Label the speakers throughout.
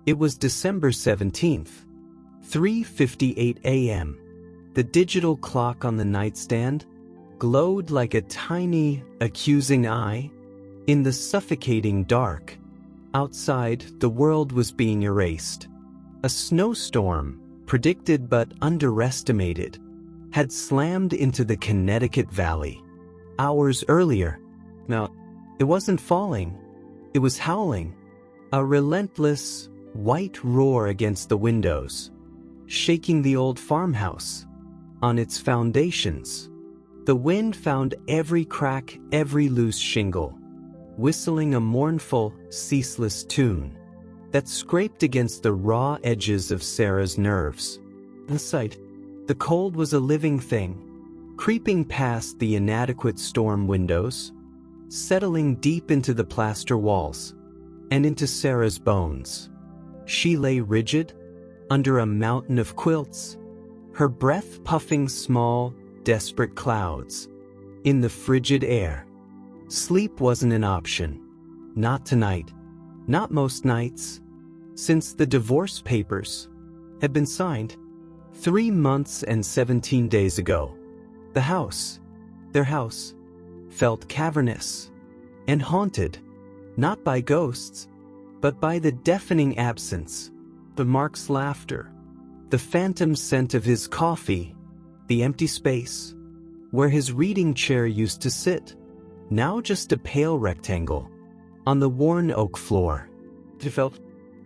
Speaker 1: It was December 17th, 3:58 a.m. The digital clock on the nightstand glowed like a tiny, accusing eye. In the suffocating dark, outside, the world was being erased. A snowstorm, predicted but underestimated, had slammed into the Connecticut Valley. Hours earlier, no, it wasn't falling, it was howling. A relentless, white roar against the windows, shaking the old farmhouse on its foundations. The wind found every crack, every loose shingle, whistling a mournful, ceaseless tune that scraped against the raw edges of Sarah's nerves. Inside, the cold was a living thing, creeping past the inadequate storm windows, settling deep into the plaster walls and into Sarah's bones. She lay rigid under a mountain of quilts, her breath puffing small, desperate clouds in the frigid air. Sleep wasn't an option. Not tonight. Not most nights. Since the divorce papers had been signed 3 months and 17 days ago, the house, their house, felt cavernous and haunted, not by ghosts, but by the deafening absence, the Mark's laughter, the phantom scent of his coffee, the empty space where his reading chair used to sit, now just a pale rectangle on the worn oak floor. It felt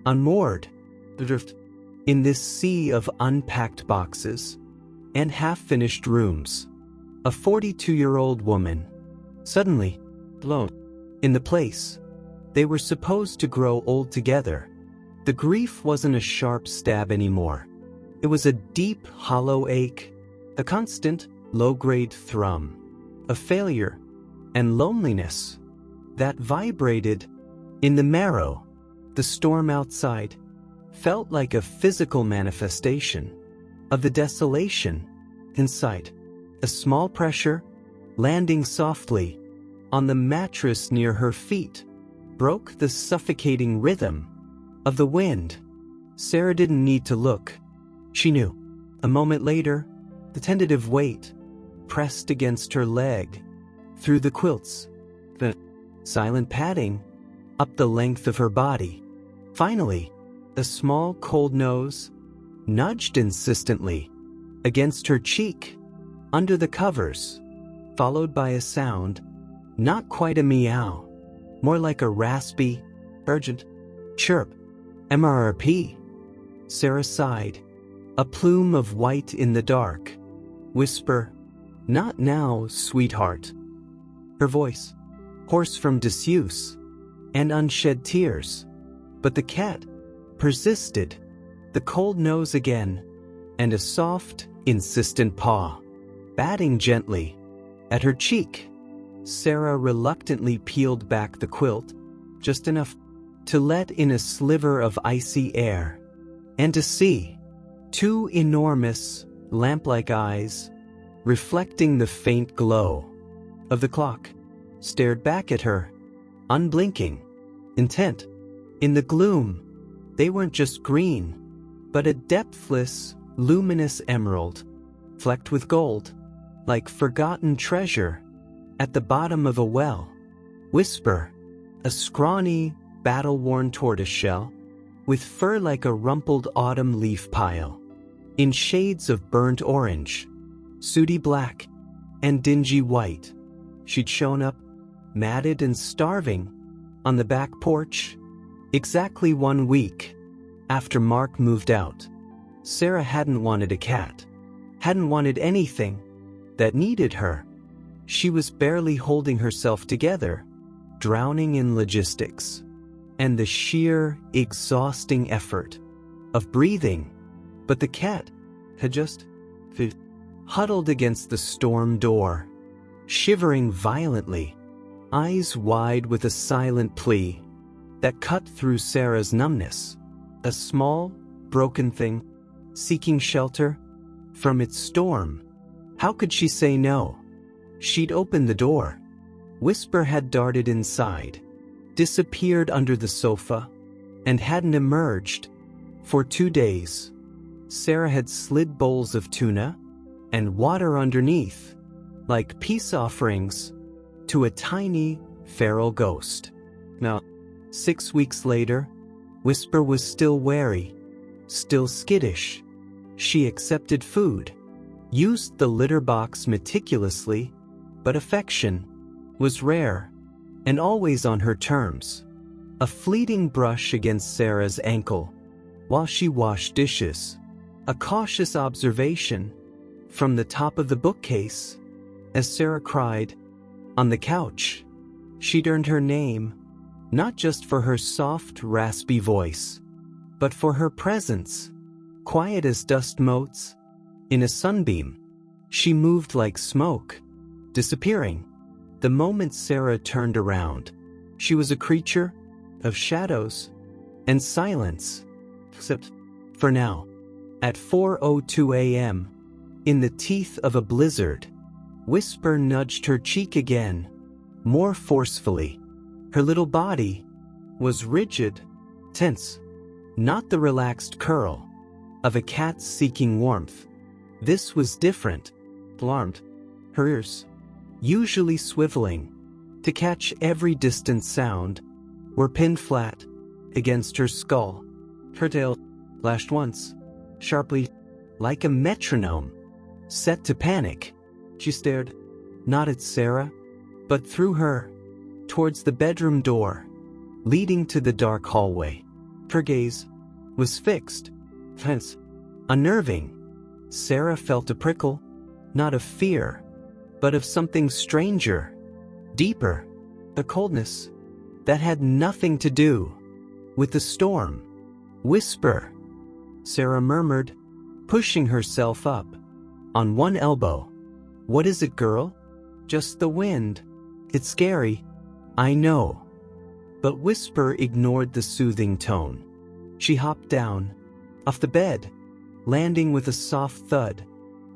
Speaker 1: unmoored, adrift in this sea of unpacked boxes and half-finished rooms. A 42-year-old woman, suddenly alone in the place they were supposed to grow old together. The grief wasn't a sharp stab anymore. It was a deep, hollow ache, a constant, low-grade thrum of failure and loneliness that vibrated in the marrow. The storm outside felt like a physical manifestation of the desolation inside. A small pressure, landing softly on the mattress near her feet, broke the suffocating rhythm of the wind. Sarah didn't need to look. She knew. A moment later, the tentative weight pressed against her leg, through the quilts, the silent padding up the length of her body. Finally, a small cold nose nudged insistently against her cheek under the covers, followed by a sound, not quite a meow, more like a raspy, urgent chirp. MRRP. Sarah sighed, a plume of white in the dark. Whisper, "Not now, sweetheart." Her voice, hoarse from disuse and unshed tears. But the cat persisted, the cold nose again, and a soft, insistent paw, batting gently at her cheek. Sarah reluctantly peeled back the quilt, just enough to let in a sliver of icy air, and to see 2 enormous, lamp-like eyes, reflecting the faint glow of the clock, stared back at her, unblinking, intent. In the gloom, they weren't just green, but a depthless, luminous emerald, flecked with gold, like forgotten treasure at the bottom of a well. Whisper, a scrawny, battle-worn tortoiseshell, with fur like a rumpled autumn leaf pile, in shades of burnt orange, sooty black, and dingy white. She'd shown up, matted and starving, on the back porch, exactly 1 week after Mark moved out. Sarah hadn't wanted a cat, hadn't wanted anything that needed her. She was barely holding herself together, drowning in logistics and the sheer, exhausting effort of breathing. But the cat had just huddled against the storm door, shivering violently, eyes wide with a silent plea that cut through Sarah's numbness. A small, broken thing, seeking shelter from its storm. How could she say no? She'd opened the door. Whisper had darted inside, disappeared under the sofa, and hadn't emerged for 2 days. Sarah had slid bowls of tuna and water underneath, like peace offerings to a tiny feral ghost. Now, 6 weeks later, Whisper was still wary, still skittish. She accepted food, used the litter box meticulously, but affection was rare and always on her terms. A fleeting brush against Sarah's ankle while she washed dishes. A cautious observation from the top of the bookcase as Sarah cried on the couch. She'd earned her name not just for her soft, raspy voice, but for her presence, quiet as dust motes in a sunbeam. She moved like smoke, disappearing the moment Sarah turned around. She was a creature of shadows and silence, except for now. At 4:02 a.m., in the teeth of a blizzard, Whisper nudged her cheek again, more forcefully. Her little body was rigid, tense, not the relaxed curl of a cat seeking warmth. This was different. Alarmed, her ears, usually swiveling to catch every distant sound, were pinned flat against her skull. Her tail lashed once, sharply, like a metronome, set to panic. She stared, not at Sarah, but through her, towards the bedroom door, leading to the dark hallway. Her gaze was fixed, tense, unnerving. Sarah felt a prickle, not of fear, but of something stranger, deeper, a coldness that had nothing to do with the storm. Whisper, Sarah murmured, pushing herself up on one elbow. What is it, girl? Just the wind. It's scary, I know. But Whisper ignored the soothing tone. She hopped down, off the bed, landing with a soft thud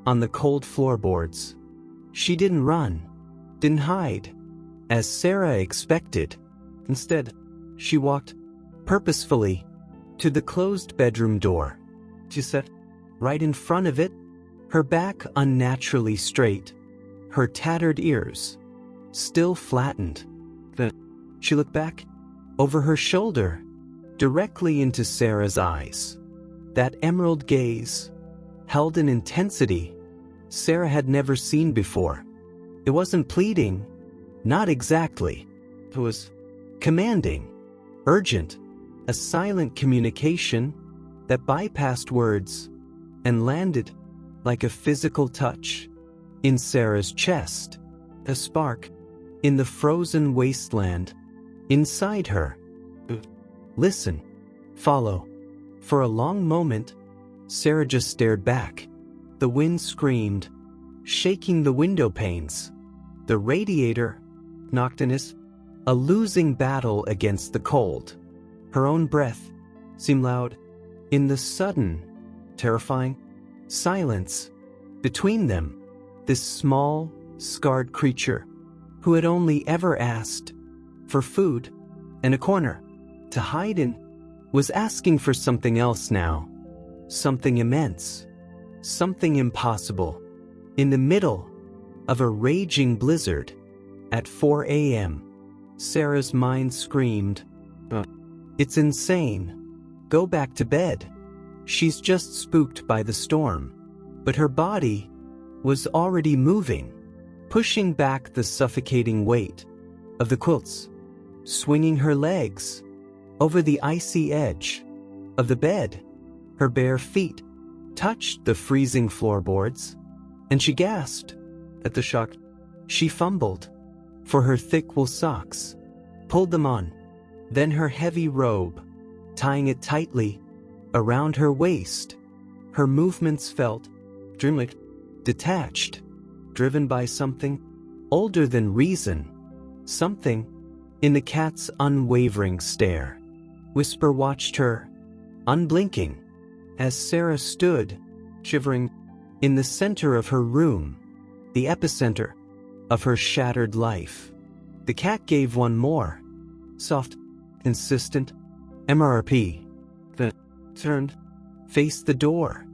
Speaker 1: on the cold floorboards. She didn't run, didn't hide, as Sarah expected. Instead, she walked purposefully to the closed bedroom door. She sat right in front of it, her back unnaturally straight, her tattered ears still flattened. Then she looked back, over her shoulder, directly into Sarah's eyes. That emerald gaze held an intensity Sarah had never seen before. It wasn't pleading, not exactly. It was commanding, urgent, a silent communication that bypassed words and landed like a physical touch in Sarah's chest, a spark in the frozen wasteland inside her. Listen, follow. For a long moment, Sarah just stared back. The wind screamed, shaking the window panes. The radiator knocked in a losing battle against the cold. Her own breath seemed loud in the sudden, terrifying silence between them. This small, scarred creature, who had only ever asked for food and a corner to hide in, was asking for something else now. Something immense, something impossible. In the middle of a raging blizzard, at 4 a.m., Sarah's mind screamed, "It's insane. Go back to bed." She's just spooked by the storm. But her body was already moving, pushing back the suffocating weight of the quilts, swinging her legs over the icy edge of the bed. Her bare feet touched the freezing floorboards, and she gasped at the shock. She fumbled for her thick wool socks, pulled them on, then her heavy robe, tying it tightly around her waist. Her movements felt dreamlike, detached, driven by something older than reason, something in the cat's unwavering stare. Whisper watched her, unblinking, as Sarah stood, shivering, in the center of her room, the epicenter of her shattered life. The cat gave one more, soft, insistent MRP. The turned, faced the door,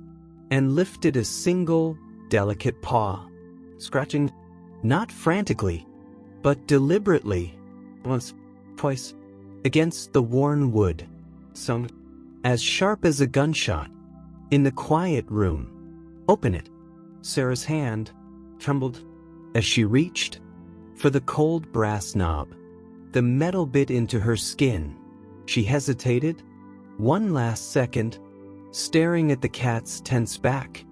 Speaker 1: and lifted a single, delicate paw, scratching, not frantically, but deliberately, once, twice, against the worn wood, some as sharp as a gunshot. In the quiet room. Open it. Sarah's hand trembled as she reached for the cold brass knob. The metal bit into her skin. She hesitated, one last second, staring at the cat's tense back,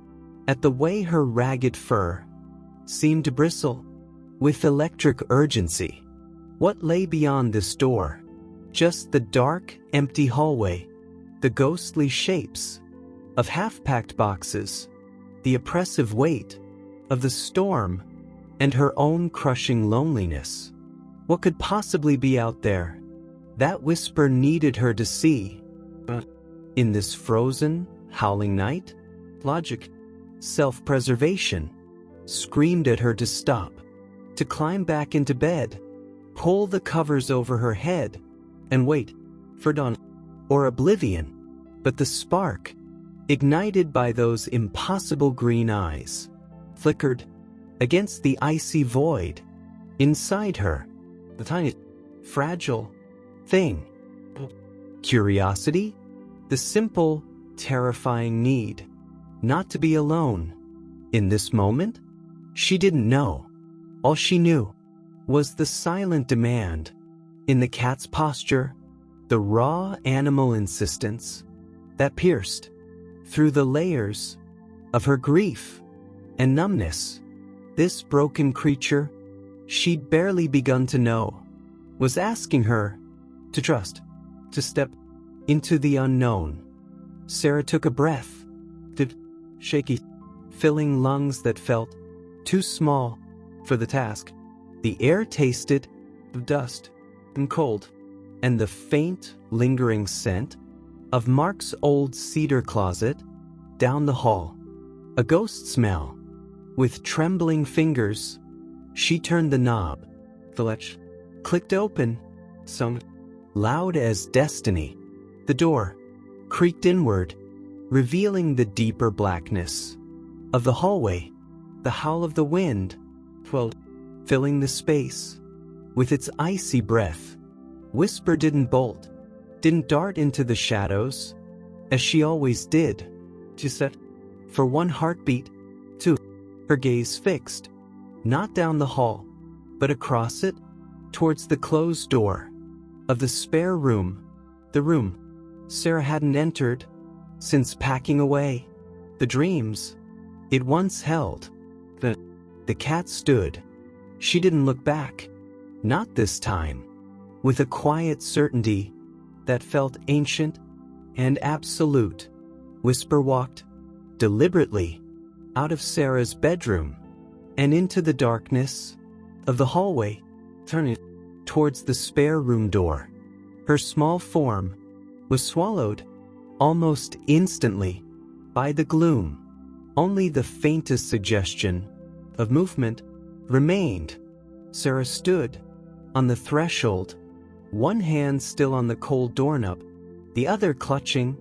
Speaker 1: at the way her ragged fur seemed to bristle with electric urgency. What lay beyond this door? Just the dark, empty hallway, the ghostly shapes of half-packed boxes, the oppressive weight of the storm, and her own crushing loneliness. What could possibly be out there? That whisper needed her to see. But in this frozen, howling night, logic, self-preservation, screamed at her to stop, to climb back into bed, pull the covers over her head, and wait for dawn or oblivion. But the spark, ignited by those impossible green eyes, flickered against the icy void inside her. The tiny, fragile thing. Curiosity? The simple, terrifying need not to be alone. In this moment, she didn't know. All she knew was the silent demand in the cat's posture, the raw animal insistence that pierced through the layers of her grief and numbness. This broken creature she'd barely begun to know was asking her to trust, to step into the unknown. Sarah took a breath, the shaky, filling lungs that felt too small for the task. The air tasted of dust and cold, and the faint, lingering scent of Mark's old cedar closet down the hall. A ghost smell. With trembling fingers, she turned the knob. The latch clicked open, some loud as destiny. The door creaked inward, revealing the deeper blackness of the hallway. The howl of the wind, filling the space with its icy breath. Whisper didn't bolt, didn't dart into the shadows, as she always did. She set for one heartbeat, two, her gaze fixed, not down the hall, but across it, towards the closed door of the spare room, the room Sarah hadn't entered since packing away the dreams it once held. The cat stood. She didn't look back, not this time, with a quiet certainty that felt ancient and absolute. Whisper walked deliberately out of Sarah's bedroom and into the darkness of the hallway, turning towards the spare room door. Her small form was swallowed almost instantly by the gloom. Only the faintest suggestion of movement remained. Sarah stood on the threshold, one hand still on the cold doorknob, the other clutching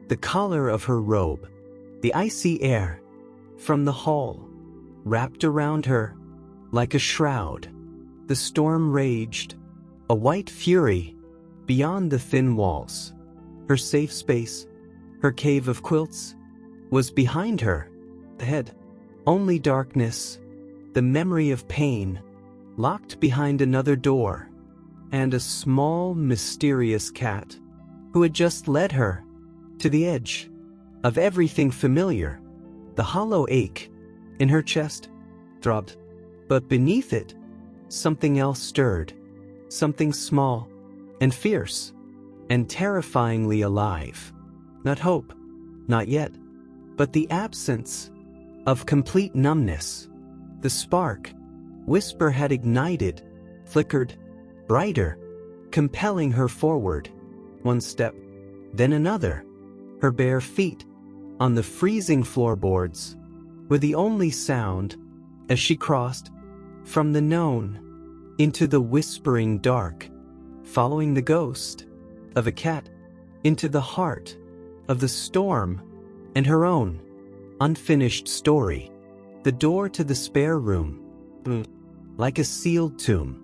Speaker 1: the collar of her robe. The icy air from the hall wrapped around her like a shroud. The storm raged, a white fury beyond the thin walls. Her safe space, her cave of quilts, was behind her. Ahead, only darkness, the memory of pain, locked behind another door, and a small, mysterious cat who had just led her to the edge of everything familiar. The hollow ache in her chest throbbed, but beneath it, something else stirred, something small and fierce and terrifyingly alive. Not hope, not yet, but the absence of complete numbness. The spark Whisper had ignited, flickered, brighter, compelling her forward. One step, then another. Her bare feet on the freezing floorboards were the only sound as she crossed from the known into the whispering dark, following the ghost of a cat into the heart of the storm and her own unfinished story. The door to the spare room, like a sealed tomb.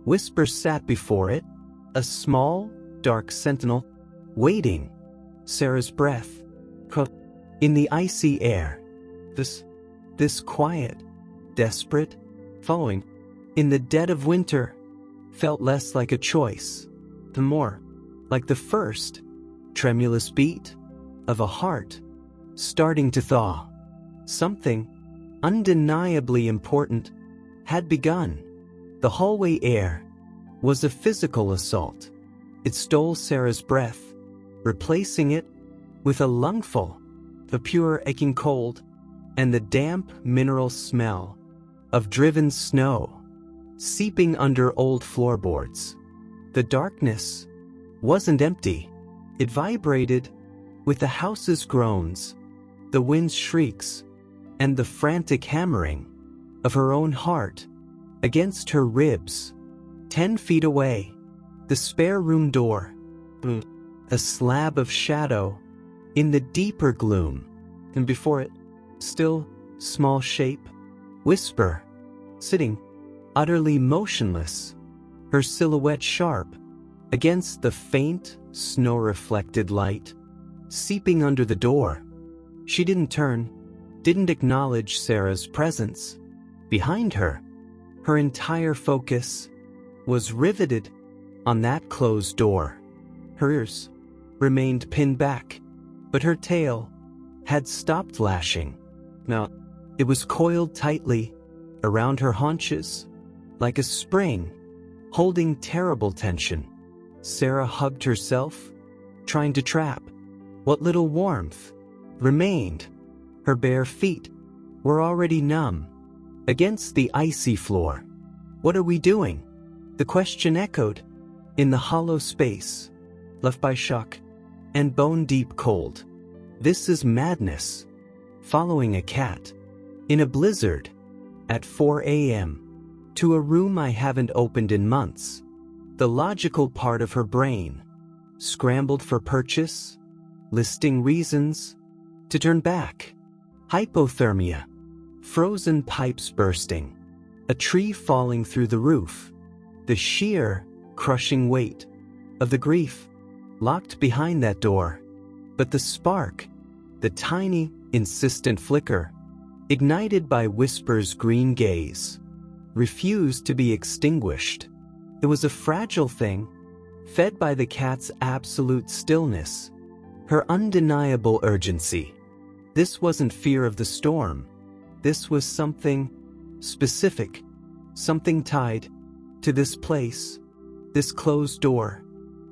Speaker 1: Whisper sat before it, a small, dark sentinel, waiting. Sarah's breath in the icy air. This quiet, desperate, following, in the dead of winter, felt less like a choice, the more like the first tremulous beat of a heart starting to thaw. Something undeniably important had begun. The hallway air was a physical assault. It stole Sarah's breath, replacing it with a lungful, the pure aching cold, and the damp mineral smell of driven snow seeping under old floorboards. The darkness wasn't empty. It vibrated with the house's groans, the wind's shrieks, and the frantic hammering of her own heart against her ribs. 10 feet away, the spare room door, a slab of shadow in the deeper gloom, and before it, still, small shape, Whisper, sitting utterly motionless, her silhouette sharp against the faint, snow-reflected light seeping under the door. She didn't turn, didn't acknowledge Sarah's presence. Behind her, her entire focus was riveted on that closed door. Her ears remained pinned back, but her tail had stopped lashing. Now, it was coiled tightly around her haunches, like a spring, holding terrible tension. Sarah hugged herself, trying to trap what little warmth remained. Her bare feet were already numb against the icy floor. "What are we doing?" The question echoed in the hollow space, left by shock and bone-deep cold. This is madness. Following a cat in a blizzard at 4 a.m. to a room I haven't opened in months. The logical part of her brain scrambled for purchase, listing reasons to turn back. Hypothermia, frozen pipes bursting, a tree falling through the roof, the sheer, crushing weight of the grief locked behind that door. But the spark, the tiny, insistent flicker, ignited by Whisper's green gaze, refused to be extinguished. It was a fragile thing, fed by the cat's absolute stillness, her undeniable urgency. This wasn't fear of the storm. This was something specific, something tied to this place, this closed door,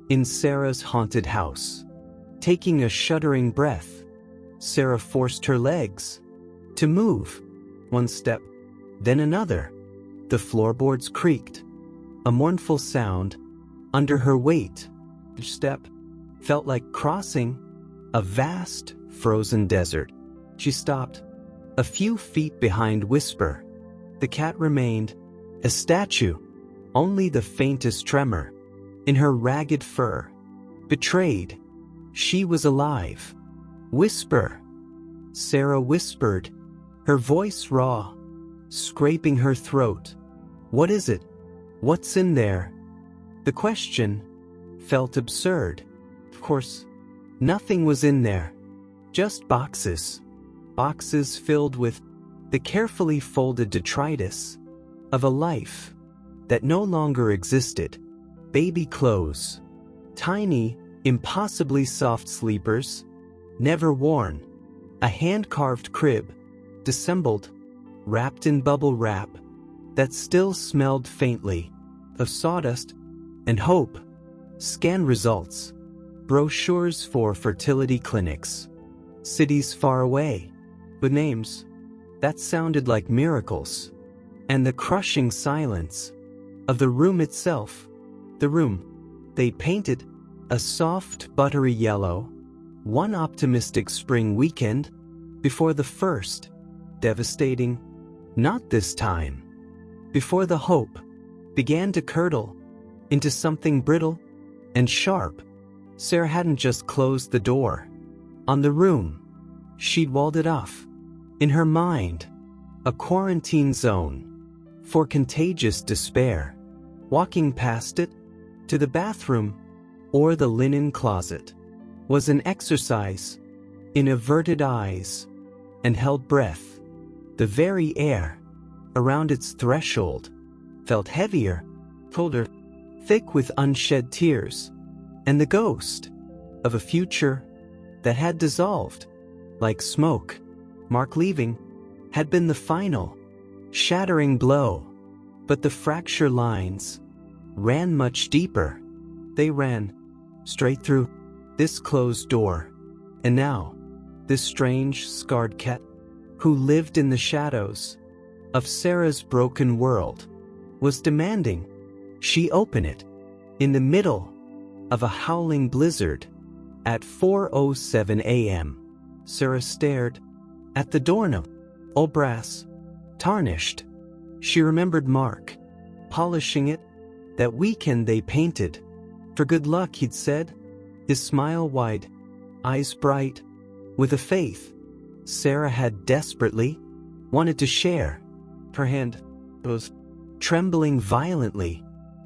Speaker 1: in Sarah's haunted house. Taking a shuddering breath, Sarah forced her legs to move. One step, then another. The floorboards creaked, a mournful sound under her weight. Each step felt like crossing a vast, frozen desert. She stopped, a few feet behind Whisper. The cat remained a statue, only the faintest tremor in her ragged fur betrayed she was alive. "Whisper," Sarah whispered, her voice raw, scraping her throat. "What is it? What's in there?" The question felt absurd. Of course, nothing was in there. Just boxes. Boxes filled with the carefully folded detritus of a life that no longer existed. Baby clothes. Tiny, impossibly soft sleepers, never worn. A hand-carved crib, dissembled, wrapped in bubble wrap, that still smelled faintly of sawdust and hope. Scan results. Brochures for fertility clinics. Cities far away, with names that sounded like miracles. And the crushing silence of the room itself. The room they painted a soft, buttery yellow, one optimistic spring weekend before the first, devastating, "not this time," before the hope began to curdle into something brittle and sharp. Sarah hadn't just closed the door on the room. She'd walled it off. In her mind, a quarantine zone for contagious despair. Walking past it, to the bathroom or the linen closet, was an exercise in averted eyes and held breath. The very air around its threshold felt heavier, colder, thick with unshed tears, and the ghost of a future that had dissolved like smoke. Mark leaving had been the final, shattering blow, but the fracture lines ran much deeper. They ran straight through this closed door. And now, this strange, scarred cat, who lived in the shadows of Sarah's broken world, was demanding she open it in the middle of a howling blizzard at 4:07 a.m. Sarah stared at the doorknob, all brass, tarnished. She remembered Mark polishing it that weekend they painted. For good luck, he'd said, his smile wide, eyes bright, with a faith Sarah had desperately wanted to share. Her hand was trembling violently,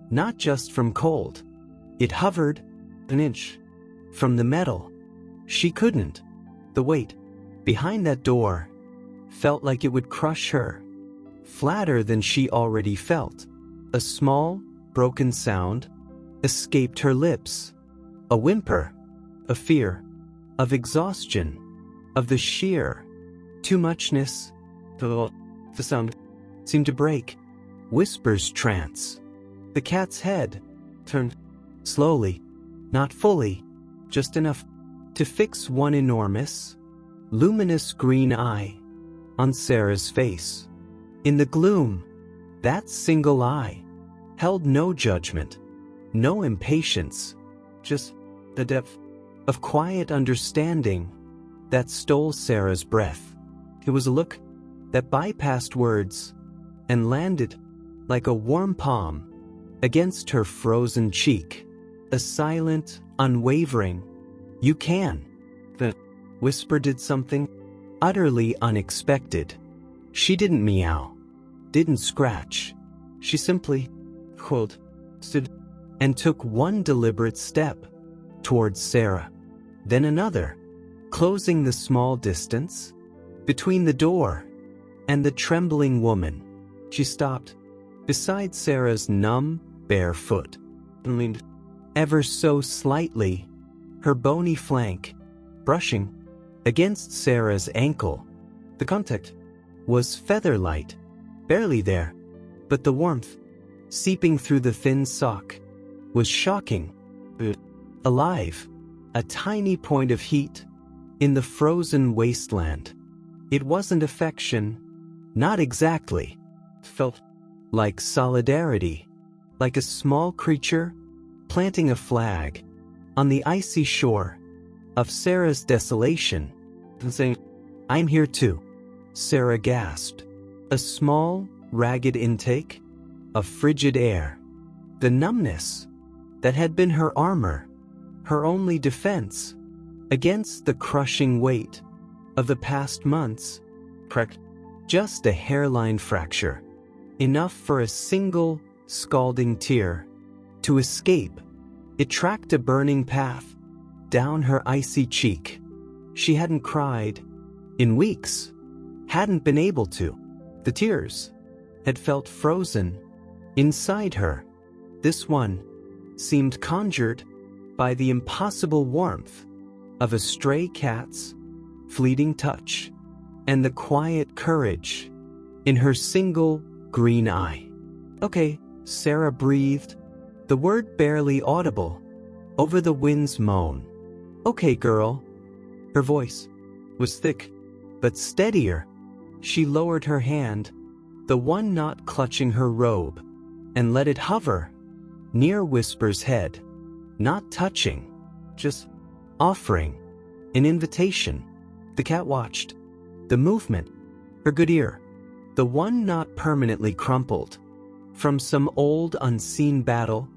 Speaker 1: not just from cold. It hovered an inch from the metal. She couldn't. The weight behind that door felt like it would crush her, flatter than she already felt. A small, broken sound escaped her lips. A whimper, a fear, of exhaustion, of the sheer too muchness. The sound seemed to break. Whispers trance. The cat's head turned slowly, not fully, just enough to fix one enormous, luminous green eye on Sarah's face. In the gloom, that single eye held no judgment, no impatience, just the depth of quiet understanding that stole Sarah's breath. It was a look that bypassed words and landed like a warm palm against her frozen cheek. A silent, unwavering, "You can." The whisper did something utterly unexpected. She didn't meow, didn't scratch. She simply stood and took one deliberate step towards Sarah, then another, closing the small distance between the door and the trembling woman. She stopped beside Sarah's numb, bare foot and leaned ever so slightly, her bony flank brushing against Sarah's ankle. The contact was feather-light, barely there, but the warmth seeping through the thin sock was shocking. Alive, a tiny point of heat in the frozen wasteland. It wasn't affection, not exactly. It felt like solidarity, like a small creature planting a flag on the icy shore of Sarah's desolation and saying, "I'm here too." Sarah gasped. A small, ragged intake of frigid air. The numbness that had been her armor, her only defense against the crushing weight of the past months, cracked just a hairline fracture, enough for a single scalding tear to escape. It tracked a burning path down her icy cheek. She hadn't cried in weeks, hadn't been able to. The tears had felt frozen inside her. This one seemed conjured by the impossible warmth of a stray cat's fleeting touch and the quiet courage in her single green eye. "Okay," Sarah breathed, the word barely audible over the wind's moan. "Okay, girl." Her voice was thick, but steadier. She lowered her hand, the one not clutching her robe, and let it hover near Whisper's head, not touching, just offering an invitation. The cat watched. The movement, her good ear, the one not permanently crumpled from some old unseen battle,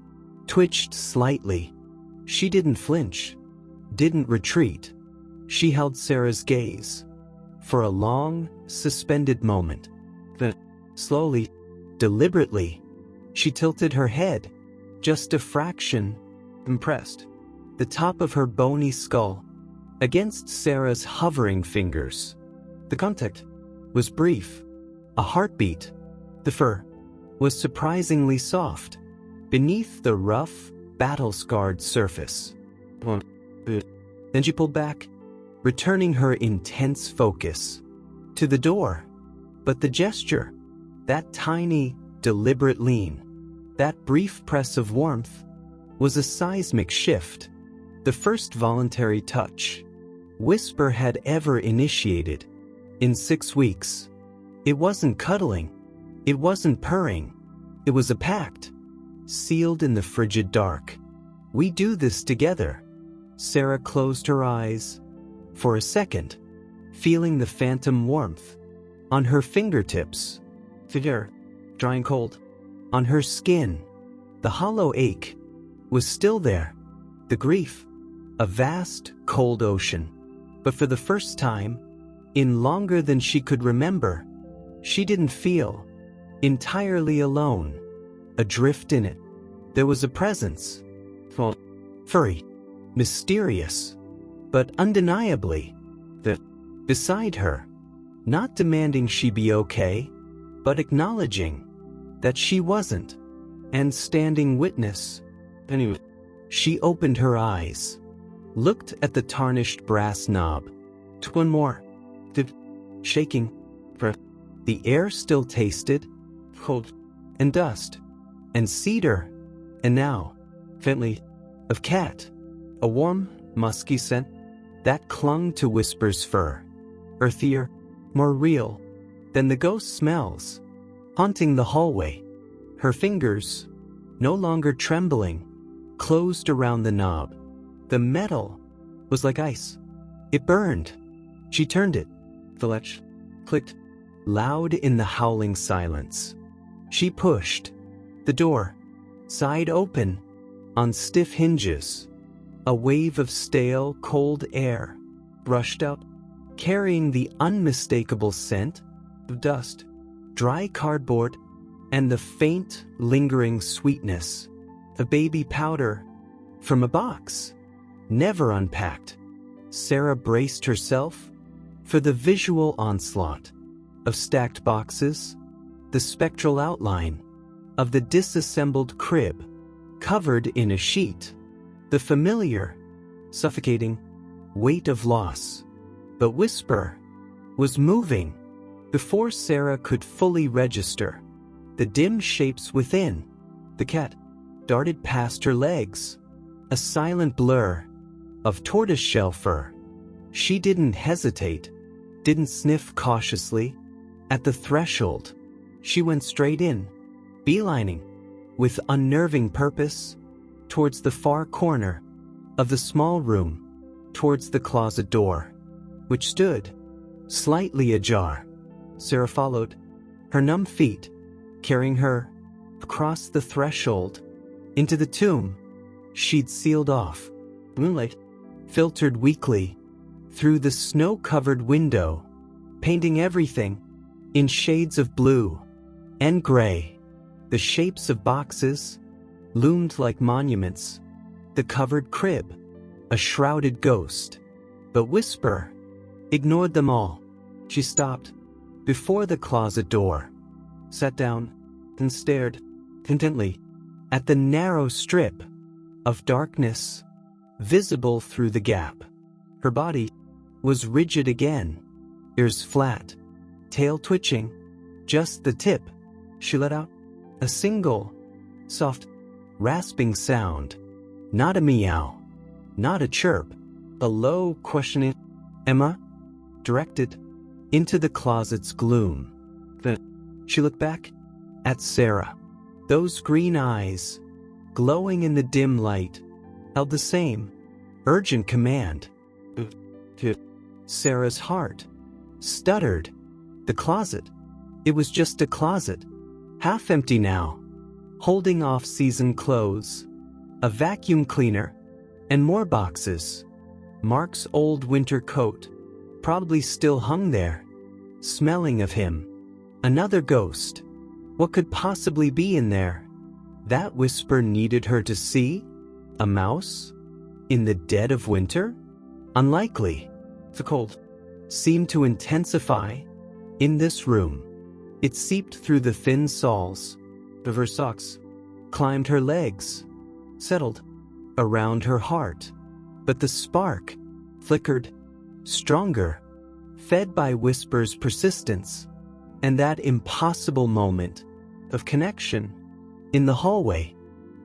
Speaker 1: twitched slightly. She didn't flinch, didn't retreat. She held Sarah's gaze for a long, suspended moment. Then, slowly, deliberately, she tilted her head, just a fraction, and pressed the top of her bony skull against Sarah's hovering fingers. The contact was brief, a heartbeat. The fur was surprisingly soft beneath the rough, battle-scarred surface. Then she pulled back, returning her intense focus to the door. But the gesture, that tiny, deliberate lean, that brief press of warmth, was a seismic shift, the first voluntary touch Whisper had ever initiated in 6 weeks. It wasn't cuddling, it wasn't purring, it was a pact, sealed in the frigid dark. We do this together. Sarah closed her eyes for a second, feeling the phantom warmth on her fingertips, figure, drying cold, on her skin. The hollow ache was still there, the grief, a vast, cold ocean. But for the first time, in longer than she could remember, she didn't feel entirely alone, adrift in it. There was a presence, furry, mysterious, but undeniably, beside her, not demanding she be okay, but acknowledging that she wasn't, and standing witness. Anyway, she opened her eyes, looked at the tarnished brass knob. One more. Shaking. The air still tasted cold and dust and cedar, and now, faintly, of cat, a warm, musky scent that clung to Whisper's fur, earthier, more real than the ghost smells, haunting the hallway. Her fingers, no longer trembling, closed around the knob. The metal was like ice. It burned. She turned it. The latch clicked, loud in the howling silence. She pushed. The door, side open, on stiff hinges. A wave of stale, cold air rushed out, carrying the unmistakable scent of dust, dry cardboard, and the faint, lingering sweetness of baby powder from a box, never unpacked. Sarah braced herself for the visual onslaught of stacked boxes, the spectral outline of the disassembled crib covered in a sheet, the familiar, suffocating weight of loss. But Whisper was moving before Sarah could fully register the dim shapes within. The cat darted past her legs, a silent blur of tortoiseshell fur. She didn't hesitate, didn't sniff cautiously. At the threshold, she went straight in, beelining, with unnerving purpose, towards the far corner of the small room, towards the closet door, which stood slightly ajar. Sarah followed, her numb feet carrying her across the threshold into the tomb she'd sealed off. Moonlight filtered weakly through the snow-covered window, painting everything in shades of blue and gray. The shapes of boxes loomed like monuments, the covered crib, a shrouded ghost. But Whisper ignored them all. She stopped before the closet door, sat down, and stared intently at the narrow strip of darkness visible through the gap. Her body was rigid again, ears flat, tail twitching, just the tip. She let out a single, soft, rasping sound. Not a meow, not a chirp, a low, questioning "Emma?" directed into the closet's gloom. Then she looked back at Sarah. Those green eyes, glowing in the dim light, held the same urgent command. Sarah's heart stuttered. The closet. It was just a closet, half empty now, holding off-season clothes, a vacuum cleaner, And more boxes. Mark's old winter coat probably still hung there, smelling of him. Another ghost. What could possibly be in there? That whisper needed her to see? A mouse? In the dead of winter? Unlikely. The cold seemed to intensify in this room. It seeped through the thin soles of her socks, climbed her legs, settled around her heart. But the spark flickered, stronger, fed by Whisper's persistence, and that impossible moment of connection. In the hallway,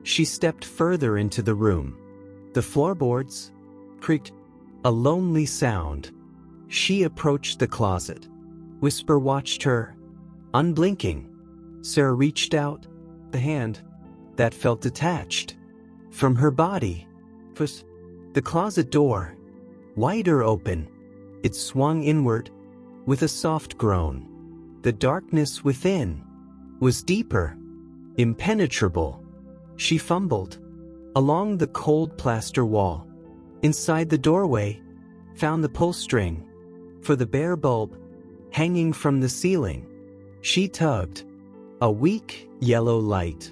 Speaker 1: she stepped further into the room. The floorboards creaked, a lonely sound. She approached the closet. Whisper watched her, unblinking. Sarah reached out, the hand that felt detached from her body. The closet door, wider open, it swung inward with a soft groan. The darkness within was deeper, impenetrable. She fumbled along the cold plaster wall. Inside the doorway, found the pull string for the bare bulb hanging from the ceiling. She tugged. A weak yellow light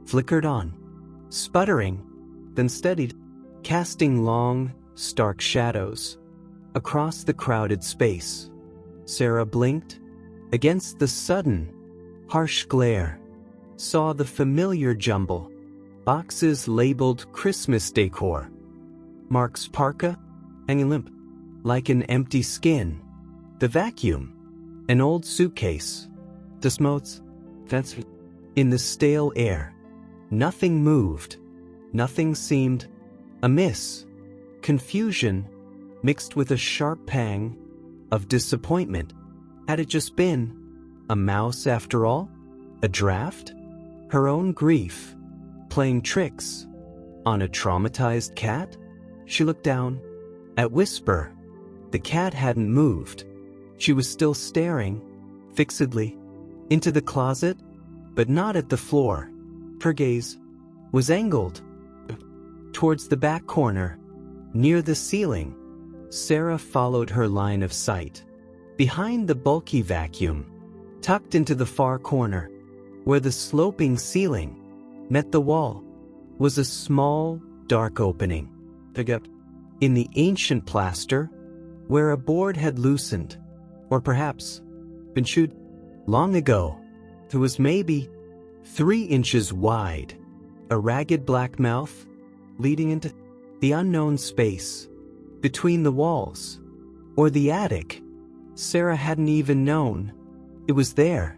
Speaker 1: flickered on, sputtering, then steadied, casting long, stark shadows across the crowded space. Sarah blinked against the sudden, harsh glare, saw the familiar jumble, boxes labeled Christmas decor, Mark's parka hanging limp like an empty skin, the vacuum, an old suitcase, the smotes, fence in the stale air. Nothing moved, nothing seemed amiss. Confusion mixed with a sharp pang of disappointment. Had it just been a mouse after all? A draft? Her own grief playing tricks on a traumatized cat? She looked down at Whisper. The cat hadn't moved. She was still staring fixedly into the closet, but not at the floor. Her gaze was angled towards the back corner, near the ceiling. Sarah followed her line of sight. Behind the bulky vacuum, tucked into the far corner, where the sloping ceiling met the wall, was a small, dark opening. In the ancient plaster, where a board had loosened, or perhaps been chewed long ago. It was maybe 3 inches wide, a ragged black mouth leading into the unknown space between the walls, or the attic. Sarah hadn't even known it was there.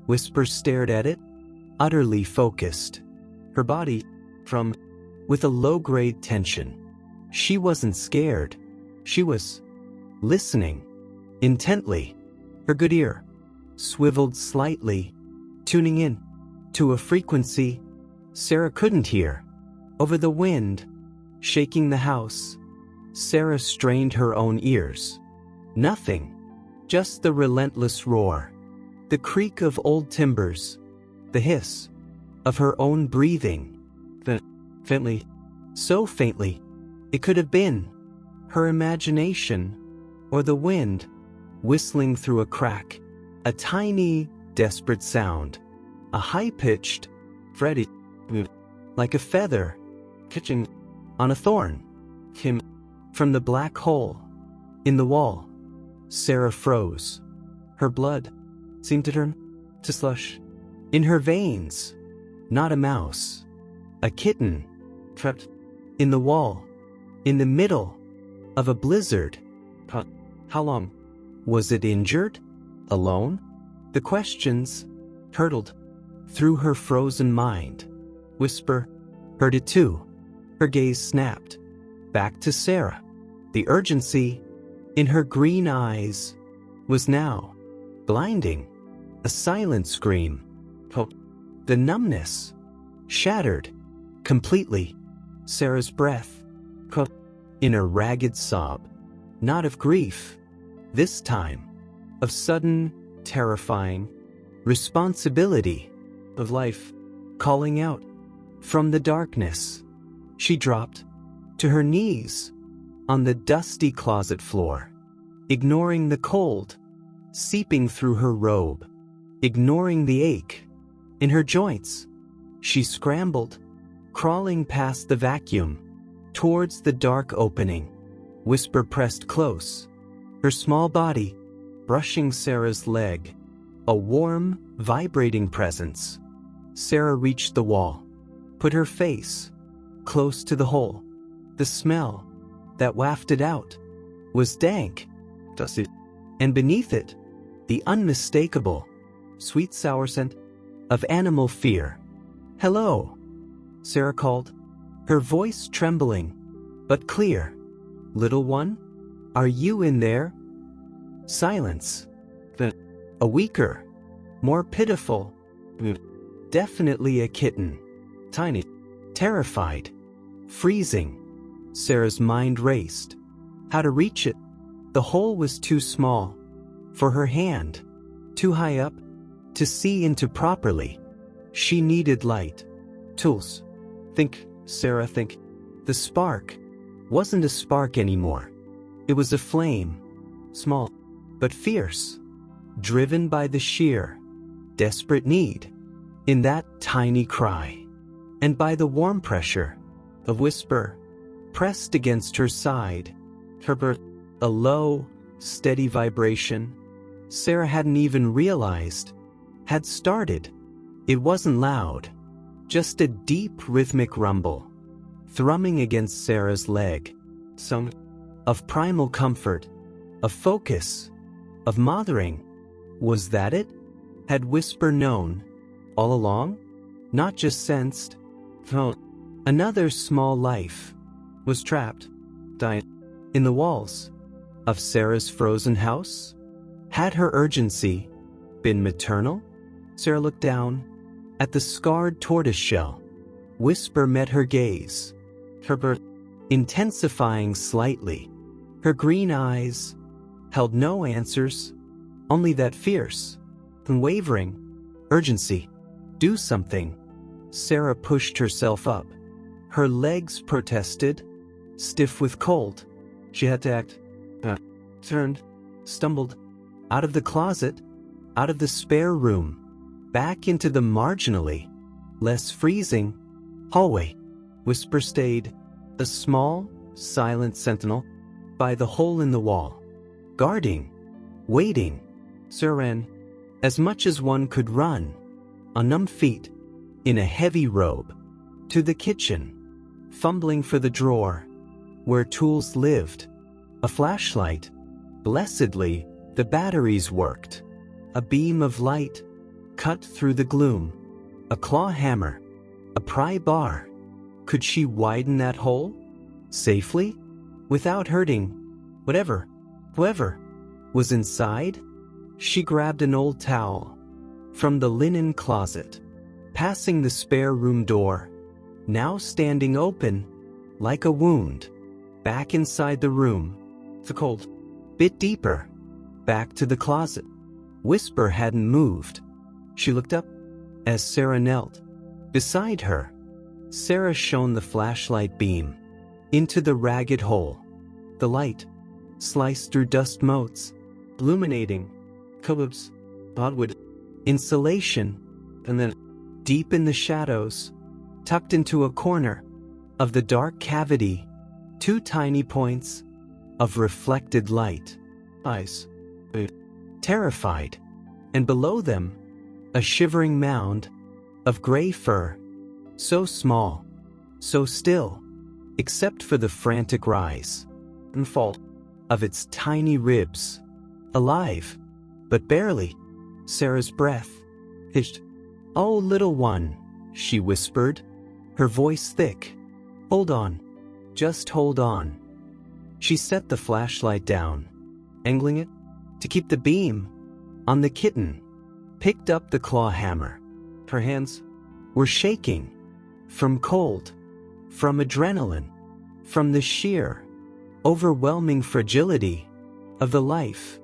Speaker 1: Whisper stared at it, utterly focused, her body with a low-grade tension. She wasn't scared. She was listening intently. Her good ear swiveled slightly, tuning in to a frequency Sarah couldn't hear. Over the wind, shaking the house, Sarah strained her own ears. Nothing, just the relentless roar, the creak of old timbers, the hiss of her own breathing. Faintly, so faintly, it could have been her imagination or the wind whistling through a crack. A tiny, desperate sound, a high-pitched, fretty, like a feather catching on a thorn, came from the black hole in the wall. Sarah froze. Her blood seemed to turn to slush in her veins. Not a mouse, a kitten trapped in the wall, in the middle of a blizzard. How long? Was it injured? Alone? The questions hurtled through her frozen mind. Whisper heard it too. Her gaze snapped back to Sarah. The urgency in her green eyes was now blinding. A silent scream. The numbness shattered completely. Sarah's breath caught in a ragged sob, not of grief, this time, of sudden, terrifying responsibility of life calling out from the darkness. She dropped to her knees on the dusty closet floor, ignoring the cold seeping through her robe, ignoring the ache in her joints. She scrambled, crawling past the vacuum, towards the dark opening. Whisper pressed close, her small body brushing Sarah's leg, a warm, vibrating presence. Sarah reached the wall, put her face close to the hole. The smell that wafted out was dank, dusty, and beneath it, the unmistakable, sweet sour scent of animal fear. "Hello," Sarah called, her voice trembling, but clear. "Little one, are you in there?" Silence. A weaker, more pitiful, definitely a kitten. Tiny, terrified, freezing. Sarah's mind raced. How to reach it? The hole was too small for her hand, too high up to see into properly. She needed light. Tools. Think, Sarah, think. The spark wasn't a spark anymore. It was a flame, small but fierce, driven by the sheer, desperate need in that tiny cry, and by the warm pressure of whisper pressed against her side. Her birth, a low, steady vibration Sarah hadn't even realized had started. It wasn't loud, just a deep rhythmic rumble, thrumming against Sarah's leg. Some of primal comfort, of focus, of mothering. Was that it? Had Whisper known all along? Not just sensed? No. Another small life was trapped, dying, in the walls of Sarah's frozen house? Had her urgency been maternal? Sarah looked down at the scarred tortoiseshell. Whisper met her gaze, her birth intensifying slightly. Her green eyes held no answers, only that fierce, unwavering urgency. Do something. Sarah pushed herself up. Her legs protested, stiff with cold. She had to act. Turned, stumbled, out of the closet, out of the spare room, back into the marginally less freezing hallway. Whisper stayed, a small, silent sentinel by the hole in the wall, guarding, waiting. Sarah ran as much as one could run, on numb feet, in a heavy robe, to the kitchen, fumbling for the drawer where tools lived. A flashlight. Blessedly, the batteries worked. A beam of light cut through the gloom. A claw hammer. A pry bar. Could she widen that hole? Safely? Without hurting whoever was inside? She grabbed an old towel from the linen closet, passing the spare room door, now standing open like a wound. Back inside the room. The cold. Bit deeper. Back to the closet. Whisper hadn't moved. She looked up as Sarah knelt beside her. Sarah shone the flashlight beam into the ragged hole. The light sliced through dust motes, illuminating cobwebs, hardwood, insulation, and then, deep in the shadows, tucked into a corner of the dark cavity, two tiny points of reflected light. Eyes. Terrified. And below them, a shivering mound of gray fur. So small, so still, except for the frantic rise and fall of its tiny ribs. Alive, but barely. Sarah's breath hitched. "Oh, little one," she whispered, her voice thick. "Hold on. Just hold on." She set the flashlight down, angling it to keep the beam on the kitten, picked up the claw hammer. Her hands were shaking from cold, from adrenaline, from the sheer, overwhelming fragility of the life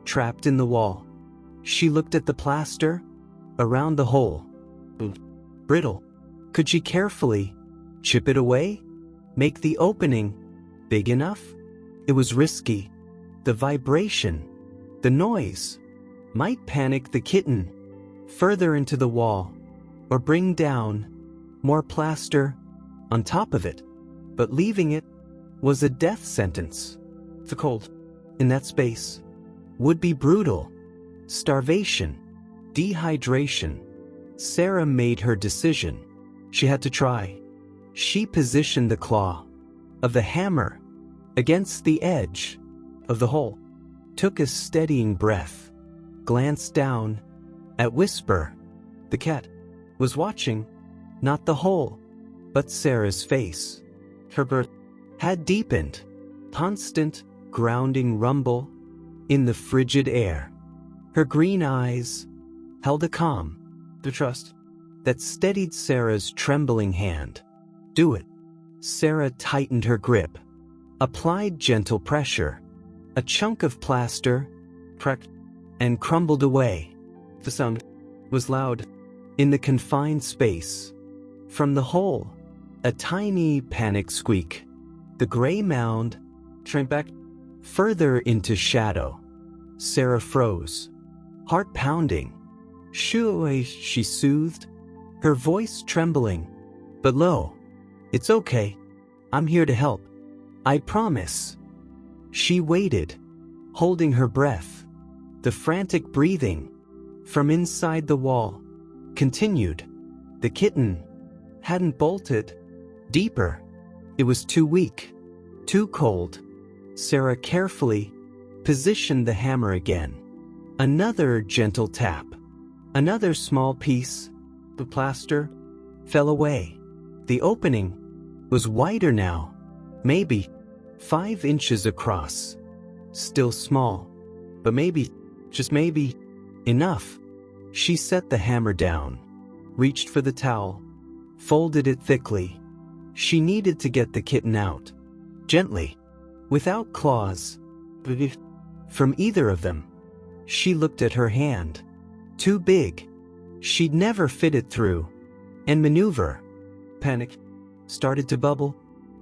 Speaker 1: trapped in the wall. She looked at the plaster around the hole. Brittle. Could she carefully chip it away? make the opening big enough? It was risky. The vibration, the noise, might panic the kitten further into the wall or bring down more plaster on top of it. But leaving it was a death sentence. The cold in that space would be brutal. Starvation, dehydration. Sarah made her decision. She had to try. She positioned the claw of the hammer against the edge of the hole, took a steadying breath, glanced down at Whisper. The cat was watching, not the hole, but Sarah's face. Her breath had deepened, constant, grounding rumble in the frigid air. Her green eyes held a calm, the trust that steadied Sarah's trembling hand. Do it. Sarah tightened her grip, applied gentle pressure. A chunk of plaster cracked and crumbled away. The sound was loud in the confined space. From the hole, a tiny panic squeak. The gray mound shrank back further into shadow. Sarah froze, heart pounding. Shoo, she soothed, her voice trembling, but low. It's okay. I'm here to help. I promise. She waited, holding her breath. The frantic breathing from inside the wall continued. The kitten hadn't bolted deeper. It was too weak, too cold. Sarah carefully positioned the hammer again. Another gentle tap. Another small piece of plaster fell away. The opening was wider now, maybe 5 inches across. Still small, but maybe, just maybe, enough. She set the hammer down, reached for the towel, folded it thickly. She needed to get the kitten out, gently, without claws, from either of them. She looked at her hand. Too big. She'd never fit it through and maneuver. Panic started to bubble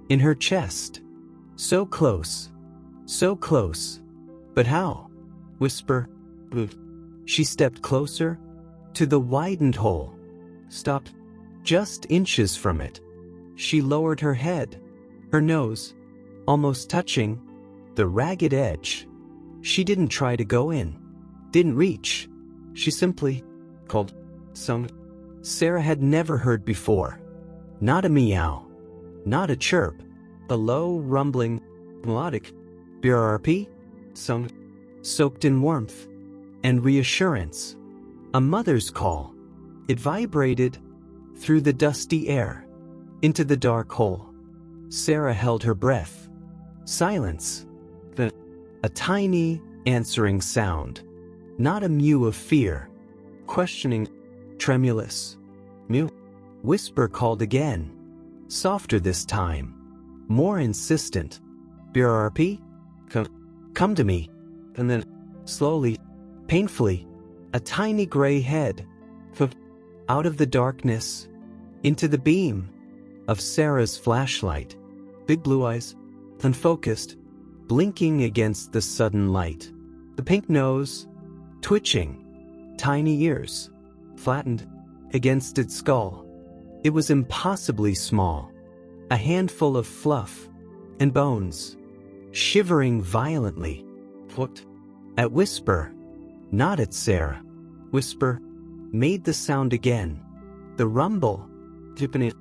Speaker 1: in her chest. So close. So close. But how? Whisper. She stepped closer to the widened hole. Stopped just inches from it. She lowered her head, her nose almost touching the ragged edge. She didn't try to go in, didn't reach. She simply called some Sarah had never heard before. Not a meow, not a chirp, a low, rumbling, melodic BRRP, sung, soaked in warmth and reassurance. A mother's call. It vibrated through the dusty air, into the dark hole. Sarah held her breath. Silence. A tiny, answering sound. Not a mew of fear. Questioning, tremulous. Mew. Whisper called again. Softer this time. More insistent. BRRP? Come to me. And then, slowly, painfully, a tiny gray head. Out of the darkness, into the beam of Sarah's flashlight. Big blue eyes, unfocused, blinking against the sudden light. The pink nose, twitching, tiny ears, flattened against its skull. It was impossibly small. A handful of fluff and bones, shivering violently. Looked at Whisper, not at Sarah. Whisper made the sound again. The rumble, dipping it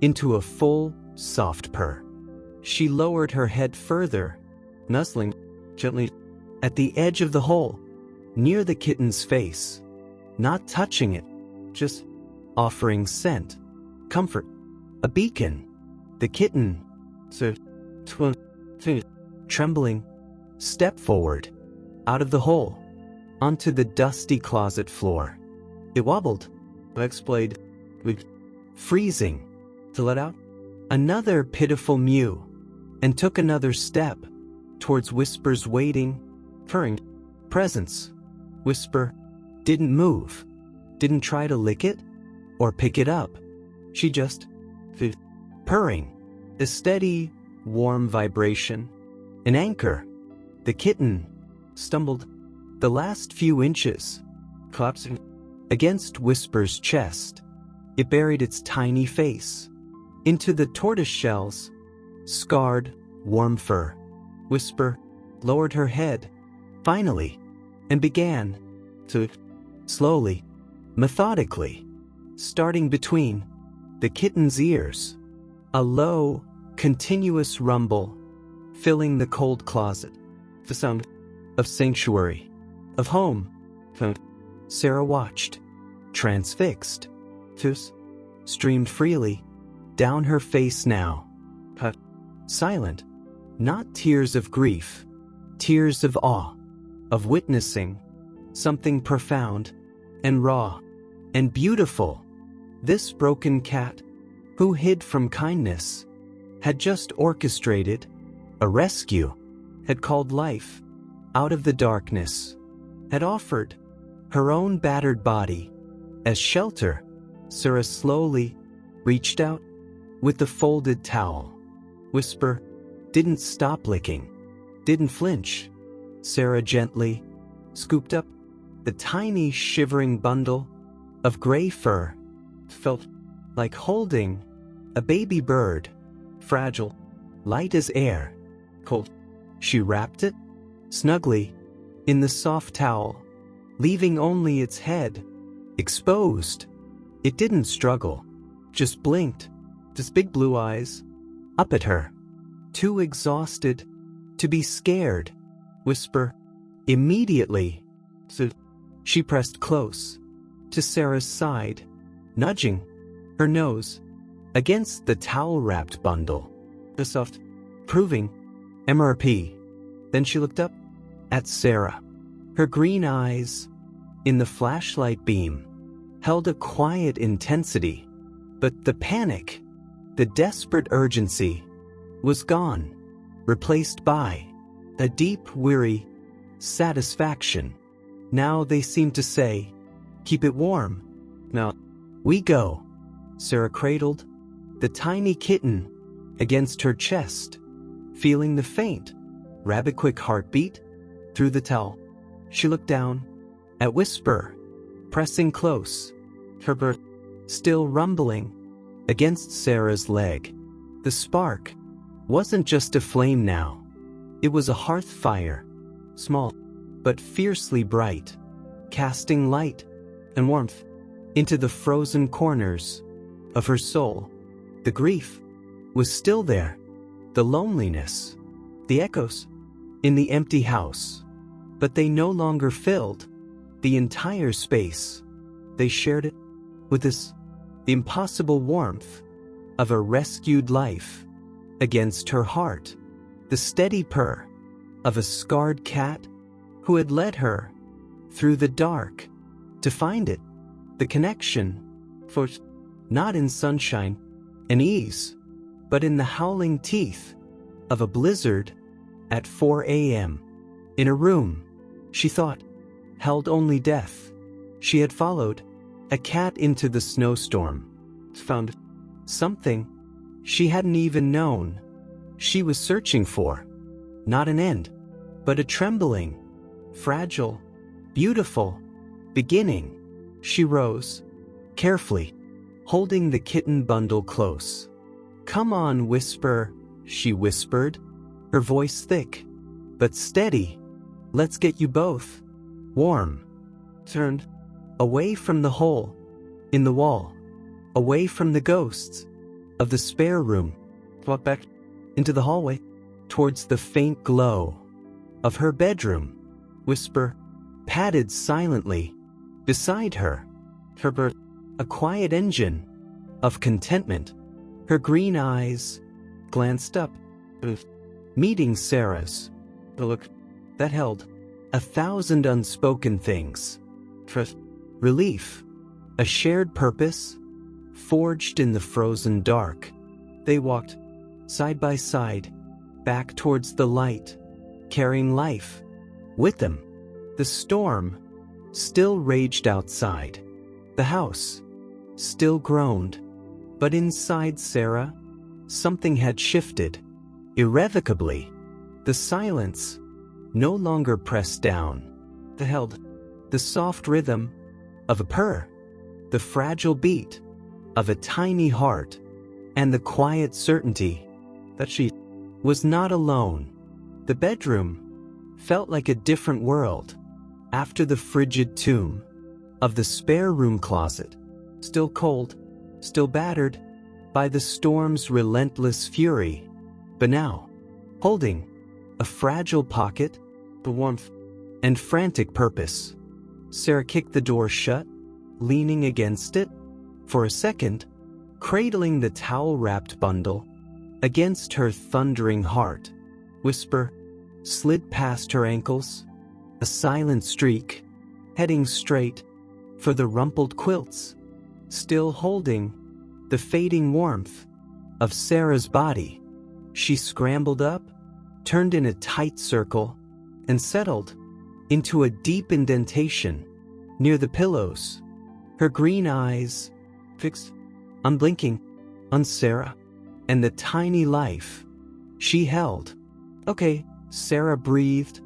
Speaker 1: into a full, soft purr. She lowered her head further, nuzzling gently at the edge of the hole, near the kitten's face. Not touching it, just offering scent, comfort, a beacon. The kitten, trembling, stepped forward, out of the hole, onto the dusty closet floor. It wobbled, exploded, freezing, to let out another pitiful mew, and took another step towards Whisper's waiting, purring presence. Whisper didn't move, didn't try to lick it or pick it up. She just purring, A steady, warm vibration. An anchor. The kitten stumbled the last few inches, collapsing against Whisper's chest. It buried its tiny face into the tortoiseshell's scarred, warm fur. Whisper lowered her head, finally, and began to slowly, methodically, starting between the kitten's ears. A low, continuous rumble filling the cold closet. The sound of sanctuary, of home. Sarah watched, transfixed. Tears streamed freely down her face now. Silent, not tears of grief, tears of awe, of witnessing something profound and raw and beautiful. This broken cat, who hid from kindness, had just orchestrated a rescue, had called life out of the darkness, had offered her own battered body as shelter. Sarah slowly reached out with the folded towel. Whisper didn't stop licking, didn't flinch. Sarah gently scooped up the tiny shivering bundle of gray fur. Felt like holding a baby bird, fragile, light as air, cold. She wrapped it snugly in the soft towel, leaving only its head exposed. It didn't struggle, just blinked, just big blue eyes up at her, too exhausted to be scared. Whisper immediately. So she pressed close to Sarah's side, nudging her nose against the towel-wrapped bundle. The soft, proving MRP. Then she looked up at Sarah. Her green eyes, in the flashlight beam, held a quiet intensity, but the panic, the desperate urgency, was gone, replaced by a deep, weary satisfaction. Now they seemed to say, "Keep it warm. Now we go." Sarah cradled the tiny kitten against her chest, feeling the faint, rabbit-quick heartbeat through the towel. She looked down at Whisper, pressing close, her breath still rumbling against Sarah's leg. The spark wasn't just a flame now. It was a hearth fire, small but fiercely bright, casting light and warmth into the frozen corners of her soul. The grief was still there, the loneliness, the echoes in the empty house, but they no longer filled the entire space. They shared it with the impossible warmth of a rescued life. Against her heart, the steady purr of a scarred cat who had led her through the dark to find it. The connection, for not in sunshine and ease, but in the howling teeth of a blizzard at 4 a.m. In a room, she thought, held only death. She had followed a cat into the snowstorm, found something she hadn't even known she was searching for. Not an end, but a trembling, fragile, beautiful beginning. She rose, carefully, holding the kitten bundle close. "Come on, Whisper," she whispered, her voice thick, but steady. "Let's get you both warm." Turned away from the hole in the wall, away from the ghosts of the spare room, walked back into the hallway, towards the faint glow of her bedroom. Whisper padded silently beside her, her breath a quiet engine of contentment. Her green eyes glanced up, meeting Sarah's, the look that held 1,000 unspoken things. Trust, relief, a shared purpose, forged in the frozen dark. They walked side by side, back towards the light, carrying life with them. The storm still raged outside. The house still groaned, but inside Sarah, something had shifted. Irrevocably. The silence no longer pressed down. It held the soft rhythm of a purr, the fragile beat of a tiny heart, and the quiet certainty that she was not alone. The bedroom felt like a different world after the frigid tomb of the spare room closet, still cold, still battered by the storm's relentless fury, but now holding a fragile pocket, the warmth and frantic purpose. Sarah kicked the door shut, leaning against it for a second, cradling the towel-wrapped bundle against her thundering heart. Whisper slid past her ankles, a silent streak, heading straight for the rumpled quilts, still holding the fading warmth of Sarah's body. She scrambled up, turned in a tight circle, and settled into a deep indentation near the pillows, her green eyes fixed, unblinking, on Sarah and the tiny life she held. "Okay," Sarah breathed,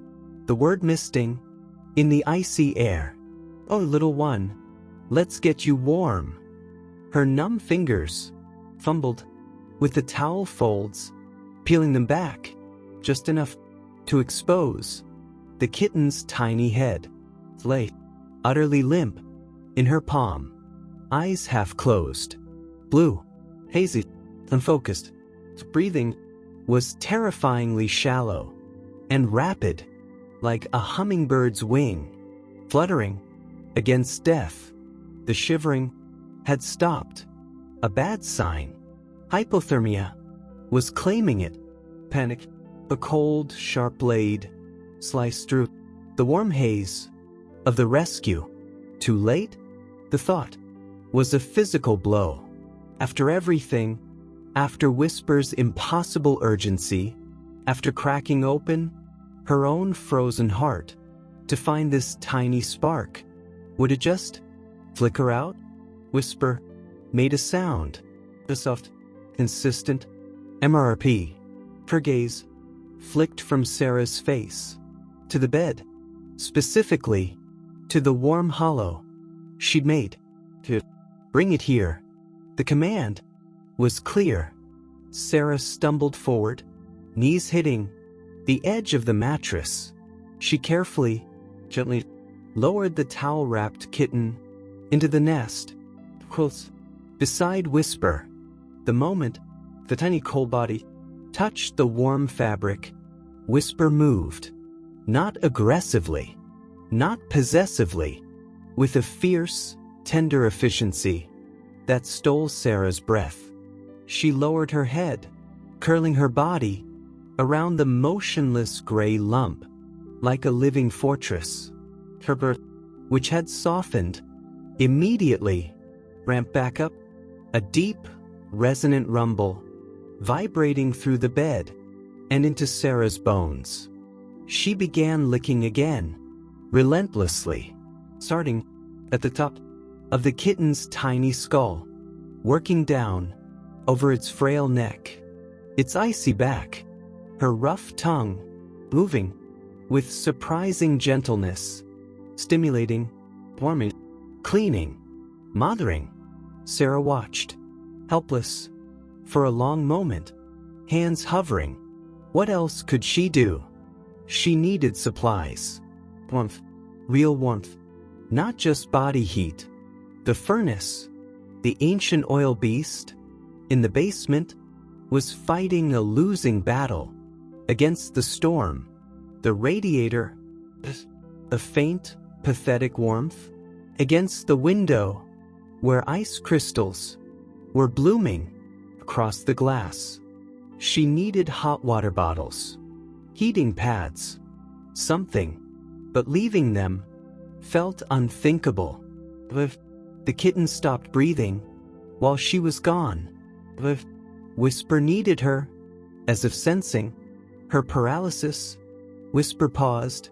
Speaker 1: the word misting in the icy air. "Oh, little one, let's get you warm." Her numb fingers fumbled with the towel folds, peeling them back just enough to expose the kitten's tiny head. It lay utterly limp in her palm, eyes half closed, blue, hazy, unfocused. Its breathing was terrifyingly shallow and rapid, like a hummingbird's wing, fluttering against death. The shivering had stopped. A bad sign. Hypothermia was claiming it. Panic. A cold, sharp blade sliced through the warm haze of the rescue. Too late? The thought was a physical blow. After everything, after Whisper's impossible urgency, after cracking open her own frozen heart to find this tiny spark, would it just flicker out? Whisper made a sound, a soft, insistent MRP. Her gaze flicked from Sarah's face to the bed, specifically to the warm hollow she'd made. To bring it here. The command was clear. Sarah stumbled forward, knees hitting the edge of the mattress. She carefully, gently lowered the towel-wrapped kitten into the nest, close beside Whisper. The moment the tiny cold body touched the warm fabric, Whisper moved, not aggressively, not possessively, with a fierce, tender efficiency that stole Sarah's breath. She lowered her head, curling her body around the motionless gray lump, like a living fortress. Her breath, which had softened, immediately ramped back up, a deep, resonant rumble vibrating through the bed and into Sarah's bones. She began licking again, relentlessly, starting at the top of the kitten's tiny skull, working down over its frail neck, its icy back, her rough tongue moving with surprising gentleness, stimulating, warming, cleaning, mothering. Sarah watched, helpless, for a long moment, hands hovering. What else could she do? She needed supplies. Warmth, real warmth, not just body heat. The furnace, the ancient oil beast, in the basement, was fighting a losing battle against the storm. The radiator, a faint, pathetic warmth, against the window, where ice crystals were blooming across the glass. She needed hot water bottles, heating pads, something, but leaving them felt unthinkable. The kitten stopped breathing while she was gone. Whisper needed her, as if sensing her paralysis. Whisper paused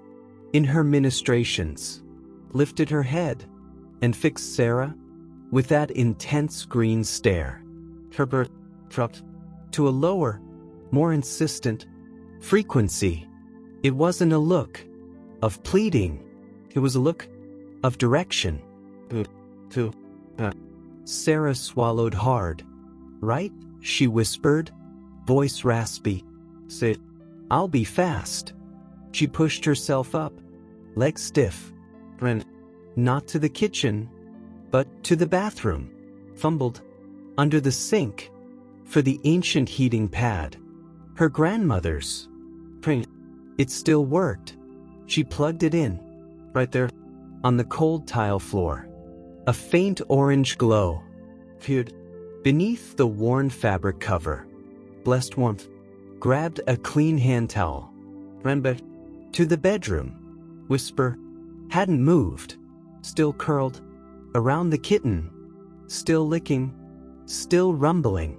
Speaker 1: in her ministrations, lifted her head, and fixed Sarah with that intense green stare. Her breath dropped to a lower, more insistent frequency. It wasn't a look of pleading. It was a look of direction. Sarah swallowed hard. Right? She whispered, voice raspy. Say, I'll be fast. She pushed herself up, legs stiff. Ran, not to the kitchen, but to the bathroom. Fumbled under the sink for the ancient heating pad. Her grandmother's. It still worked. She plugged it in. Right there, on the cold tile floor. A faint orange glow appeared beneath the worn fabric cover. Blessed warmth. Grabbed a clean hand towel. Ran back to the bedroom. Whisper hadn't moved. Still curled around the kitten. Still licking. Still rumbling.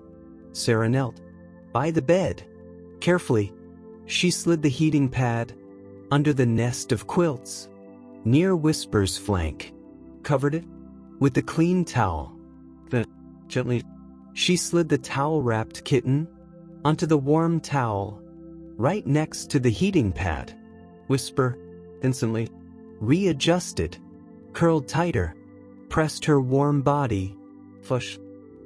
Speaker 1: Sarah knelt by the bed. Carefully, she slid the heating pad under the nest of quilts near Whisper's flank. Covered it with the clean towel. Then, gently, she slid the towel-wrapped kitten onto the warm towel right next to the heating pad. Whisper instantly readjusted, curled tighter, pressed her warm body flush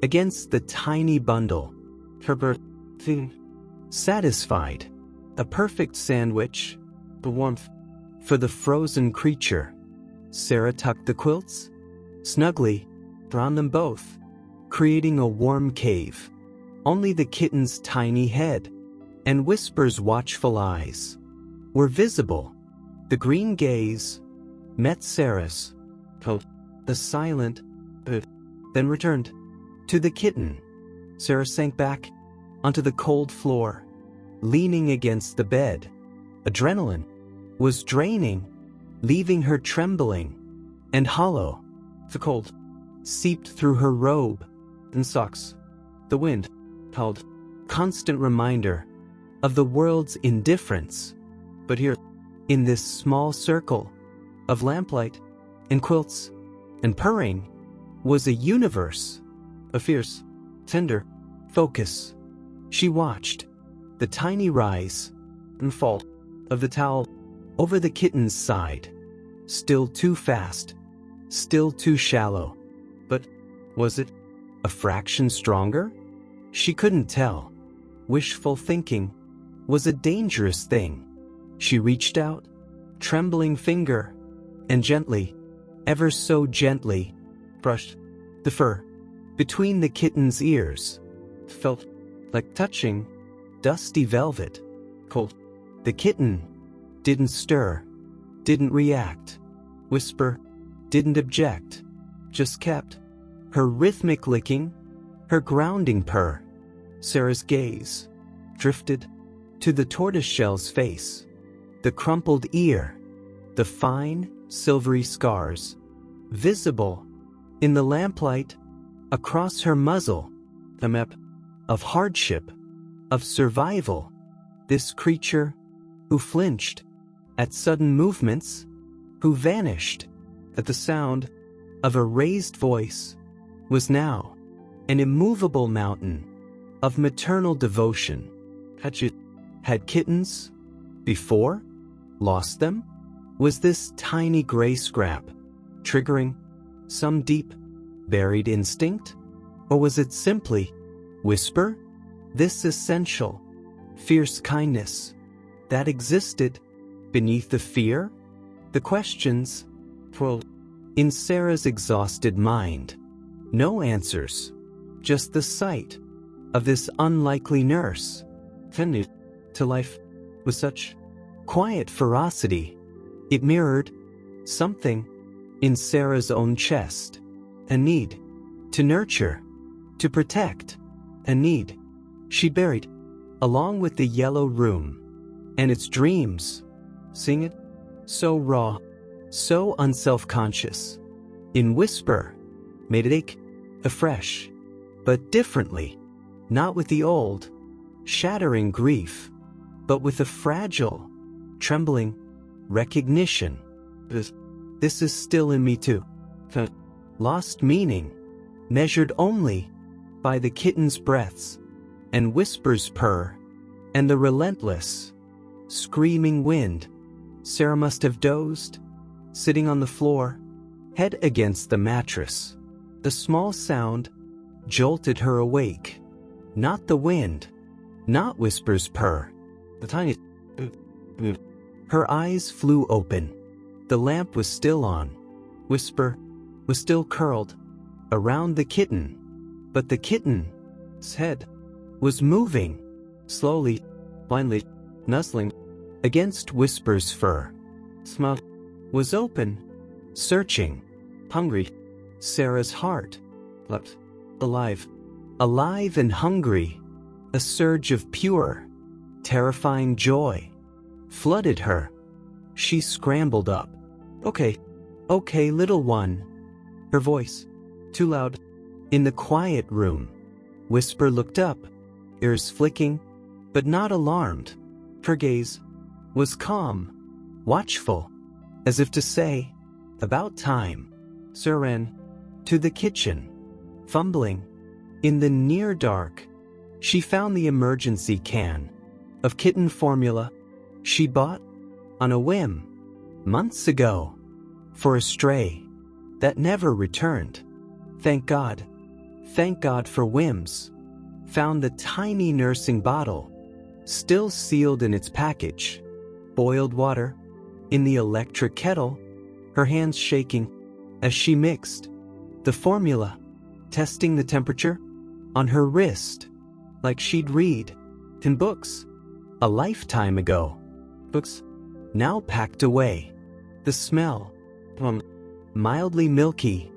Speaker 1: against the tiny bundle. Her thing satisfied. A perfect sandwich, the warmth for the frozen creature. Sarah tucked the quilts snugly around them both, creating a warm cave. Only the kitten's tiny head and Whisper's watchful eyes were visible. The green gaze met Sarah's, the silent, then returned to the kitten. Sarah sank back onto the cold floor, leaning against the bed. Adrenaline was draining, leaving her trembling and hollow. The cold seeped through her robe and socks. The wind howled, constant reminder of the world's indifference. But here, in this small circle of lamplight and quilts and purring, was a universe, a fierce, tender focus. She watched the tiny rise and fall of the towel over the kitten's side. Still too fast, still too shallow. But was it a fraction stronger? She couldn't tell. Wishful thinking was a dangerous thing. She reached out, trembling finger, and gently, ever so gently, brushed the fur between the kitten's ears. Felt like touching dusty velvet. Cold. The kitten didn't stir, didn't react. Whisper didn't object, just kept her rhythmic licking, her grounding purr. Sarah's gaze drifted to the tortoiseshell's face, the crumpled ear, the fine, silvery scars visible in the lamplight across her muzzle, a map of hardship, of survival. This creature who flinched at sudden movements, who vanished at the sound of a raised voice, was now an immovable mountain of maternal devotion. Had kittens before lost them? Was this tiny gray scrap triggering some deep, buried instinct? Or was it simply Whisper? This essential, fierce kindness that existed beneath the fear? The questions twirled in Sarah's exhausted mind. No answers, just the sight of this unlikely nurse, tended to life with such quiet ferocity. It mirrored something in Sarah's own chest, a need to nurture, to protect, a need she buried along with the yellow room and its dreams. Seeing it so raw, so unself-conscious, in Whisper, made it ache afresh, but differently, not with the old, shattering grief, but with a fragile, trembling recognition. This is still in me too. Lost meaning, measured only by the kitten's breaths and Whisper's purr, and the relentless, screaming wind. Sarah must have dozed, sitting on the floor, head against the mattress. The small sound jolted her awake. Not the wind, not Whisper's purr, the tiny... Her eyes flew open. The lamp was still on. Whisper was still curled around the kitten, but the kitten's head was moving, slowly, blindly, nuzzling against Whisper's fur. Smile was open, searching, hungry. Sarah's heart leapt, alive, alive and hungry. A surge of pure, terrifying joy flooded her. She scrambled up. Okay, little one. Her voice, too loud. In the quiet room, Whisper looked up, ears flicking, but not alarmed. Her gaze was calm, watchful, as if to say, about time. Sarah ran to the kitchen, fumbling. In the near dark, she found the emergency can of kitten formula she'd bought on a whim months ago for a stray that never returned. Thank God for whims. Found the tiny nursing bottle, still sealed in its package. Boiled water in the electric kettle, her hands shaking as she mixed the formula, testing the temperature on her wrist like she'd read in books a lifetime ago. Books now packed away. The smell, mildly milky,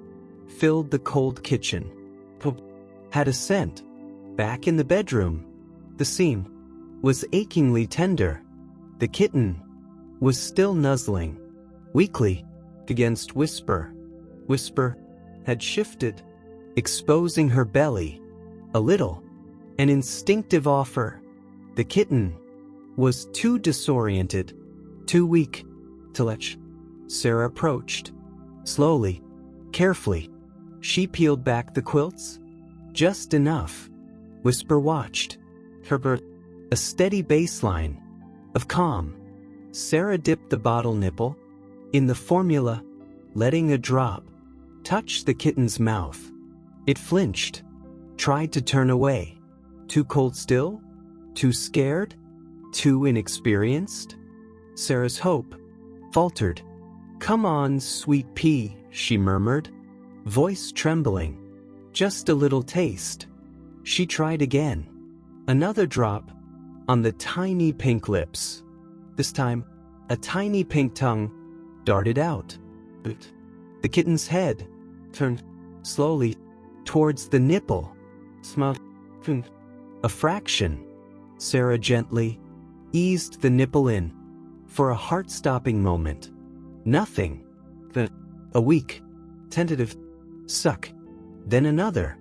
Speaker 1: filled the cold kitchen. Had a scent. Back in the bedroom, the scene was achingly tender. The kitten was still nuzzling, weakly, against Whisper. Whisper had shifted, exposing her belly a little, an instinctive offer. The kitten was too disoriented, too weak to latch. Sarah approached, slowly, carefully. She peeled back the quilts, just enough. Whisper watched. Her birth, a steady baseline of calm. Sarah dipped the bottle nipple in the formula, letting a drop touch the kitten's mouth. It flinched, tried to turn away. Too cold still? Too scared? Too inexperienced? Sarah's hope faltered. Come on, sweet pea, she murmured, voice trembling. Just a little taste. She tried again. Another drop on the tiny pink lips. This time, a tiny pink tongue darted out. The kitten's head turned slowly towards the nipple. Smiled. A fraction. Sarah gently eased the nipple in for a heart-stopping moment. Nothing. A weak, tentative suck. Then another.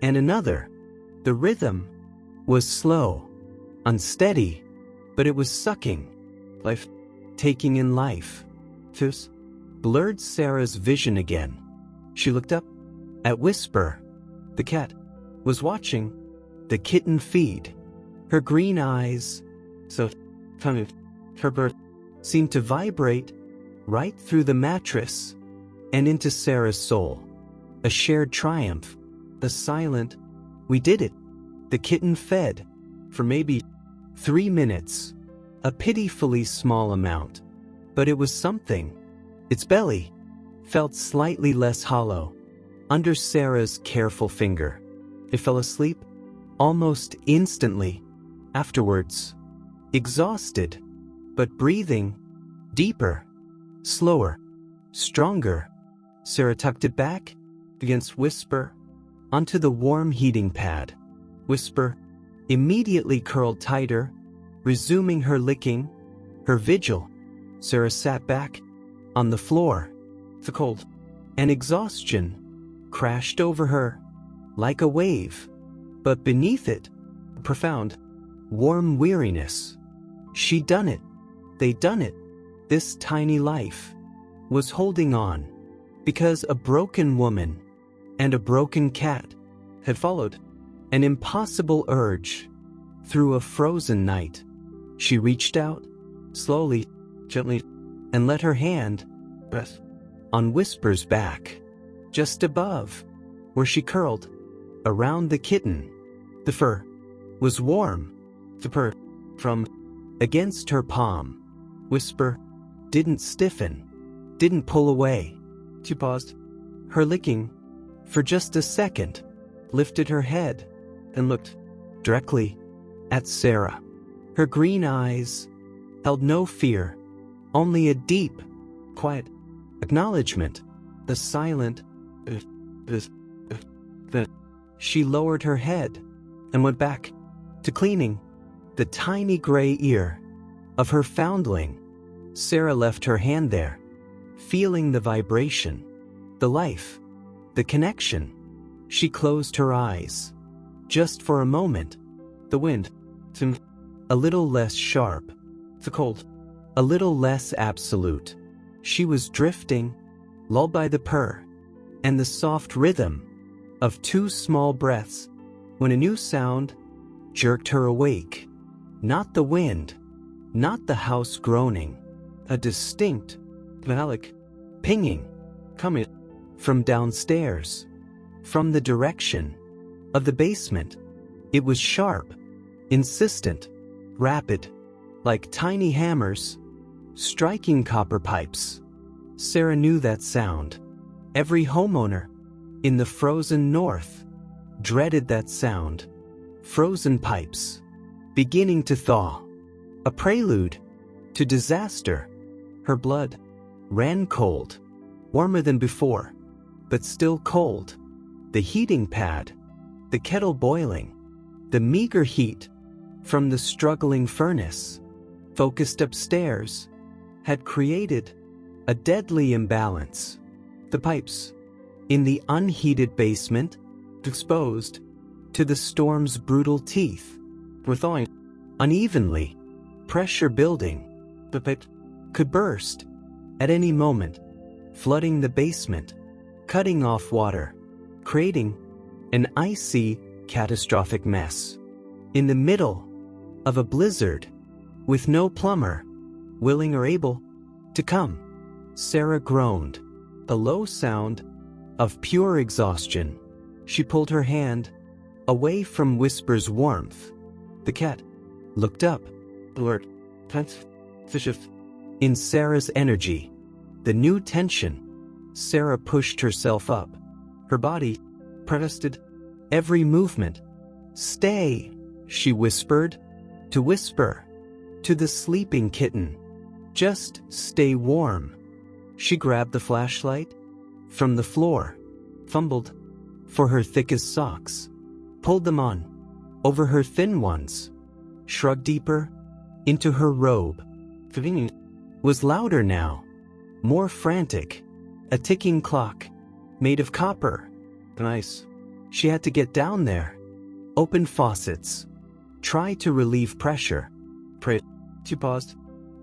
Speaker 1: And another. The rhythm was slow, unsteady, but it was sucking. Life, taking in life. This blurred Sarah's vision again. She looked up at Whisper. The cat was watching the kitten feed. Her green eyes, her birth, seemed to vibrate right through the mattress and into Sarah's soul. A shared triumph, a silent, we did it. The kitten fed for maybe 3 minutes, a pitifully small amount, but it was something. Its belly felt slightly less hollow under Sarah's careful finger. It fell asleep almost instantly afterwards, exhausted, but breathing deeper, slower, stronger. Sarah tucked it back against Whisper onto the warm heating pad. Whisper immediately curled tighter, resuming her licking, her vigil. Sarah sat back on the floor. The cold and exhaustion crashed over her like a wave, but beneath it, a profound, warm weariness. She'd done it. They'd done it. This tiny life was holding on because a broken woman and a broken cat had followed. An impossible urge through a frozen night. She reached out, slowly, gently, and let her hand rest on Whisper's back, just above, where she curled around the kitten. The fur was warm, the purr from against her palm. Whisper didn't stiffen, didn't pull away. She paused, her licking, for just a second, lifted her head, and looked directly at Sarah. Her green eyes held no fear, only a deep, quiet acknowledgement. The silent, she lowered her head and went back to cleaning the tiny gray ear of her foundling. Sarah left her hand there, feeling the vibration, the life, the connection. She closed her eyes. Just for a moment, the wind seemed a little less sharp, the cold a little less absolute. She was drifting, lulled by the purr and the soft rhythm of 2 small breaths, when a new sound jerked her awake. Not the wind, not the house groaning, a distinct, metallic pinging coming from downstairs, from the direction of the basement. It was sharp, insistent, rapid, like tiny hammers striking copper pipes. Sarah knew that sound. Every homeowner in the frozen north dreaded that sound. Frozen pipes beginning to thaw, a prelude to disaster. Her blood ran cold, warmer than before, but still cold. The heating pad, the kettle boiling, the meager heat from the struggling furnace, focused upstairs, had created a deadly imbalance. The pipes in the unheated basement, exposed to the storm's brutal teeth, were thawing unevenly, pressure building. The pipe could burst at any moment, flooding the basement, cutting off water, creating an icy, catastrophic mess. In the middle of a blizzard, with no plumber willing or able to come, Sarah groaned, a low sound of pure exhaustion. She pulled her hand away from Whisper's warmth. The cat looked up, alert, tense, vicious. In Sarah's energy, the new tension. Sarah pushed herself up. Her body protested every movement. "Stay," she whispered, to whisper to the sleeping kitten. "Just stay warm." She grabbed the flashlight from the floor, fumbled for her thickest socks, pulled them on over her thin ones, shrugged deeper into her robe. The was louder now, more frantic, a ticking clock made of copper and ice. She had to get down there, open faucets, try to relieve pressure. She paused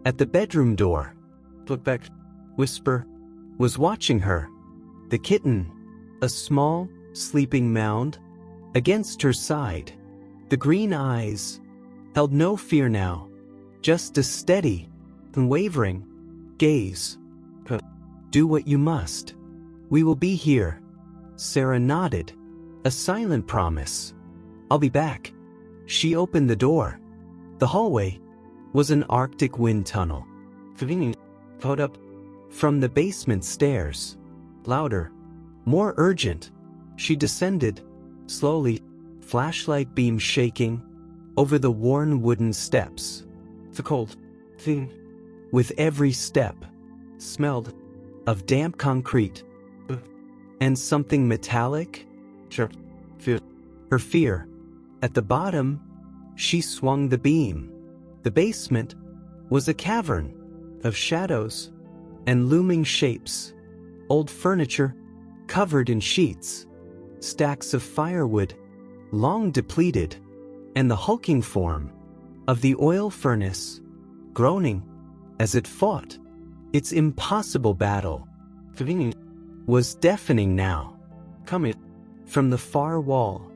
Speaker 1: at the bedroom door, looked back. Whisper was watching her. The kitten, a small, sleeping mound, against her side. The green eyes held no fear now, just a steady, unwavering gaze. "Do what you must. We will be here." Sarah nodded, a silent promise. "I'll be back." She opened the door. The hallway was an Arctic wind tunnel. Flowed up from the basement stairs, louder, more urgent. She descended, slowly, flashlight beam shaking over the worn wooden steps. The cold thing, with every step, smelled of damp concrete and something metallic. Her fear. At the bottom, she swung the beam. The basement was a cavern of shadows and looming shapes. Old furniture covered in sheets, stacks of firewood long depleted, and the hulking form of the oil furnace groaning as it fought its impossible battle. Was deafening now, coming from the far wall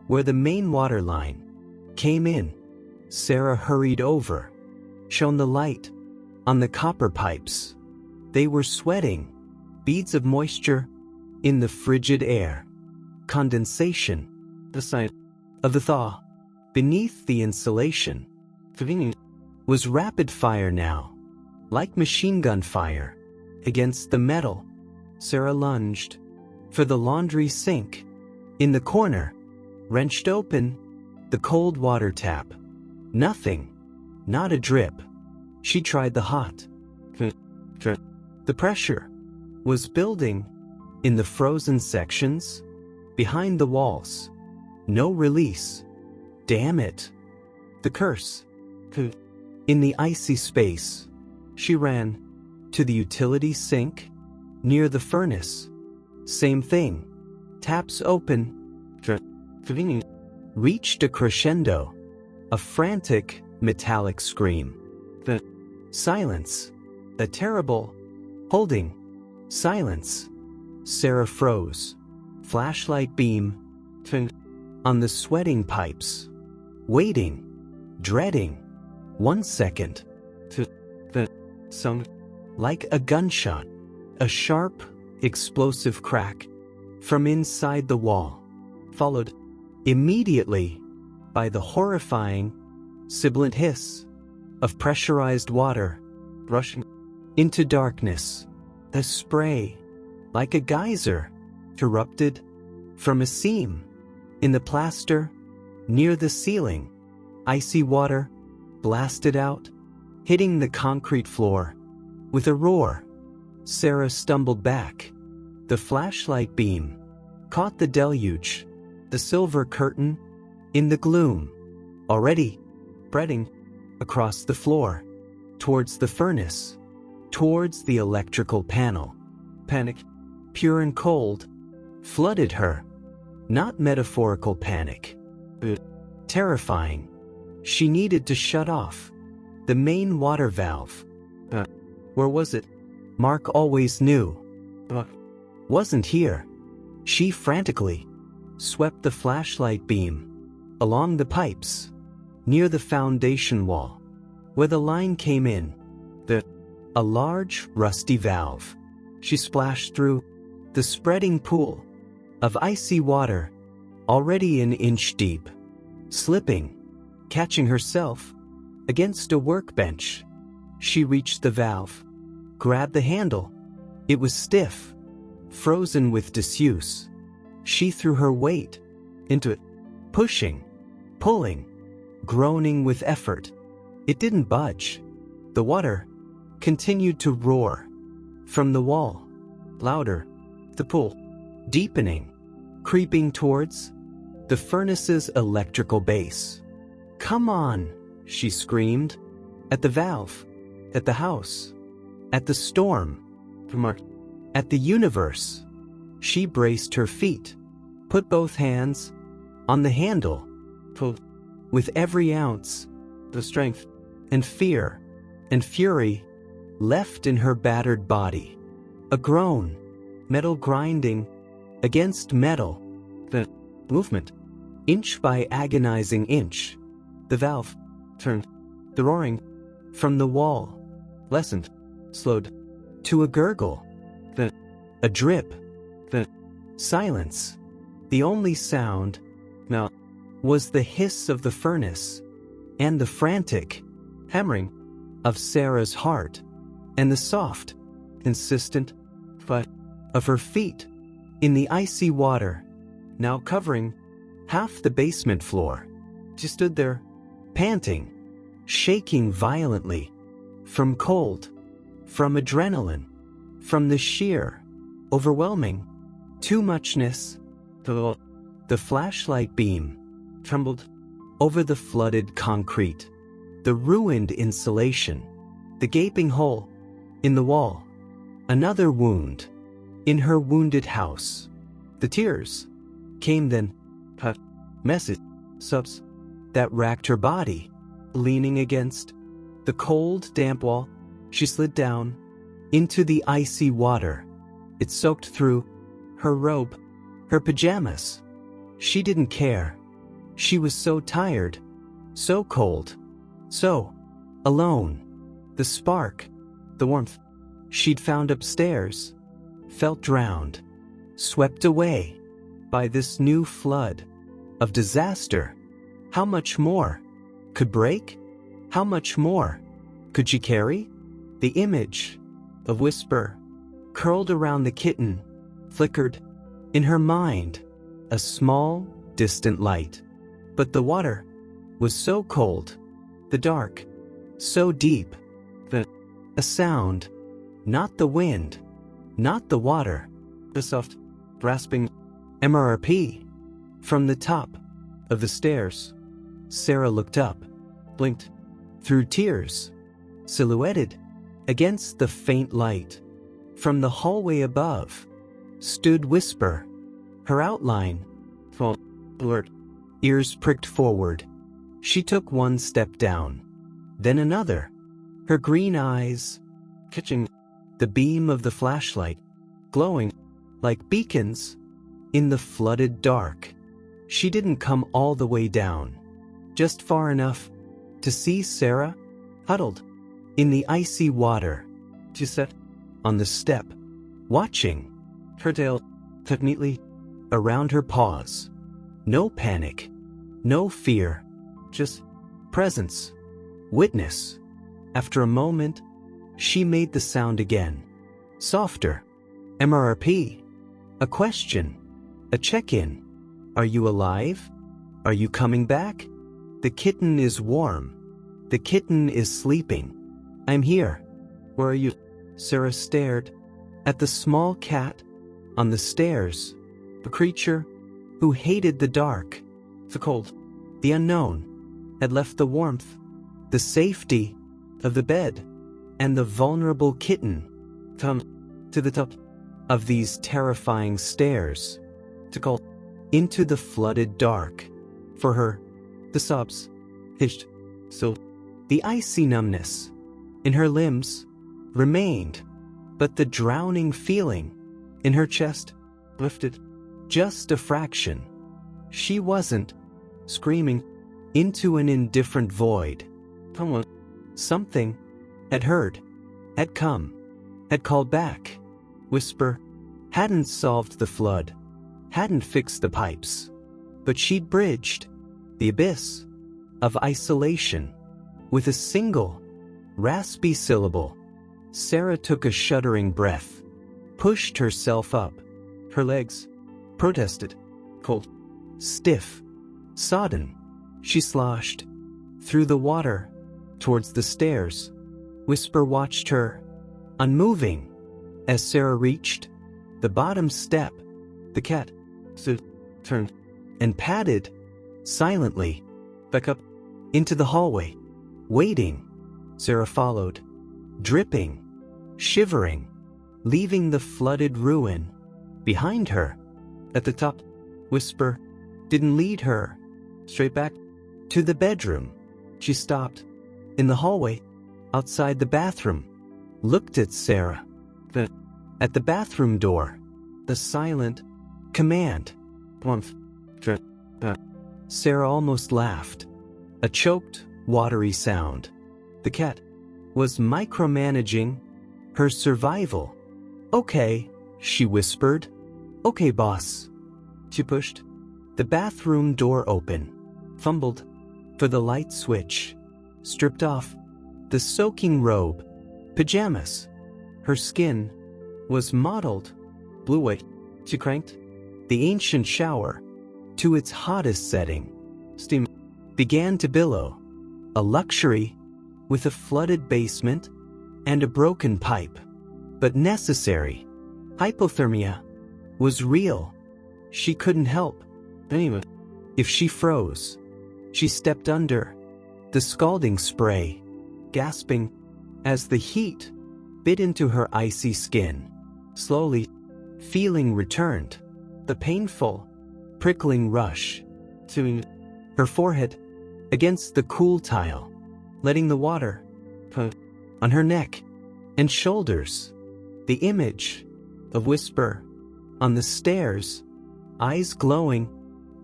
Speaker 1: where the main water line came in. Sarah hurried over, shone the light on the copper pipes. They were sweating, beads of moisture in the frigid air. Condensation, the sign of the thaw. Beneath the insulation was rapid fire now, like machine gun fire. Against the metal, Sarah lunged for the laundry sink. In the corner, wrenched open the cold water tap. Nothing, not a drip. She tried the hot. The pressure was building in the frozen sections behind the walls. No release. Damn it. The curse. In the icy space, she ran to the utility sink near the furnace. Same thing. Taps open. Reached a crescendo. A frantic, metallic scream. The silence. A terrible, holding silence. Sarah froze. Flashlight beam on the sweating pipes. Waiting, dreading. 1 second. The sound like a gunshot. A sharp, explosive crack from inside the wall, followed immediately by the horrifying, sibilant hiss of pressurized water rushing into darkness. A spray, like a geyser, erupted from a seam in the plaster near the ceiling. Icy water blasted out, hitting the concrete floor with a roar. Sarah stumbled back. The flashlight beam caught the deluge, the silver curtain in the gloom, already spreading across the floor, towards the furnace, towards the electrical panel. Panic, pure and cold, flooded her. Not metaphorical panic, but terrifying. She needed to shut off the main water valve. Where was it? Mark always knew. Wasn't here. She frantically swept the flashlight beam along the pipes near the foundation wall, where the line came in. A large, rusty valve. She splashed through the spreading pool of icy water, already an inch deep, slipping, catching herself against a workbench. She reached the valve, grabbed the handle. It was stiff, frozen with disuse. She threw her weight into it, pushing, pulling, groaning with effort. It didn't budge. The water continued to roar from the wall, louder. The pull, deepening, creeping towards the furnace's electrical base. Come on, she screamed. At the valve, at the house, at the storm, at the universe. She braced her feet, put both hands on the handle, pulled with every ounce the strength and fear and fury left in her battered body. A groan, metal grinding against metal. The movement, inch by agonizing inch. The valve turned. The roaring from the wall lessened, slowed to a gurgle. A drip. Silence. The only sound now was the hiss of the furnace and the frantic hammering of Sarah's heart and the soft, insistent thud of her feet in the icy water, now covering half the basement floor. She stood there, panting, shaking violently, from cold, from adrenaline, from the sheer, overwhelming too muchness. The flashlight beam trembled over the flooded concrete, the ruined insulation, the gaping hole in the wall. Another wound in her wounded house. The tears came then, messy sobs that racked her body. Leaning against the cold, damp wall, she slid down into the icy water. It soaked through her robe, her pajamas. She didn't care. She was so tired, so cold. So, alone, the spark, the warmth she'd found upstairs, felt drowned, swept away by this new flood of disaster. How much more could break? How much more could she carry? The image of Whisper curled around the kitten flickered in her mind, a small, distant light. But the water was so cold, the dark so deep, that a sound, not the wind, not the water, the soft, rasping MRP from the top of the stairs. Sarah looked up, blinked through tears, silhouetted against the faint light. From the hallway above stood Whisper, her outline blurred, ears pricked forward. She took one step down, then another, her green eyes catching the beam of the flashlight, glowing like beacons in the flooded dark. She didn't come all the way down, just far enough to see Sarah huddled in the icy water. She sat on the step, watching, her tail tucked neatly around her paws. No panic, no fear, just presence, witness. After a moment, she made the sound again, softer. MRP, a question, a check-in. Are you alive? Are you coming back? The kitten is warm. The kitten is sleeping. I'm here. Where are you? Sarah stared at the small cat on the stairs, the creature who hated the dark, the cold, the unknown, had left the warmth, the safety of the bed, and the vulnerable kitten come to the top of these terrifying stairs to call into the flooded dark. For her, the sobs hissed, so the icy numbness in her limbs remained, but the drowning feeling in her chest lifted just a fraction. She wasn't screaming into an indifferent void. Something had heard, had come, had called back. Whisper hadn't solved the flood, hadn't fixed the pipes, but she'd bridged the abyss of isolation with a single, raspy syllable. Sarah took a shuddering breath, pushed herself up. Her legs protested, cold, stiff, sodden. She sloshed through the water towards the stairs. Whisper watched her, unmoving. As Sarah reached the bottom step, the cat turned and padded silently back up into the hallway, waiting. Sarah followed, dripping, shivering, leaving the flooded ruin behind her. At the top, Whisper didn't lead her straight back to the bedroom. She stopped in the hallway outside the bathroom, looked at Sarah. At the bathroom door, the silent command. Sarah almost laughed. A choked, watery sound. The cat was micromanaging her survival. Okay, she whispered. Okay, boss. She pushed the bathroom door open, fumbled for the light switch, stripped off the soaking robe, pajamas. Her skin was mottled blue-white. She cranked the ancient shower to its hottest setting. Steam began to billow, a luxury with a flooded basement and a broken pipe, but necessary. Hypothermia was real. She couldn't help anyway. If she froze, she stepped under the scalding spray, gasping as the heat bit into her icy skin. Slowly, feeling returned, the painful, prickling rush to her forehead against the cool tile, letting the water on her neck and shoulders. The image of Whisper on the stairs, eyes glowing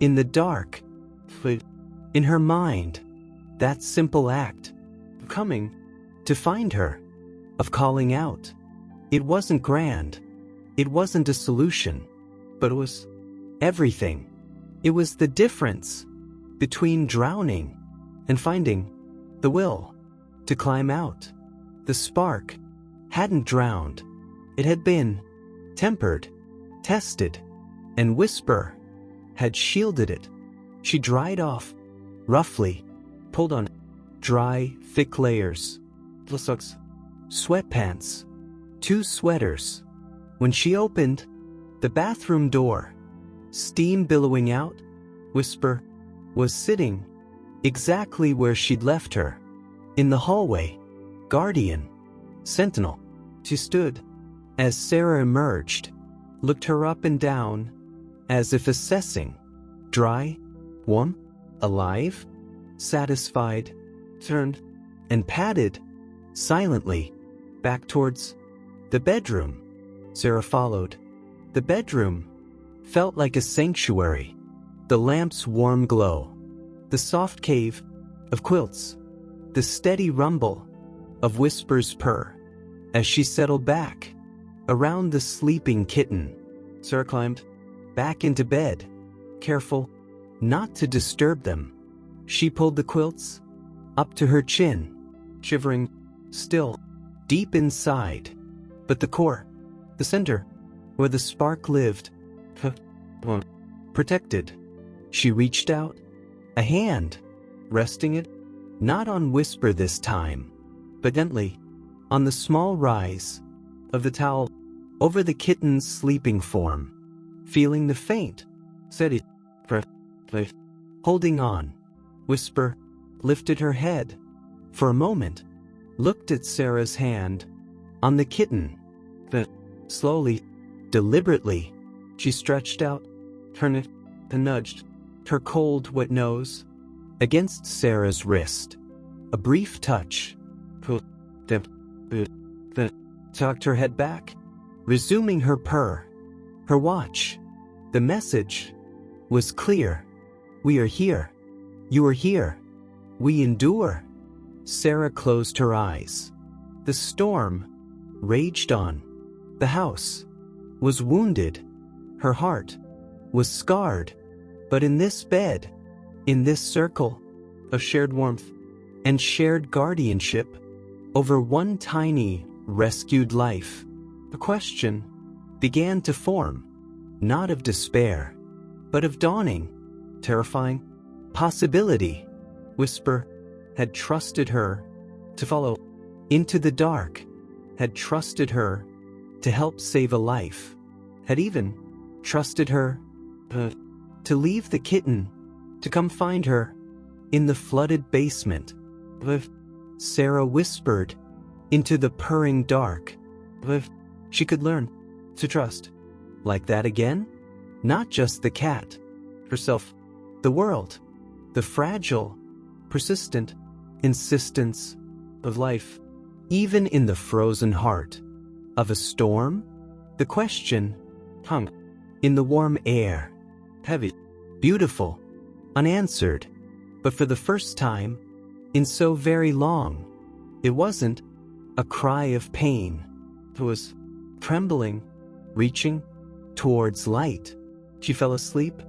Speaker 1: in the dark, in her mind. That simple act coming to find her, of calling out. It wasn't grand. It wasn't a solution, but it was everything. It was the difference between drowning and finding the will to climb out. The spark hadn't drowned. It had been tempered, tested, and Whisper had shielded it. She dried off, roughly, pulled on dry, thick layers, socks, sweatpants, 2 sweaters. When she opened the bathroom door, steam billowing out, Whisper was sitting exactly where she'd left her, in the hallway. Guardian, sentinel. She stood as Sarah emerged, looked her up and down, as if assessing. Dry, warm, alive, satisfied, turned, and padded silently back towards the bedroom. Sarah followed. The bedroom felt like a sanctuary. The lamp's warm glow, the soft cave of quilts, the steady rumble of Whisper's purr. As she settled back around the sleeping kitten, Sarah climbed back into bed, careful not to disturb them. She pulled the quilts up to her chin, shivering still deep inside. But the core, the center, where the spark lived, protected. She reached out, a hand, resting it, not on Whisper this time, but gently, on the small rise of the towel over the kitten's sleeping form. Feeling the faint, steady, holding on, Whisper lifted her head for a moment, looked at Sarah's hand on the kitten. Then, slowly, deliberately, she stretched out, turned it, and nudged her cold, wet nose against Sarah's wrist. A brief touch. Then tucked her head back, resuming her purr, her watch. The message was clear. We are here. You are here. We endure. Sarah closed her eyes. The storm raged on. The house was wounded. Her heart was scarred. But in this bed, in this circle of shared warmth and shared guardianship over one tiny, rescued life, a question began to form, not of despair, but of dawning, terrifying possibility. Whisper had trusted her to follow into the dark, had trusted her to help save a life, had even trusted her to leave the kitten to come find her in the flooded basement. Sarah whispered into the purring dark. She could learn to trust like that again, not just the cat, herself, the world, the fragile, persistent insistence of life, even in the frozen heart of a storm. The question hung in the warm air, heavy, beautiful, unanswered. But for the first time in so very long, it wasn't a cry of pain. It was trembling, reaching towards light. She fell asleep,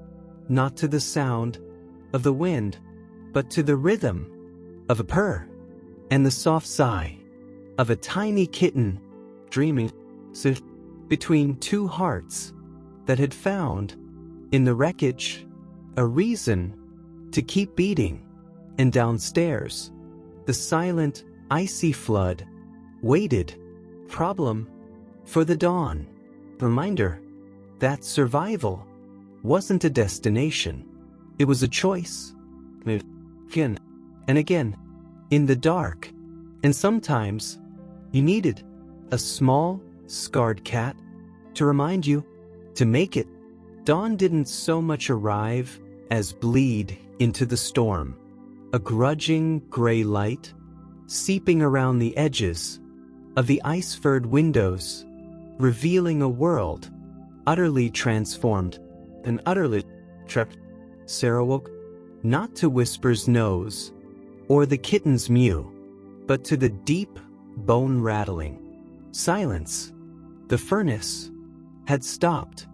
Speaker 1: not to the sound of the wind, but to the rhythm of a purr and the soft sigh of a tiny kitten dreaming between 2 hearts that had found in the wreckage a reason to keep beating. And downstairs, the silent, icy flood waited, problem for the dawn. Reminder that survival wasn't a destination. It was a choice. Again and again, in the dark. And sometimes you needed a small, scarred cat to remind you to make it. Dawn didn't so much arrive as bleed into the storm. A grudging gray light seeping around the edges of the ice-furred windows, revealing a world utterly transformed and utterly trapped. Sarah woke, not to Whisper's nose or the kitten's mew, but to the deep, bone-rattling silence. The furnace had stopped,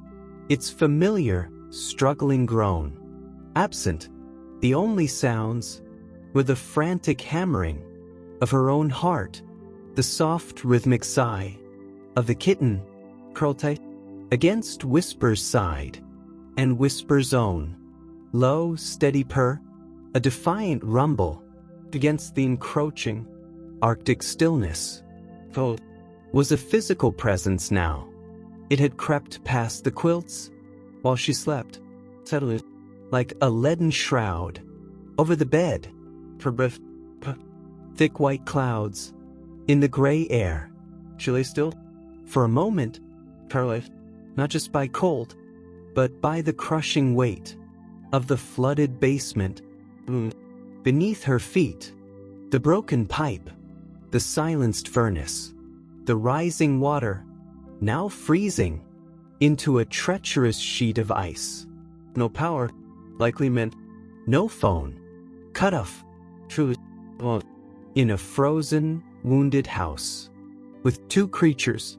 Speaker 1: its familiar, struggling groan absent. The only sounds were the frantic hammering of her own heart, the soft, rhythmic sigh of the kitten curled tight against Whisper's side, and Whisper's own low, steady purr, a defiant rumble against the encroaching Arctic stillness. Though was a physical presence now. It had crept past the quilts while she slept, settling like a leaden shroud over the bed. For thick white clouds in the gray air. She lay still for a moment, paralyzed not just by cold, but by the crushing weight of the flooded basement. Beneath her feet, the broken pipe, the silenced furnace, the rising water, now freezing into a treacherous sheet of ice. No power likely meant no phone. Cut off, truly, in a frozen, wounded house, with two creatures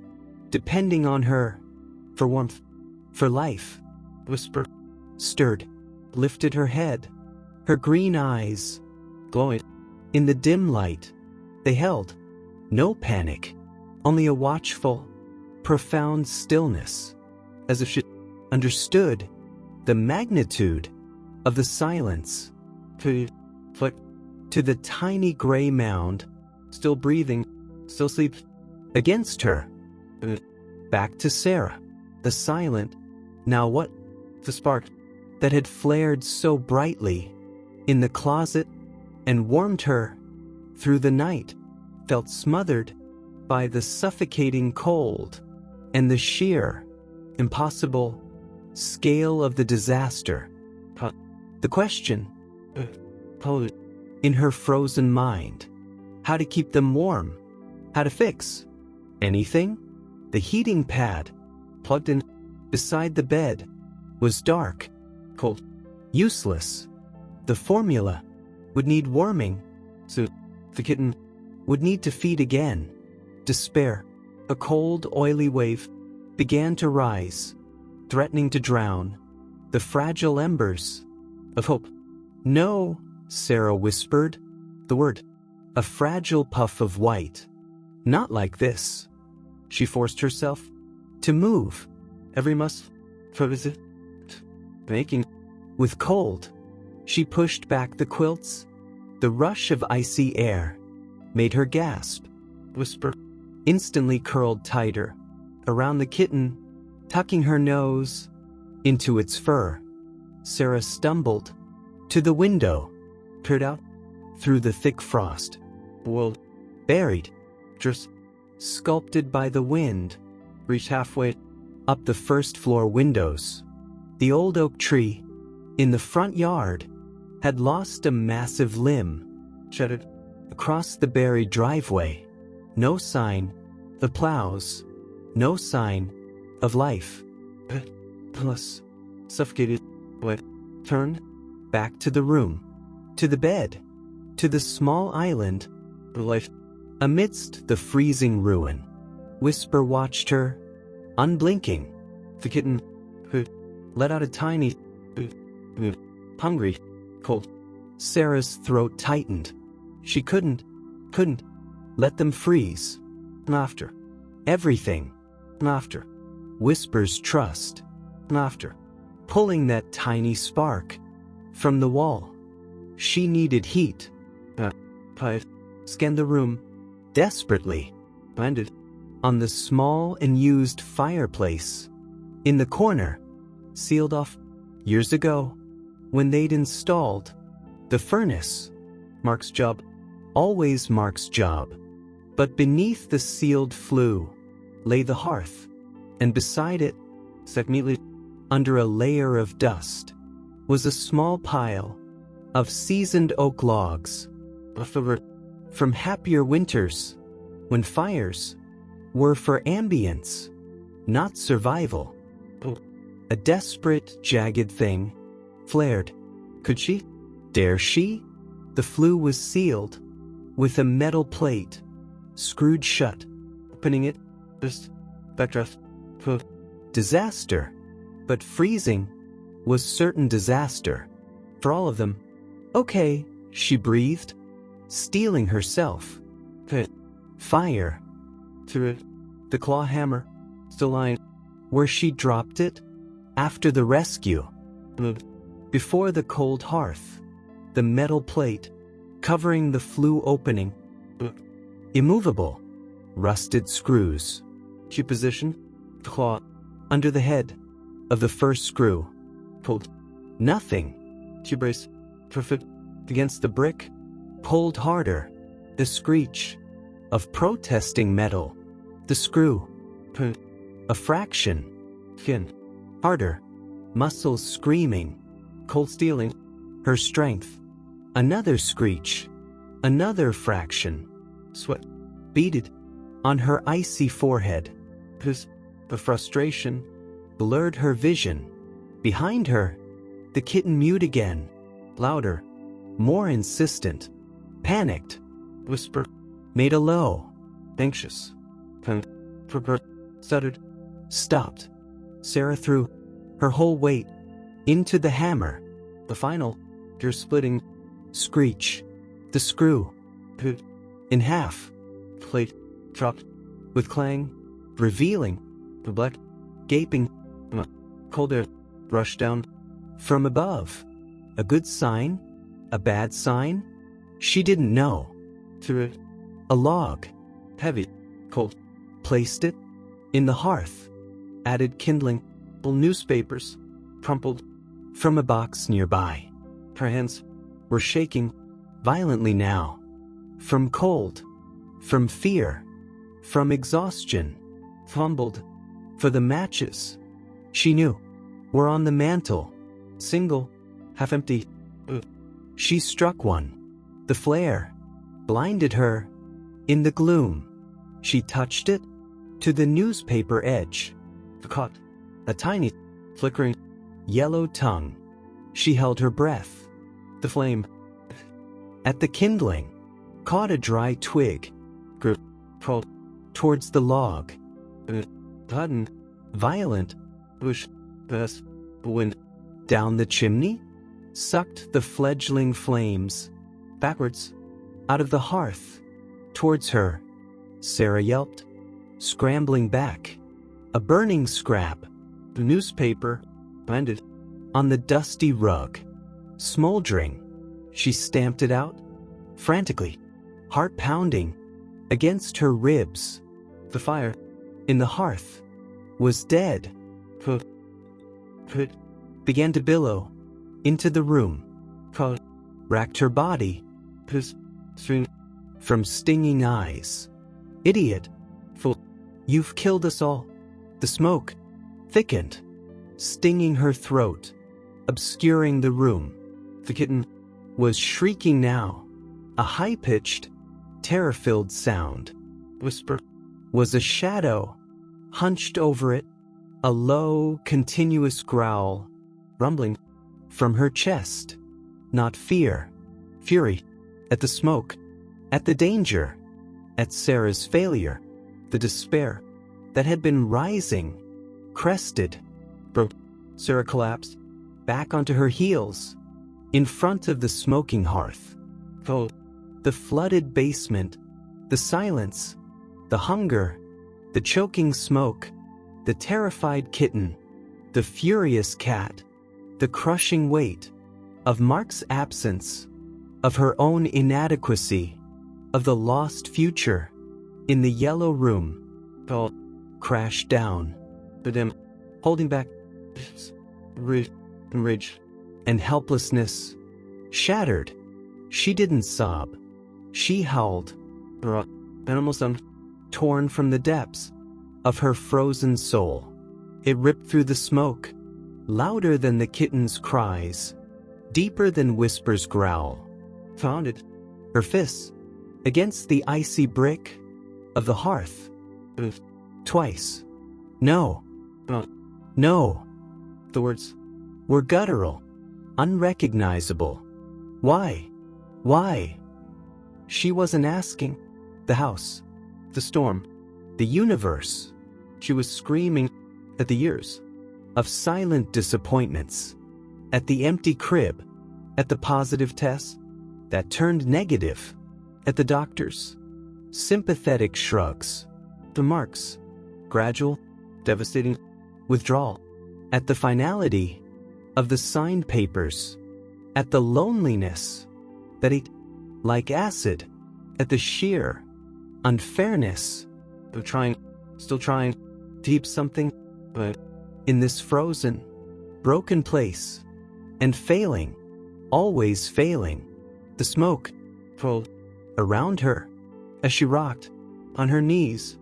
Speaker 1: depending on her for warmth, for life. Whisper stirred, lifted her head, her green eyes glowing in the dim light. They held no panic, only a watchful, profound stillness, as if she understood the magnitude of the silence. To the tiny gray mound, still breathing, still asleep against her. Back to Sarah, the silent, now what? The spark that had flared so brightly in the closet and warmed her through the night, felt smothered by the suffocating cold and the sheer, impossible scale of the disaster. The question in her frozen mind, how to keep them warm, how to fix anything. The heating pad, plugged in beside the bed, was dark, cold, useless. The formula would need warming, so the kitten would need to feed again. Despair, a cold, oily wave, began to rise, threatening to drown the fragile embers of hope. No, Sarah whispered the word, a fragile puff of white. Not like this. She forced herself to move every muscle, making with cold. She pushed back the quilts. The rush of icy air made her gasp. Whisper instantly curled tighter around the kitten, tucking her nose into its fur. Sarah stumbled to the window, peered out through the thick frost. World buried, just sculpted by the wind, reached halfway up the first floor windows. The old oak tree in the front yard had lost a massive limb, jutted across the buried driveway. No sign of plows, no sign of life. Plus, suffocated, turned back to the room, to the bed, to the small island of life amidst the freezing ruin. Whisper watched her, unblinking. The kitten let out a tiny, hungry, cold. Sarah's throat tightened. She couldn't let them freeze. After everything, after Whisper's trust, after pulling that tiny spark from the wall, she needed heat. Scanned the room desperately, landed on the small and used fireplace in the corner, sealed off years ago when they'd installed the furnace. Mark's job, always Mark's job. But beneath the sealed flue lay the hearth, and beside it, set neatly under a layer of dust, was a small pile of seasoned oak logs, from happier winters, when fires were for ambience, not survival. A desperate, jagged thing flared. Could she? Dare she? The flue was sealed, with a metal plate, screwed shut. Opening it, just backdraft. Disaster. But freezing was certain disaster. For all of them. Okay, she breathed, steeling herself. Fire. Through it. The claw hammer, still lying where she dropped it after the rescue. Before the cold hearth, the metal plate covering the flue opening. Immovable, rusted screws. She positioned the claw under the head of the first screw. Pulled. Nothing. She braced perfect against the brick. Pulled harder. The screech of protesting metal. The screw. A fraction. Fin. Harder. Muscles screaming. Cold stealing her strength. Another screech. Another fraction. Sweat beaded on her icy forehead. The frustration blurred her vision. Behind her, the kitten mewed again. Louder. More insistent. Panicked. Whisper. Made a low. Anxious. Stuttered. Stopped. Sarah threw her whole weight into the hammer. The final, ear-splitting screech. The screw. In half. Plate dropped with clang, revealing the black, gaping, cold air rushed down from above. A good sign? A bad sign? She didn't know. Through it, a log, heavy, cold, placed it in the hearth, added kindling, newspapers, crumpled from a box nearby. Her hands were shaking violently now, from cold, from fear, from exhaustion. Fumbled for the matches she knew were on the mantel, single, half empty. She struck one. The flare blinded her. In the gloom, she touched it to the newspaper edge, caught a tiny, flickering, yellow tongue. She held her breath. The flame at the kindling caught a dry twig, grew, crawled towards the log. Sudden, violent, bush, burst, wind down the chimney, sucked the fledgling flames backwards out of the hearth towards her. Sarah yelped, scrambling back. A burning scrap, the newspaper, landed on the dusty rug. Smoldering, she stamped it out, frantically, heart pounding against her ribs. The fire in the hearth was dead. Began to billow into the room. Racked her body from stinging eyes. Idiot. Fool. You've killed us all. The smoke thickened, stinging her throat, obscuring the room. The kitten was shrieking now. A high-pitched, terror-filled sound. Whisper was a shadow, hunched over it. A low, continuous growl, rumbling from her chest. Not fear, fury, at the smoke, at the danger, at Sarah's failure, the despair that had been rising, crested, broke. Sarah collapsed, back onto her heels, in front of the smoking hearth. Oh, the flooded basement, the silence, the hunger, the choking smoke, the terrified kitten, the furious cat, the crushing weight of Mark's absence, of her own inadequacy, of the lost future. In the yellow room, all crashed down. But him, holding back, rage and helplessness, shattered. She didn't sob. She howled, almost torn from the depths of her frozen soul. It ripped through the smoke, louder than the kitten's cries, deeper than Whisper's growl. Pounded her fists against the icy brick of the hearth. Twice. No. No. The words were guttural, unrecognizable. Why? Why? She wasn't asking. The house, the storm, the universe. She was screaming at the years of silent disappointments, at the empty crib, at the positive tests that turned negative, at the doctors' sympathetic shrugs, the marks, gradual, devastating withdrawal, at the finality of the signed papers, at the loneliness that ate like acid, at the sheer unfairness of still trying to keep something in this frozen, broken place, and failing, always failing. The smoke rolled around her as she rocked on her knees,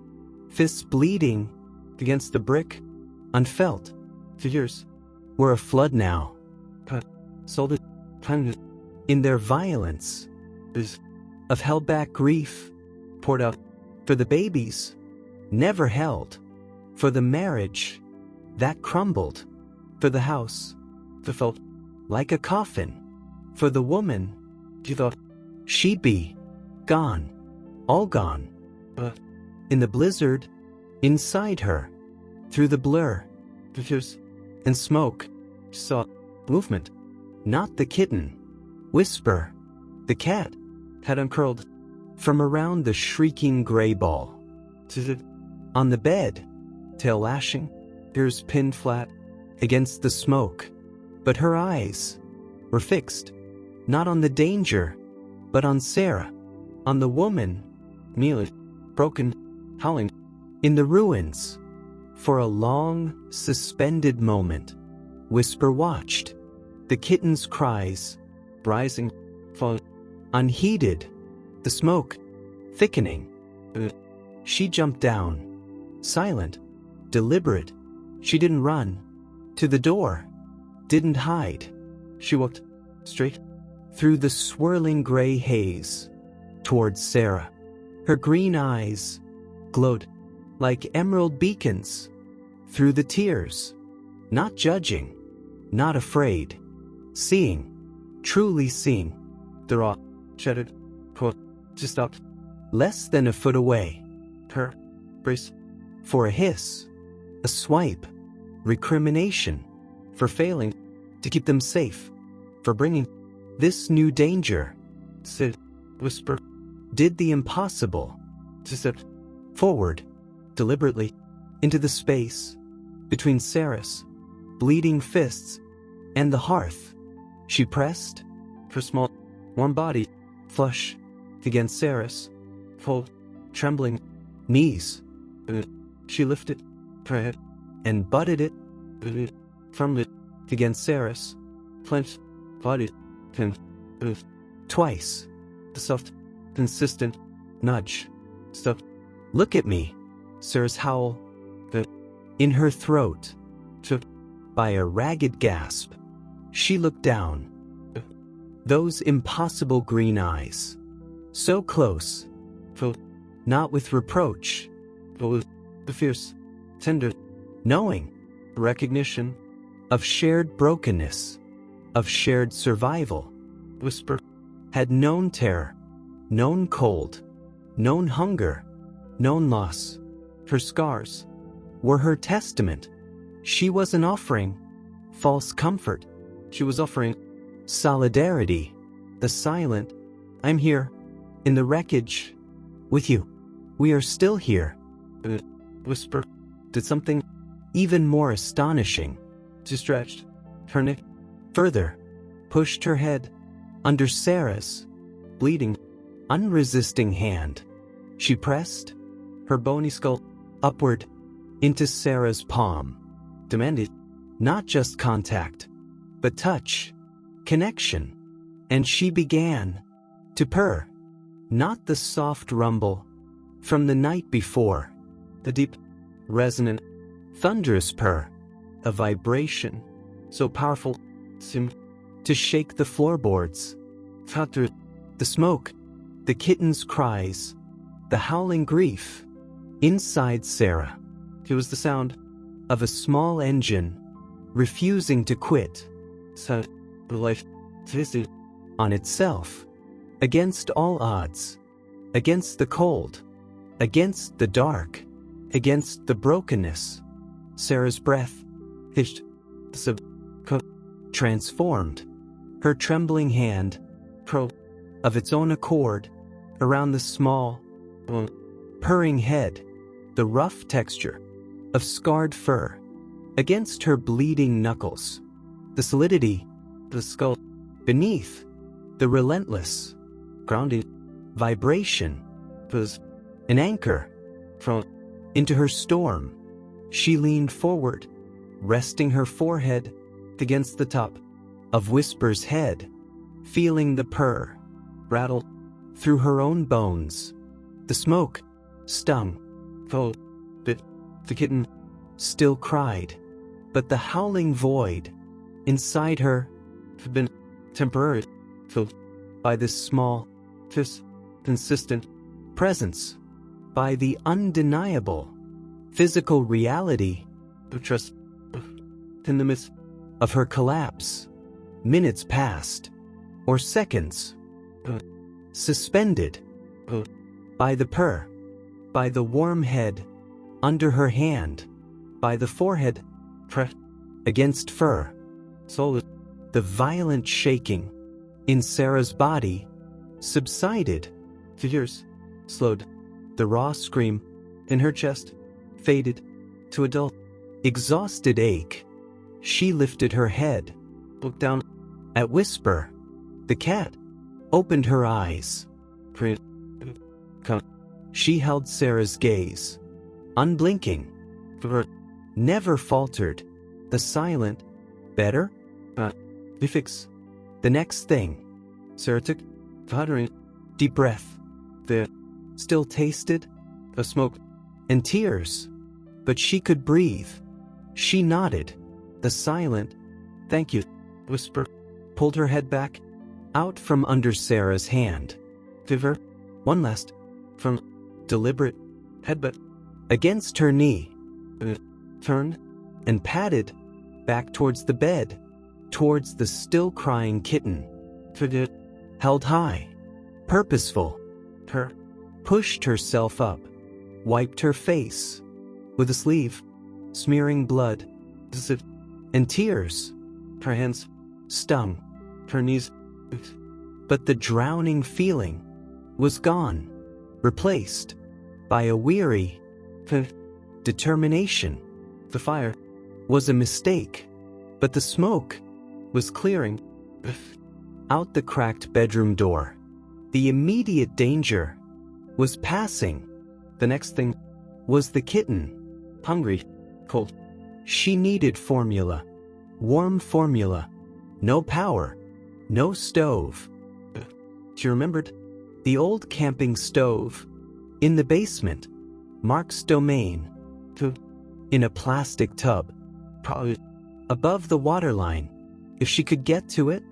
Speaker 1: fists bleeding against the brick. Unfelt figures were a flood now, sold in their violence of held-back grief, poured out for the babies never held, for the marriage that crumbled, for the house that felt like a coffin, for the woman you thought she'd be gone, all gone, in the blizzard inside her, through the blur, tears and smoke, she saw movement, not the kitten, whisper. The cat had uncurled from around the shrieking gray ball, on the bed, tail lashing, ears pinned flat against the smoke. But her eyes were fixed, not on the danger, but on Sarah, on the woman, kneeling, broken, howling, in the ruins. For a long, suspended moment, Whisper watched, the kitten's cries, rising, falling, unheeded, the smoke thickening. She jumped down, silent, deliberate. She didn't run to the door, didn't hide. She walked straight through the swirling gray haze towards Sarah. Her green eyes glowed like emerald beacons through the tears, not judging, not afraid, seeing, truly seeing. The raw, shattered, just stopped less than a foot away. Her brace for a hiss, a swipe, recrimination for failing to keep them safe, for bringing this new danger. Sid, Whisper, did the impossible, to step forward, deliberately, into the space between Sarah's bleeding fists and the hearth. She pressed her small, warm body flush against Sarah's full, trembling knees. She lifted her head and butted it firmly against Sarah's clenched body. Twice, the soft, consistent nudge. Stop. Look at me. Sarah's howl, in her throat, took by a ragged gasp. She looked down. Those impossible green eyes, so close, not with reproach, but with the fierce, tender, knowing recognition of shared brokenness, of shared survival. Whisper had known terror, known cold, known hunger, known loss. Her scars were her testament. She wasn't offering false comfort. She was offering solidarity, the silent, I'm here, in the wreckage, with you. We are still here. Whisper did something even more astonishing. She stretched her neck further, pushed her head under Sarah's bleeding, unresisting hand. She pressed her bony skull upward into Sarah's palm, demanded not just contact, but touch, connection. And she began to purr, not the soft rumble from the night before, the deep, resonant, thunderous purr, a vibration so powerful seemed to shake the floorboards. Through the smoke, the kitten's cries, the howling grief. Inside Sarah, it was the sound of a small engine refusing to quit. So life twisted on itself, Against all odds. Against the cold. Against the dark. Against the brokenness. Sarah's breath hitched, transformed. Her trembling hand probed of its own accord around the small, purring head, the rough texture of scarred fur against her bleeding knuckles, the solidity of the skull beneath, the relentless, grounding vibration was an anchor from into her storm. She leaned forward, resting her forehead against the top of Whisper's head, feeling the purr rattle through her own bones. The smoke stung, but the kitten still cried. But the howling void inside her had been temporarily filled by this small, consistent presence, by the undeniable physical reality of trust. In the midst of her collapse, minutes passed, or seconds, suspended by the purr, by the warm head under her hand, by the forehead pressed against fur. So the violent shaking in Sarah's body subsided. Tears slowed. The raw scream in her chest faded to a dull, exhausted ache. She lifted her head, looked down at Whisper. The cat opened her eyes. She held Sarah's gaze, unblinking, never faltered. The silent, better? Fix. The next thing. Sarah took a deep breath. The still tasted of smoke and tears, but she could breathe. She nodded. The silent, thank you, Whisper, pulled her head back, out from under Sarah's hand. Fiver, one last, from deliberate headbutt against her knee, turned and padded back towards the bed, towards the still crying kitten. Held high, purposeful. Her pushed herself up, wiped her face with a sleeve, smearing blood and tears. Her hands stung, her knees, but the drowning feeling was gone, replaced by a weary determination. The fire was a mistake, but the smoke was clearing out the cracked bedroom door. The immediate danger was passing. The next thing was the kitten, hungry, cold. She needed formula, warm formula, no power, no stove. She remembered the old camping stove in the basement, Mark's domain, in a plastic tub, probably above the waterline. If she could get to it,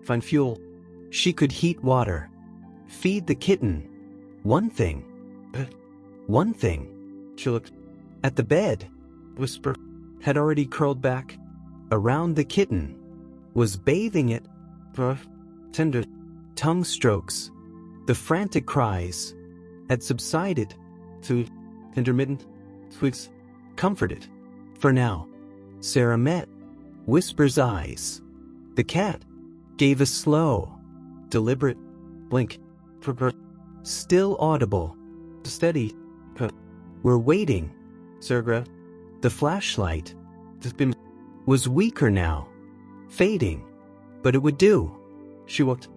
Speaker 1: find fuel, she could heat water, feed the kitten. One thing. She looked at the bed. Whisper had already curled back around the kitten, was bathing it. Tender tongue strokes. The frantic cries had subsided to intermittent squeaks. Comforted. For now, Sarah met Whisper's eyes. The cat gave a slow, deliberate blink. Still audible, steady. We're waiting. Sarah grabbed the flashlight. Was weaker now, fading, but it would do. She walked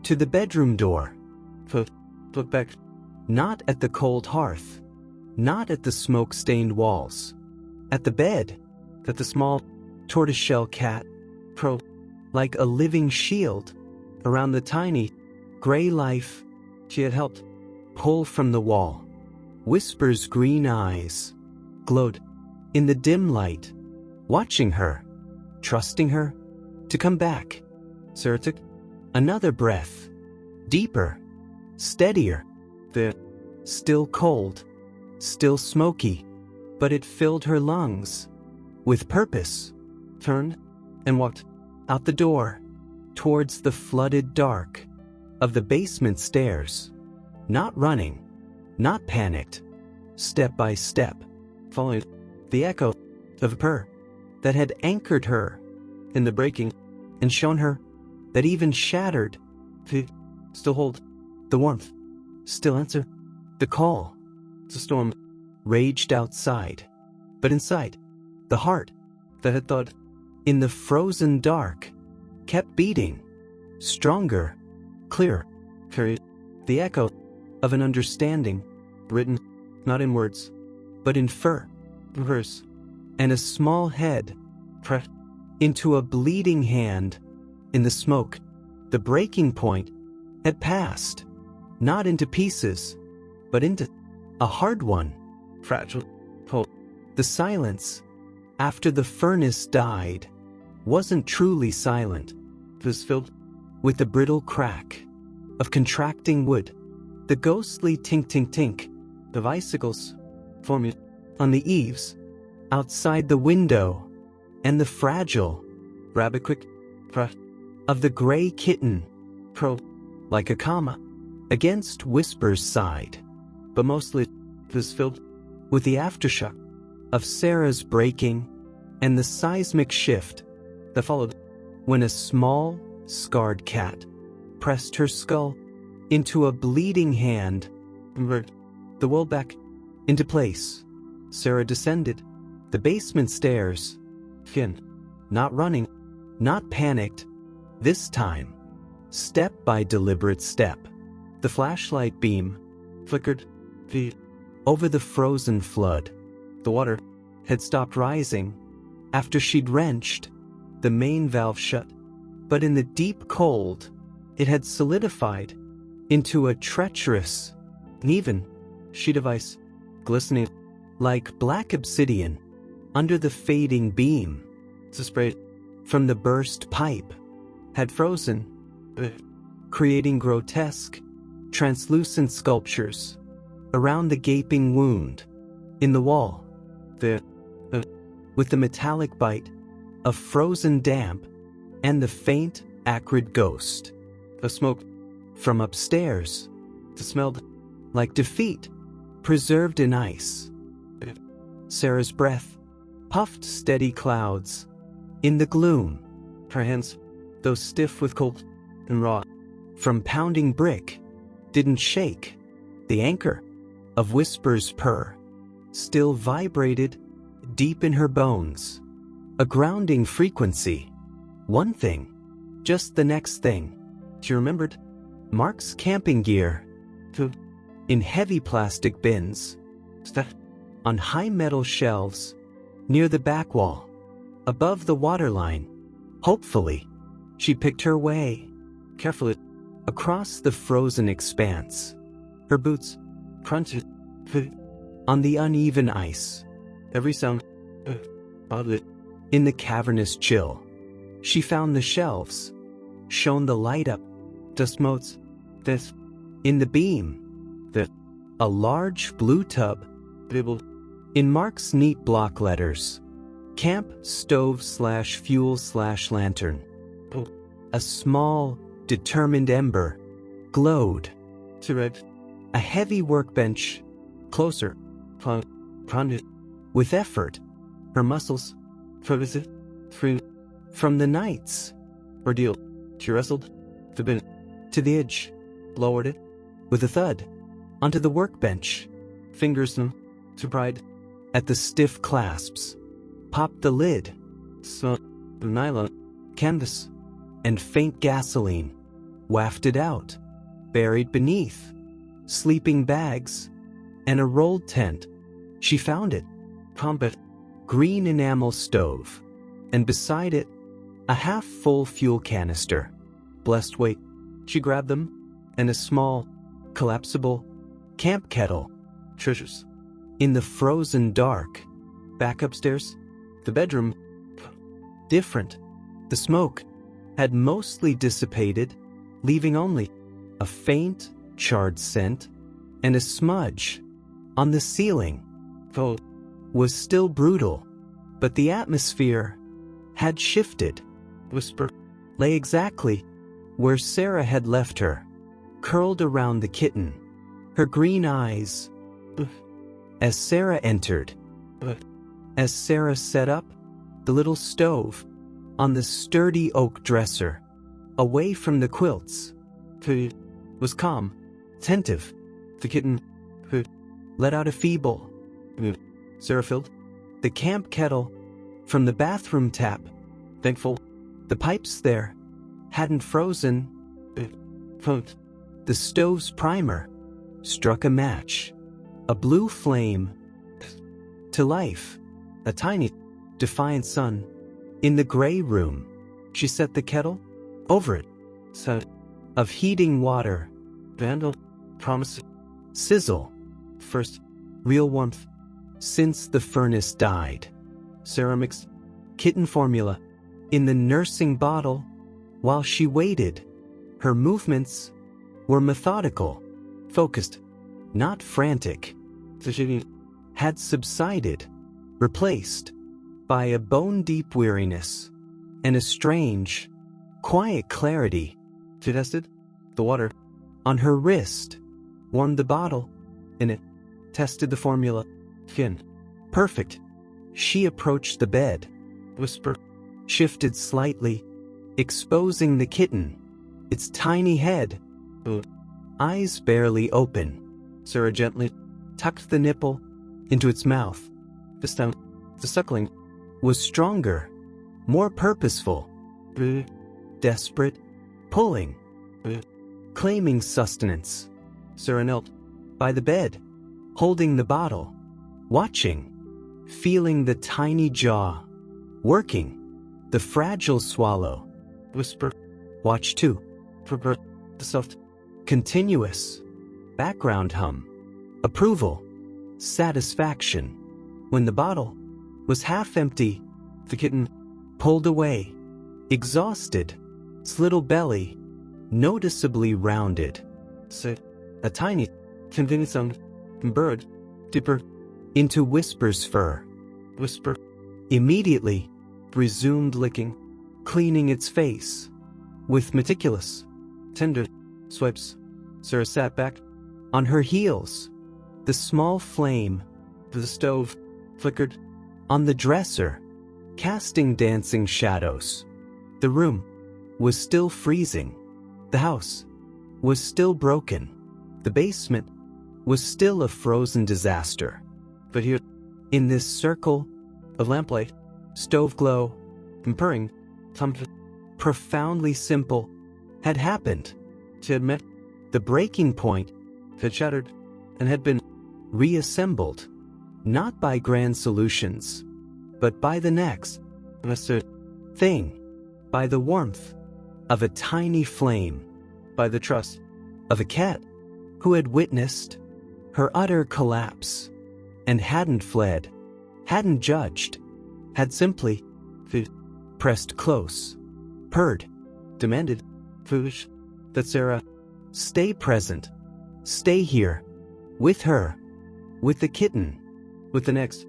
Speaker 1: to the bedroom door. Looked back, not at the cold hearth, not at the smoke-stained walls, at the bed that the small tortoiseshell cat probed like a living shield around the tiny gray life she had helped pull from the wall. Whisper's green eyes glowed in the dim light, watching her, trusting her to come back. Sarah took another breath, deeper, steadier. The still cold, still smoky, but it filled her lungs with purpose. Turned and walked out the door towards the flooded dark of the basement stairs, not running, not panicked, step by step, following the echo of a purr that had anchored her in the breaking and shown her that even shattered, still hold the warmth, still answer the call. The storm raged outside, but inside, the heart that had thawed in the frozen dark kept beating, stronger, clearer, carried the echo of an understanding, written not in words, but in verse, and a small head pressed into a bleeding hand in the smoke. The breaking point had passed, not into pieces, but into a hard one, fragile, cold. The silence, after the furnace died, wasn't truly silent. It was filled with the brittle crack of contracting wood, the ghostly tink-tink-tink of icicles forming on the eaves, outside the window, and the fragile, rabbit-quick of the gray kitten, like a comma, against Whisper's side. But mostly it was filled with the aftershock of Sarah's breaking and the seismic shift that followed when a small, scarred cat pressed her skull into a bleeding hand and brought the world back into place. Sarah descended the basement stairs, not running, not panicked, this time, step by deliberate step. The flashlight beam flickered over the frozen flood. The water had stopped rising after she'd wrenched the main valve shut, but in the deep cold, it had solidified into a treacherous, uneven sheet of ice, glistening like black obsidian under the fading beam. The spray from the burst pipe had frozen, creating grotesque, translucent sculptures around the gaping wound in the wall, with the metallic bite of frozen damp and the faint, acrid ghost of smoke from upstairs that smelled like defeat preserved in ice. Sarah's breath puffed steady clouds in the gloom, her hands, though stiff with cold and raw from pounding brick, didn't shake. The anchor of Whisper's purr still vibrated deep in her bones, a grounding frequency. One thing, just the next thing. She remembered Mark's camping gear, in heavy plastic bins, on high metal shelves near the back wall, above the waterline. Hopefully, she picked her way carefully across the frozen expanse. Her boots crunched on the uneven ice. Every sound in the cavernous chill. She found the shelves, shone the light up, dust motes, in the beam, a large blue tub, in Mark's neat block letters, camp stove/fuel/lantern. A small, determined ember glowed. A heavy workbench, closer, with effort, her muscles free from the night's ordeal. She wrestled the bin to the edge, lowered it with a thud onto the workbench, fingers to pride at the stiff clasps, popped the lid, smelled the nylon, canvas, and faint gasoline wafted out, buried beneath sleeping bags and a rolled tent. She found it, combat, green enamel stove, and beside it, a half-full fuel canister. Blessed weight. She grabbed them, and a small, collapsible camp kettle. Treasures. In the frozen dark. Back upstairs, the bedroom. Different. The smoke had mostly dissipated, leaving only a faint, charred scent and a smudge on the ceiling. Cold was still brutal, but the atmosphere had shifted. Whisper lay exactly where Sarah had left her, curled around the kitten, her green eyes. As Sarah entered, as Sarah set up the little stove on the sturdy oak dresser, away from the quilts, was calm, attentive. The kitten let out a feeble. Sarah filled the camp kettle from the bathroom tap, thankful the pipes there hadn't frozen. The stove's primer struck a match, a blue flame to life, a tiny, defiant sun. In the gray room, she set the kettle over it, sound of heating water, vandal, promise, sizzle, first real warmth since the furnace died. Sarah mixed kitten formula in the nursing bottle while she waited. Her movements were methodical, focused, not frantic. The shitting had subsided, replaced by a bone-deep weariness and a strange, quiet clarity. She tested the water on her wrist, warmed the bottle in it, tested the formula. Perfect. She approached the bed, whisper, shifted slightly, exposing the kitten, its tiny head, eyes barely open. Sarah gently tucked the nipple into its mouth. This time, the suckling was stronger, more purposeful, desperate, pulling, claiming sustenance. Sarah knelt by the bed, holding the bottle, watching, feeling the tiny jaw, working, the fragile swallow. Whisper, watch too, for the soft, continuous, background hum, approval, satisfaction. When the bottle was half empty, the kitten pulled away, exhausted, its little belly noticeably rounded. A tiny, convincing bird dipper into Whisper's fur. Whisper immediately resumed licking, cleaning its face with meticulous, tender swipes. Sarah sat back on her heels. The small flame of the stove flickered on the dresser, casting dancing shadows. The room was still freezing. The house was still broken. The basement was still a frozen disaster. But here, in this circle of lamplight, stove glow, and purring, something profoundly simple had happened. She had met the breaking point, had shattered, and had been reassembled, not by grand solutions, but by the next thing, by the warmth of a tiny flame, by the trust of a cat who had witnessed her utter collapse and hadn't fled, hadn't judged, had simply pressed close, purred, demanded, foolish, that Sarah stay present, stay here, with her, with the kitten, with the next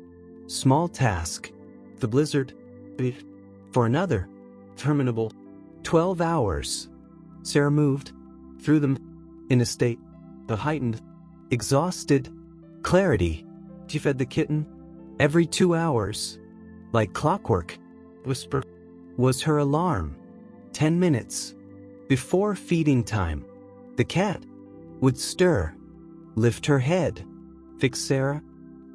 Speaker 1: small task, the blizzard, for another terminable 12 hours. Sarah moved through them in a state of heightened, exhausted clarity. She fed the kitten every 2 hours, like clockwork. Whisper was her alarm. 10 minutes before feeding time, the cat would stir, lift her head, fix Sarah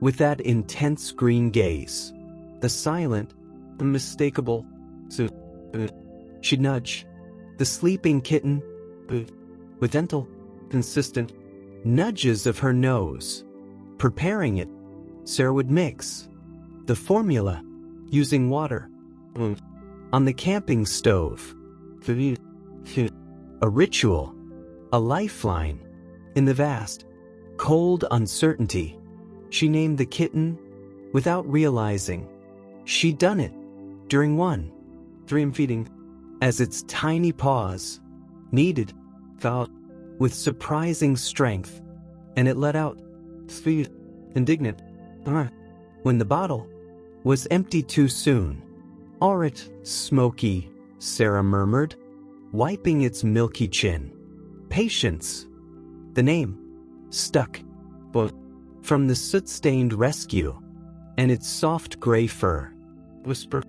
Speaker 1: with that intense green gaze, the silent, unmistakable. She'd nudge the sleeping kitten with gentle, consistent nudges of her nose. Preparing it, Sarah would mix the formula using water on the camping stove. A ritual, a lifeline in the vast, cold uncertainty. She named the kitten without realizing she'd done it during one dream feeding, as its tiny paws kneaded, felt with surprising strength, and it let out, indignant, when the bottle was empty too soon. "Alright, Smoky," Sarah murmured, wiping its milky chin. "Patience, The name stuck, but from the soot-stained rescue, and its soft gray fur, whisper,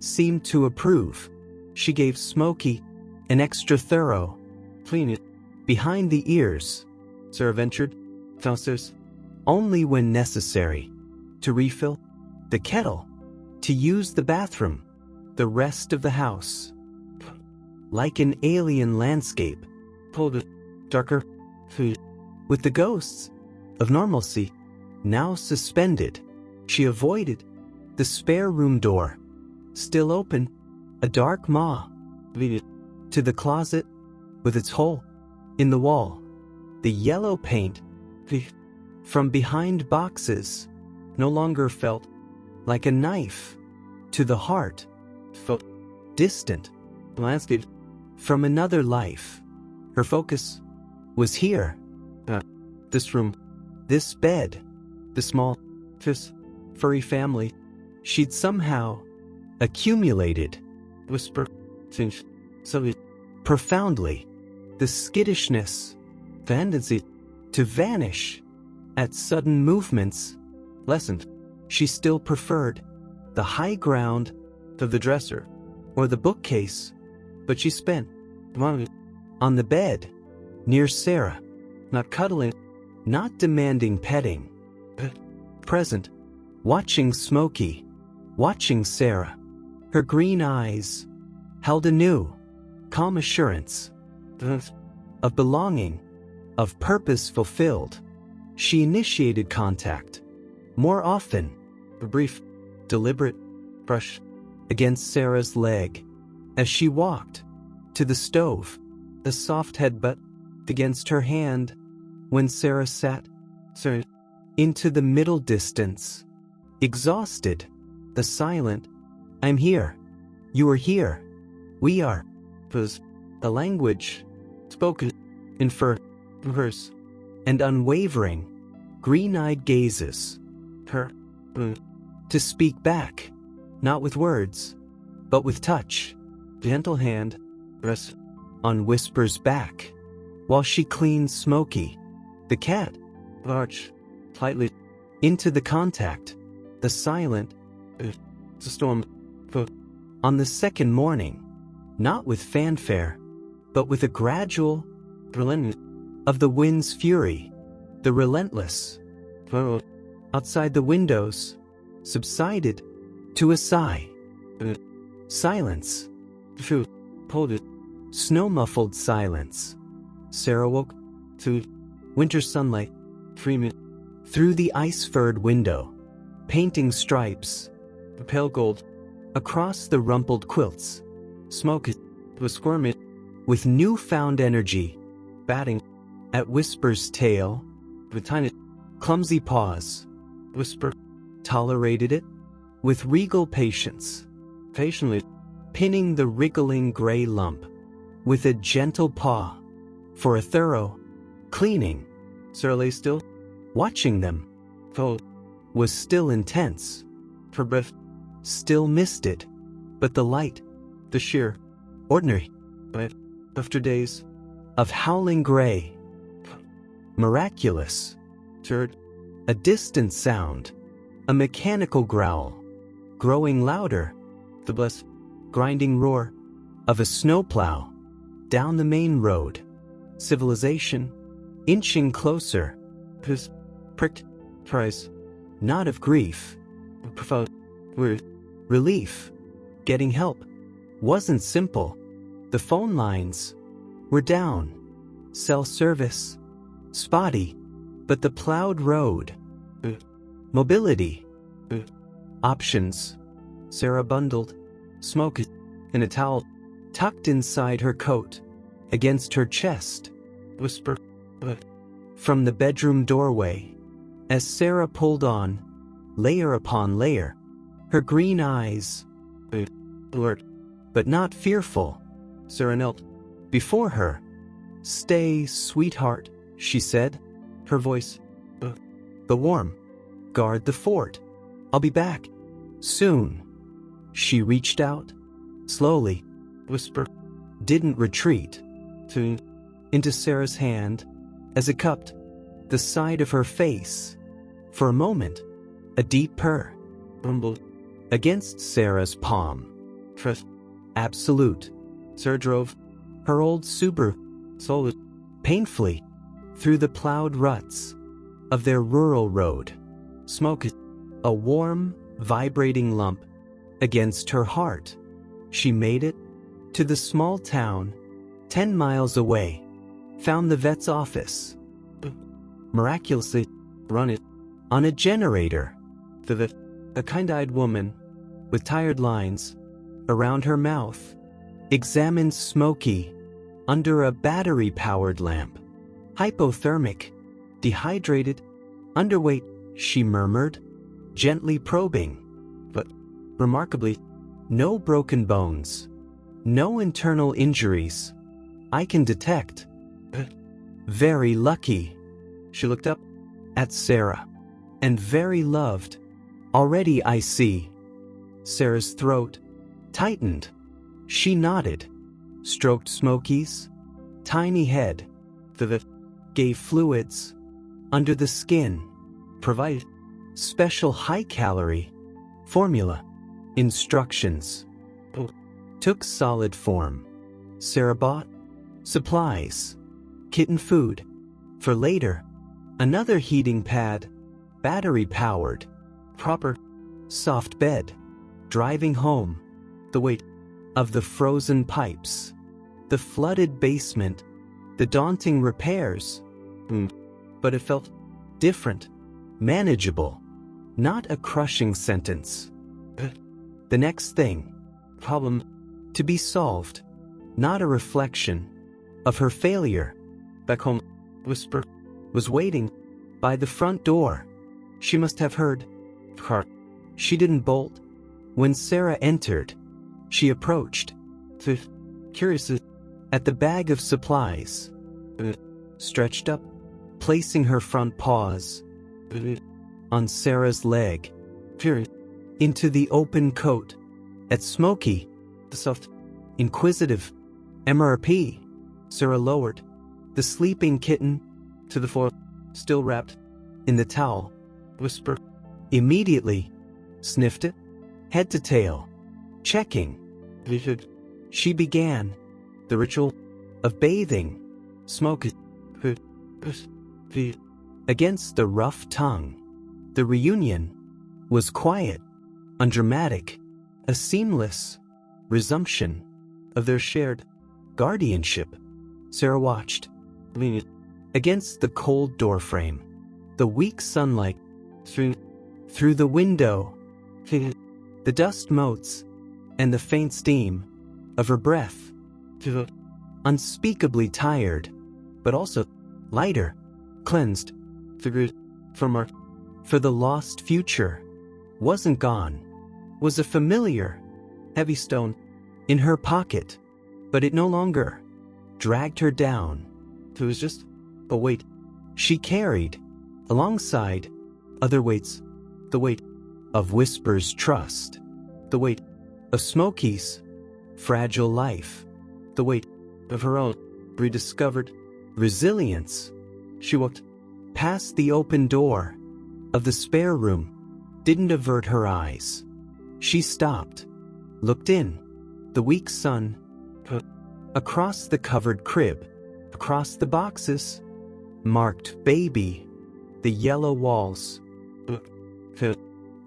Speaker 1: seemed to approve. She gave Smokey an extra thorough clean behind the ears. Sarah ventured downstairs only when necessary to refill the kettle, to use the bathroom. The rest of the house, like an alien landscape, pulled a darker food with the ghosts of normalcy now suspended. She avoided the spare room door, still open, a dark maw leaded to the closet with its hole in the wall. The yellow paint from behind boxes no longer felt like a knife to the heart, felt distant, landscape from another life. Her focus was here, this room, this bed, the small, furry family she'd somehow accumulated. Whisper, so profoundly, the skittishness, tendency to vanish at sudden movements lessened. She still preferred the high ground of the dresser or the bookcase, but she spent on the bed near Sarah, not cuddling, not demanding petting, but present, watching Smokey, watching Sarah. Her green eyes held a new, calm assurance of belonging, of purpose fulfilled. She initiated contact more often, a brief, deliberate brush against Sarah's leg as she walked to the stove, a soft headbutt against her hand when Sarah sat into the middle distance, exhausted, the silent, I'm here, you are here, we are, was a language spoken in verse and unwavering, green-eyed gazes, her to speak back, not with words, but with touch. Gentle hand rests on Whisper's back, while she cleaned Smokey, the cat, arch slightly into the contact, the silent storm. On the second morning, not with fanfare, but with a gradual relenting of the wind's fury, the relentless outside the windows subsided to a sigh. Silence. Pulled it. Snow-muffled silence. Sarah woke to winter sunlight streaming through the ice-furred window, painting stripes, pale gold, across the rumpled quilts. Smoke was squirming with newfound energy, batting at Whisper's tail with tiny, clumsy paws. Whisper tolerated it with regal patience, patiently pinning the wriggling gray lump with a gentle paw for a thorough cleaning. Sarah lay still, watching them. Foe was still intense. Her breath still misted, but the light, the sheer, ordinary, after days of howling gray, miraculous, heard a distant sound, a mechanical growl, growing louder, the blessed, grinding roar of a snowplow down the main road. Civilization, inching closer, his pricked price, not of grief, profound relief. Getting help wasn't simple. The phone lines were down, cell service spotty, but the plowed road, mobility options. Sarah bundled Smoke in a towel tucked inside her coat against her chest. Whisper from the bedroom doorway as Sarah pulled on layer upon layer, her green eyes alert but not fearful. Sarah knelt before her. Stay, sweetheart, she said, her voice the warm. Guard the fort. I'll be back soon. She reached out slowly. Whisper didn't retreat into Sarah's hand, as it cupped the side of her face. For a moment, a deep purr rumbled against Sarah's palm. Trust, absolute. Sarah drove her old Subaru Soul painfully through the plowed ruts of their rural road. Smoke, a warm, vibrating lump against her heart. She made it to the small town 10 miles away, found the vet's office, miraculously run it on a generator. The vet, a kind-eyed woman with tired lines around her mouth, examined Smokey under a battery-powered lamp. Hypothermic, dehydrated, underweight, she murmured, gently probing. But, remarkably, no broken bones, no internal injuries I can detect. Very lucky. She looked up at Sarah. And very loved. Already I see. Sarah's throat tightened. She nodded, stroked Smokey's tiny head. The vet gave fluids under the skin, provided special high-calorie formula instructions. Took solid form. Sarah bought supplies, kitten food. For later, another heating pad, battery-powered, proper, soft bed. Driving home, the weight of the frozen pipes, the flooded basement, the daunting repairs. But it felt different, manageable, not a crushing sentence. The next thing, problem to be solved, not a reflection of her failure. Back home, Whisper was waiting by the front door. She must have heard her. She didn't bolt. When Sarah entered, she approached, curious at the bag of supplies, stretched up, placing her front paws on Sarah's leg, peering into the open coat at Smokey, the soft, inquisitive MRP. Sarah lowered the sleeping kitten to the floor, still wrapped in the towel. Whisper immediately sniffed it, head to tail, checking. She began the ritual of bathing Smokey against the rough tongue. The reunion was quiet, undramatic, a seamless resumption of their shared guardianship. Sarah watched, leaning against the cold doorframe, the weak sunlight through the window, the dust motes, and the faint steam of her breath. Unspeakably tired, but also lighter, cleansed from her. For the lost future wasn't gone, was a familiar, heavy stone in her pocket, but it no longer dragged her down. It was just a weight she carried alongside other weights, the weight of Whisper's trust, the weight of Smokey's fragile life, the weight of her own rediscovered resilience. She walked past the open door of the spare room, didn't avert her eyes. She stopped, looked in, the weak sun, across the covered crib, across the boxes, marked baby, the yellow walls,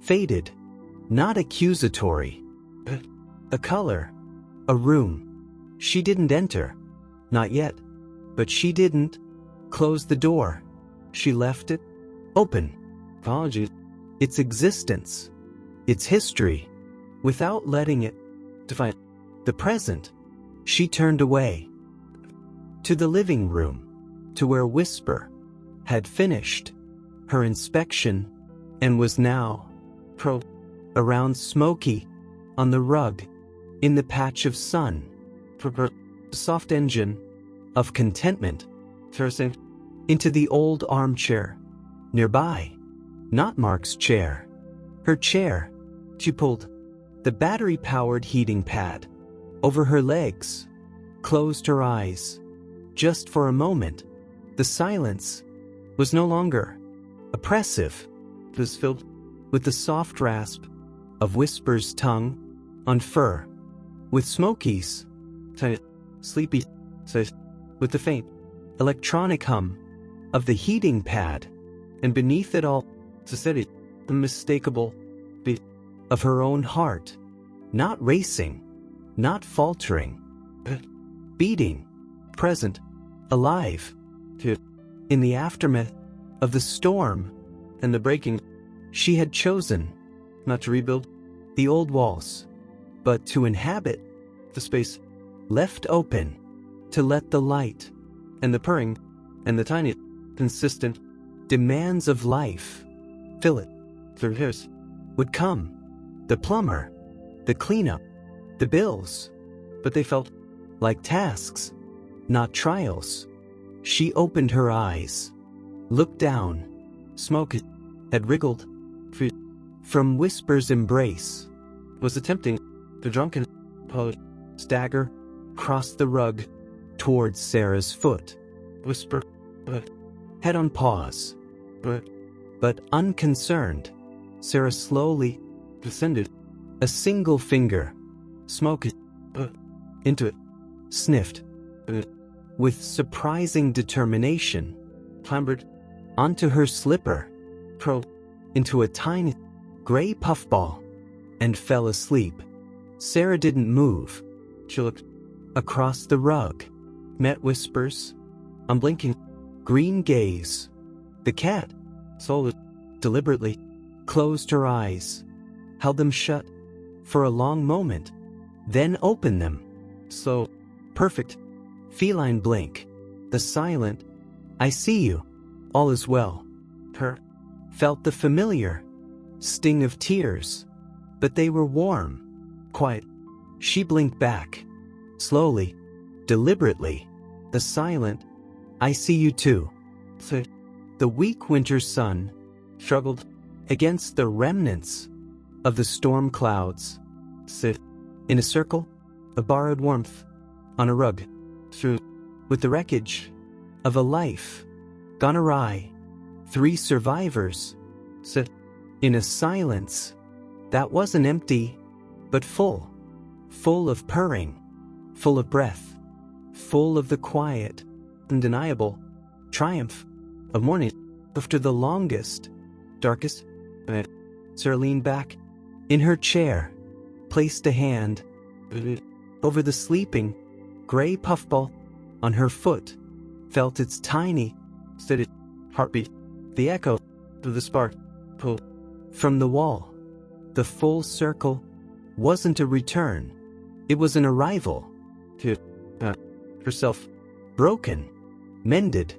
Speaker 1: faded, not accusatory, a color, a room. She didn't enter, not yet, but she didn't close the door. She left it open. Apologies. Its existence, its history, without letting it define the present. She turned away to the living room, to where Whisper had finished her inspection and was now around Smokey on the rug in the patch of sun. The soft engine of contentment turning into the old armchair nearby. Not Mark's chair. Her chair. She pulled the battery-powered heating pad over her legs, closed her eyes, just for a moment, The silence was no longer oppressive. It was filled with the soft rasp of Whisper's tongue on fur, with Smokey's sleepy with the faint electronic hum of the heating pad, and beneath it all, the unmistakable beat of her own heart, not racing, not faltering, but beating, present, alive. In the aftermath of the storm and the breaking, she had chosen not to rebuild the old walls, but to inhabit the space left open, to let the light and the purring and the tiny, consistent demands of life fill it. Through hers would come the plumber, the cleanup, the bills, but they felt like tasks, not trials. She opened her eyes, looked down. Smoke had wriggled from Whisper's embrace, was attempting to drunken stagger across the rug towards Sarah's foot. Whisper, head on paws, but unconcerned. Sarah slowly descended a single finger. Smoke into it, sniffed, with surprising determination, clambered onto her slipper, curled into a tiny gray puffball, and fell asleep. Sarah didn't move. She looked across the rug, met Whisper's unblinking green gaze. The cat, slowly, deliberately, closed her eyes, held them shut for a long moment, then opened them. Slow, perfect, feline blink. The silent, I see you, all is well. Her felt the familiar sting of tears, but they were warm, quiet. She blinked back, slowly, deliberately. The silent, I see you too. The weak winter sun struggled against the remnants of the storm clouds. Sit in a circle of borrowed warmth on a rug, through with the wreckage of a life gone awry. 3 survivors sit in a silence that wasn't empty, but full of purring, full of breath, full of the quiet, undeniable triumph of morning after the longest, darkest night. Sarah leaned back in her chair, placed a hand over the sleeping gray puffball on her foot, felt its tiny, steady heartbeat, the echo of the spark pull from the wall. The full circle wasn't a return, it was an arrival to herself, broken, mended,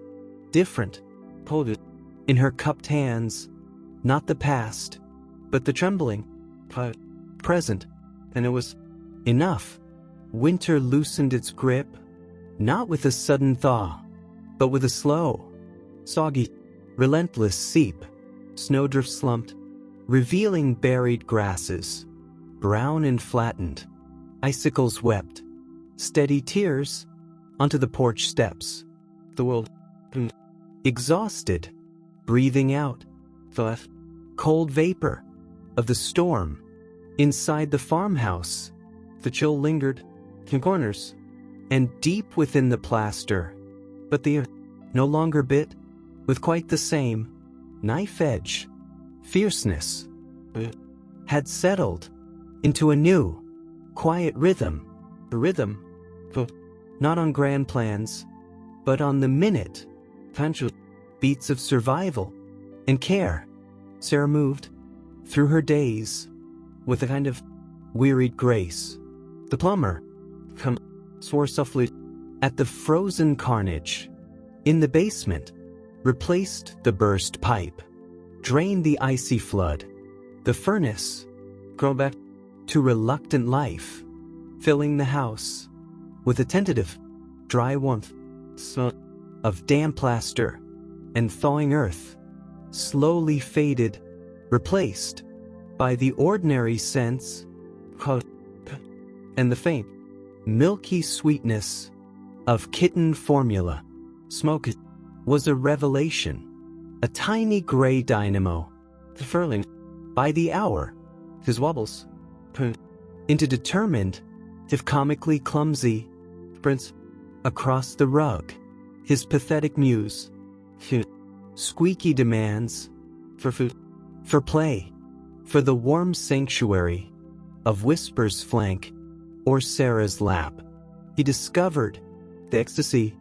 Speaker 1: different, pulled it in her cupped hands, not the past, but the trembling present, and it was enough. Winter loosened its grip, not with a sudden thaw, but with a slow, soggy, relentless seep. Snowdrift slumped, revealing buried grasses, brown and flattened. Icicles wept, steady tears, onto the porch steps. The world, exhausted, breathing out the cold vapor of the storm. Inside the farmhouse, the chill lingered in corners and deep within the plaster, but the earth no longer bit with quite the same knife edge. Fierceness had settled into a new, quiet rhythm. A rhythm, not on grand plans, but on the minute, punctual beats of survival and care. Sarah moved through her days with a kind of wearied grace. The plumber swore softly at the frozen carnage in the basement, replaced the burst pipe, drained the icy flood. The furnace grown back to reluctant life, filling the house with a tentative, dry warmth, smell of damp plaster and thawing earth, slowly faded, replaced by the ordinary scents and the faint, milky sweetness of kitten formula. Smoke was a revelation. A tiny gray dynamo, furling by the hour, his wobbles into determined, if comically clumsy, sprints across the rug. His pathetic muse, squeaky demands for food, for play, for the warm sanctuary of Whisper's flank or Sarah's lap. He discovered the ecstasy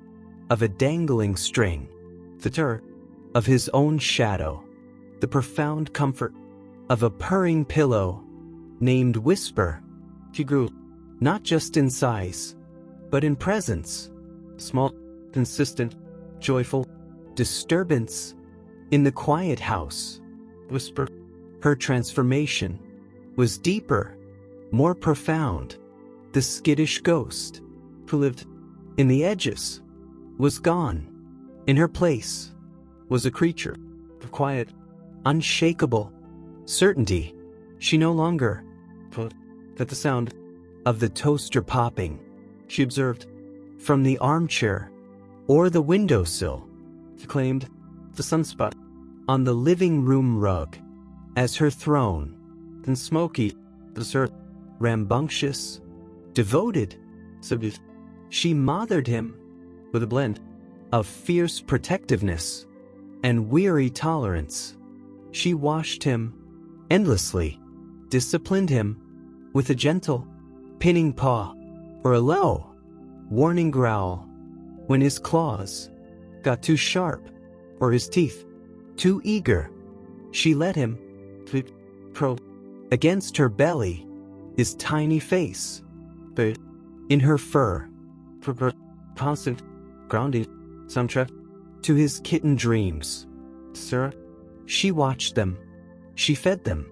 Speaker 1: of a dangling string, the terror of his own shadow, the profound comfort of a purring pillow named Whisper. He grew not just in size, but in presence. Small, consistent, joyful disturbance in the quiet house. Whisper. Her transformation was deeper, more profound. The skittish ghost who lived in the edges was gone. In her place was a creature of quiet, unshakable certainty. She no longer put at the sound of the toaster popping. She observed from the armchair or the windowsill. She claimed the sunspot on the living room rug as her throne. And Smokey was her rambunctious, devoted, subdued. She mothered him with a blend of fierce protectiveness and weary tolerance. She washed him endlessly, disciplined him with a gentle, pinning paw or a low, warning growl when his claws got too sharp or his teeth too eager. She let him probe against her belly, his tiny face, but in her fur, for constant grounding soundtrack to his kitten dreams. Sarah, she watched them, she fed them,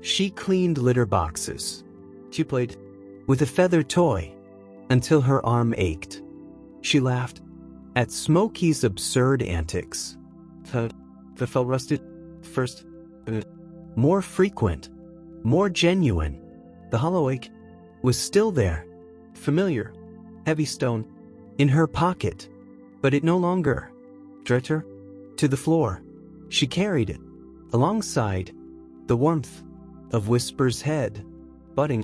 Speaker 1: she cleaned litter boxes, she played with a feather toy until her arm ached. She laughed at Smokey's absurd antics. The felt rusted first, more frequent, more genuine. The hollow ache was still there, familiar, heavy stone in her pocket, but it no longer dragged her to the floor. She carried it alongside the warmth of Whisper's head, butting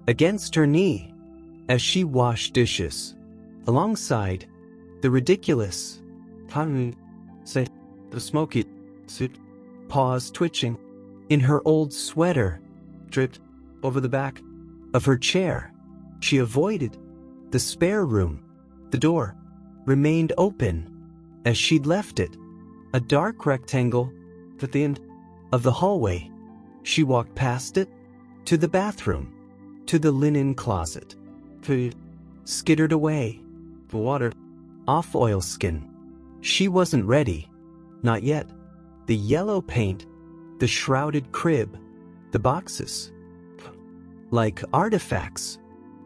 Speaker 1: against her knee as she washed dishes, alongside the ridiculous, say, the Smoky suit, paws twitching in her old sweater, dripped over the back of her chair. She avoided the spare room. The door remained open as she'd left it, a dark rectangle at the end of the hallway. She walked past it to the bathroom, to the linen closet, skittered away, the water off oilskin. She wasn't ready, not yet. The yellow paint, the shrouded crib, the boxes, like artifacts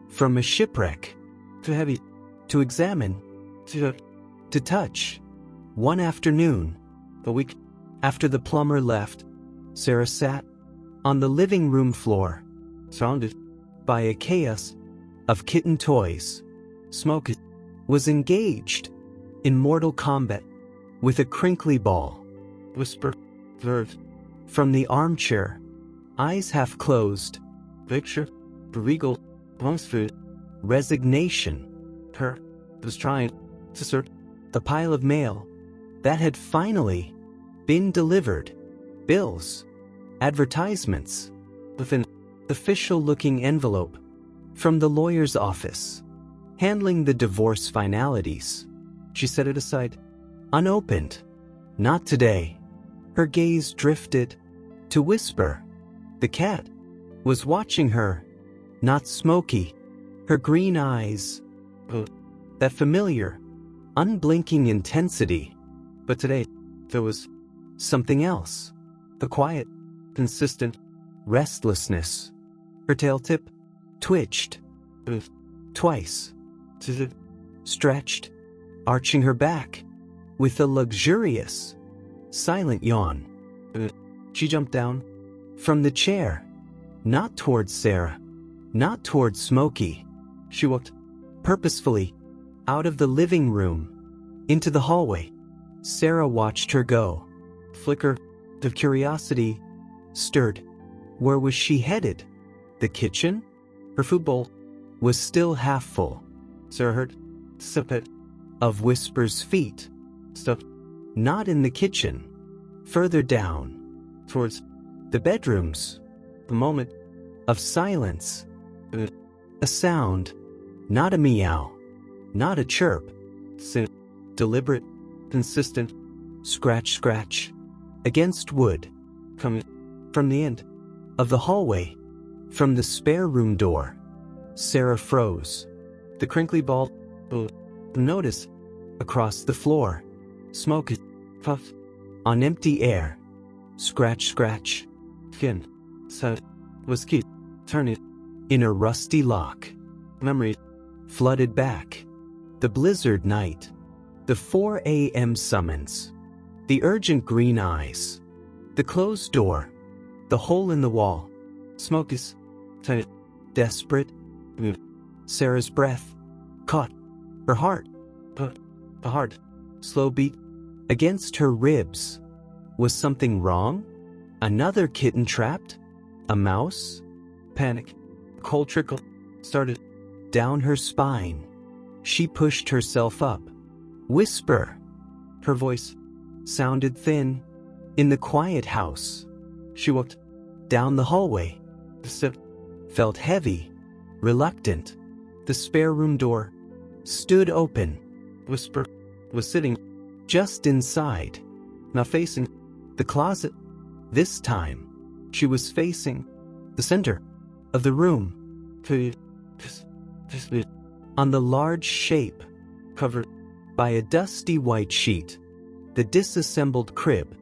Speaker 1: from a shipwreck, too heavy to examine, to touch. One afternoon, a week after the plumber left, Sarah sat on the living room floor, surrounded by a chaos of kitten toys. Smoke was engaged in mortal combat with a crinkly ball. Whisper observed from the armchair, eyes half closed, picture regal food, resignation. Her was trying to sort the pile of mail that had finally been delivered, bills, advertisements, with an official-looking envelope from the lawyer's office, handling the divorce finalities. She set it aside, unopened. Not today. Her gaze drifted to Whisper. The cat was watching her, not Smokey. Her green eyes, that familiar, unblinking intensity. But today, there was something else. The quiet, consistent restlessness. Her tail tip twitched twice, stretched, arching her back with a luxurious, silent yawn. She jumped down from the chair, not towards Sarah, not towards Smokey. She walked purposefully out of the living room into the hallway, Sarah watched her go. Flicker of curiosity stirred. Where was she headed? The kitchen? Her food bowl was still half full. Sarah heard sippet of Whisper's feet. Stuff not in the kitchen. Further down, towards the bedrooms. A moment of silence. A sound. Not a meow. Not a chirp. Deliberate, consistent. Scratch, scratch. Against wood. Coming from the end of the hallway. From the spare room door. Sarah froze. The crinkly ball. Notice. Across the floor. Smoke. Puff. On empty air. Scratch, scratch. Fin. So. Was key. Turn it. In a rusty lock. Memory. Flooded back. The blizzard night. The 4 a.m. summons. The urgent green eyes. The closed door. The hole in the wall. Smoke is tight. Desperate. Sarah's breath. Caught. Her heart. A hard. Slow beat. Against her ribs. Was something wrong? Another kitten trapped? A mouse? Panic. Cold trickle. Started. Down her spine. She pushed herself up. Whisper. Her voice sounded thin. In the quiet house. She walked down the hallway. The step felt heavy. Reluctant. The spare room door stood open. Whisper was sitting just inside. Not facing the closet. This time, she was facing the center of the room. On the large shape, covered by a dusty white sheet. The disassembled crib.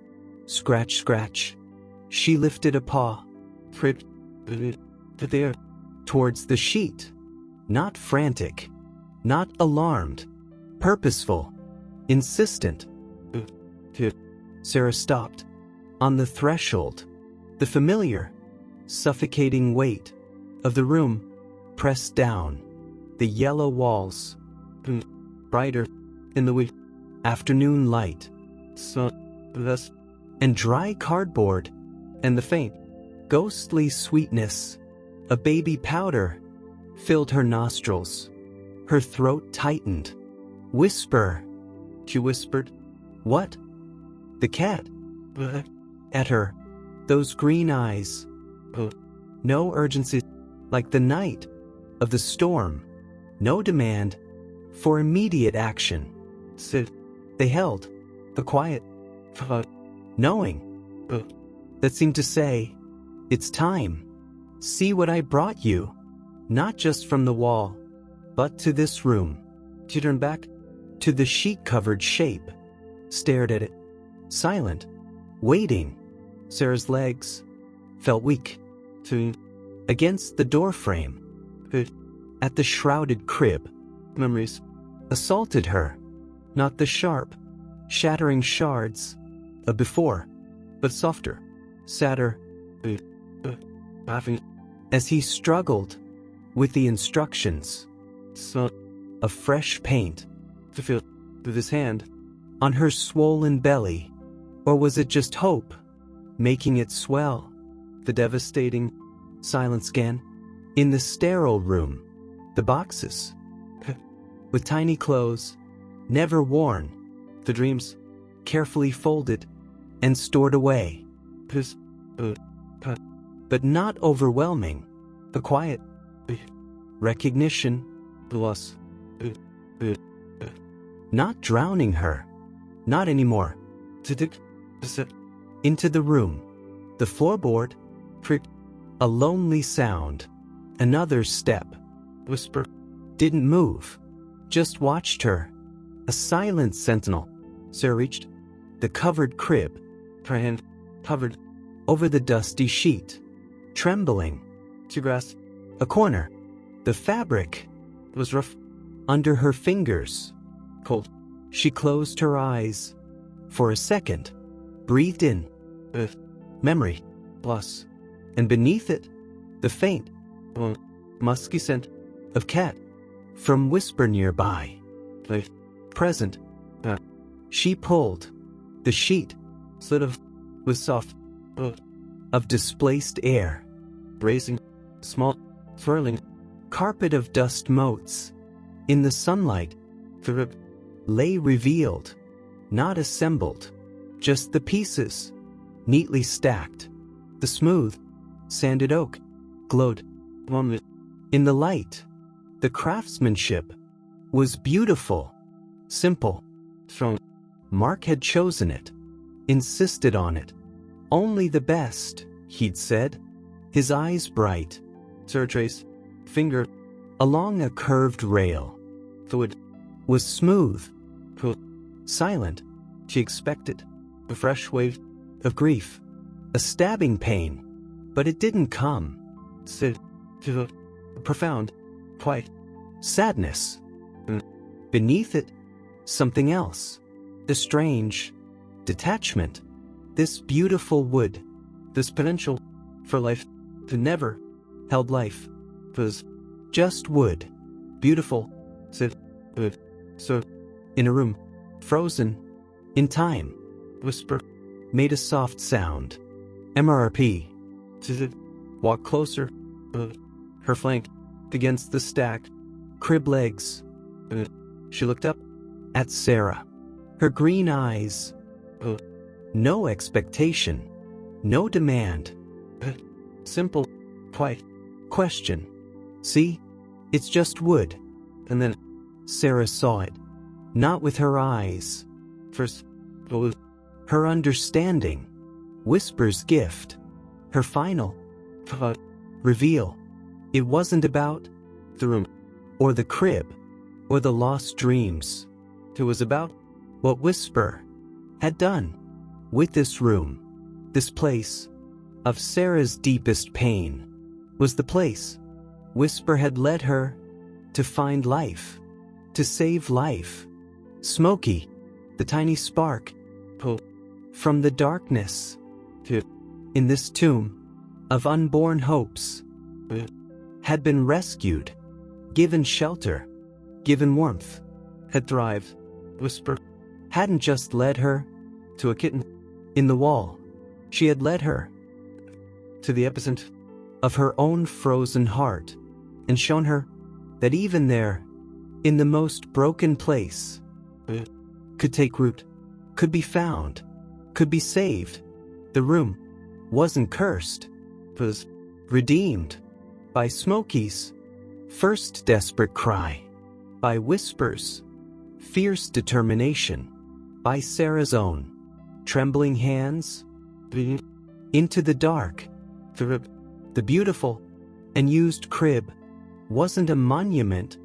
Speaker 1: Scratch, scratch. She lifted a paw. There. Towards the sheet. Not frantic. Not alarmed. Purposeful. Insistent. Sarah stopped. On the threshold. The familiar, suffocating weight of the room pressed down. The yellow walls. Brighter in the afternoon light. Sun. And dry cardboard. And the faint, ghostly sweetness of baby powder filled her nostrils. Her throat tightened. Whisper. She whispered. What? The cat. At her. Those green eyes. No urgency. Like the night of the storm. No demand for immediate action. They held the quiet. Knowing. That seemed to say, it's time. See what I brought you. Not just from the wall, but to this room. She turned back to the sheet-covered shape. Stared at it. Silent. Waiting. Sarah's legs felt weak. Against the doorframe. At the shrouded crib. Memories assaulted her. Not the sharp, shattering shards of before, but softer, sadder. As he struggled with the instructions. Smell of fresh paint. To feel with his hand on her swollen belly. Or was it just hope, making it swell? The devastating silence again. In the sterile room. The boxes. With tiny clothes. Never worn. The dreams. Carefully folded. And stored away. But not overwhelming. The quiet. Recognition. The loss. Not drowning her. Not anymore. Into the room. The floorboard. A lonely sound. Another step. Whisper. Didn't move. Just watched her. A silent sentinel. Sarah reached the covered crib. Her hand hovered over the dusty sheet. Trembling. She grasped a corner. The fabric was rough under her fingers. Cold. She closed her eyes. For a second. Breathed in. Memory. Loss. And beneath it, the faint, musky scent of cat. From Whisper nearby. Present. She pulled The sheet, sort of, was soft, of displaced air, raising small, swirling carpet of dust motes. In the sunlight, the lay revealed, not assembled, just the pieces, neatly stacked. The smooth, sanded oak glowed in the light. The craftsmanship was beautiful, simple, strong. Mark had chosen it, insisted on it. Only the best, he'd said, his eyes bright. Sertrace finger along a curved rail. The wood was smooth, silent. She expected a fresh wave of grief, a stabbing pain, but it didn't come. A profound, quiet sadness. Beneath it, something else. The strange detachment. This beautiful wood, this potential for life, to never held life, was just wood. Beautiful, so in a room, frozen in time. Whisper made a soft sound. MRP. Walk closer. Her flank against the stacked crib legs. She looked up at Sarah. Her green eyes. No expectation. No demand. Simple, quiet question. See? It's just wood. And then Sarah saw it. Not with her eyes. First, but with her understanding. Whisper's gift. Her final reveal. It wasn't about the room, or the crib, or the lost dreams. It was about what Whisper had done with this room. This place of Sarah's deepest pain was the place Whisper had led her to find life, to save life. Smoky, the tiny spark, from the darkness, to, in this tomb of unborn hopes, had been rescued, given shelter, given warmth, had thrived. Whisper hadn't just led her to a kitten in the wall. She had led her to the epicenter of her own frozen heart and shown her that even there, in the most broken place, could take root, could be found, could be saved. The room wasn't cursed, was redeemed by Smokey's first desperate cry, by Whisper's fierce determination, by Sarah's own trembling hands into the dark. The beautiful and used crib wasn't a monument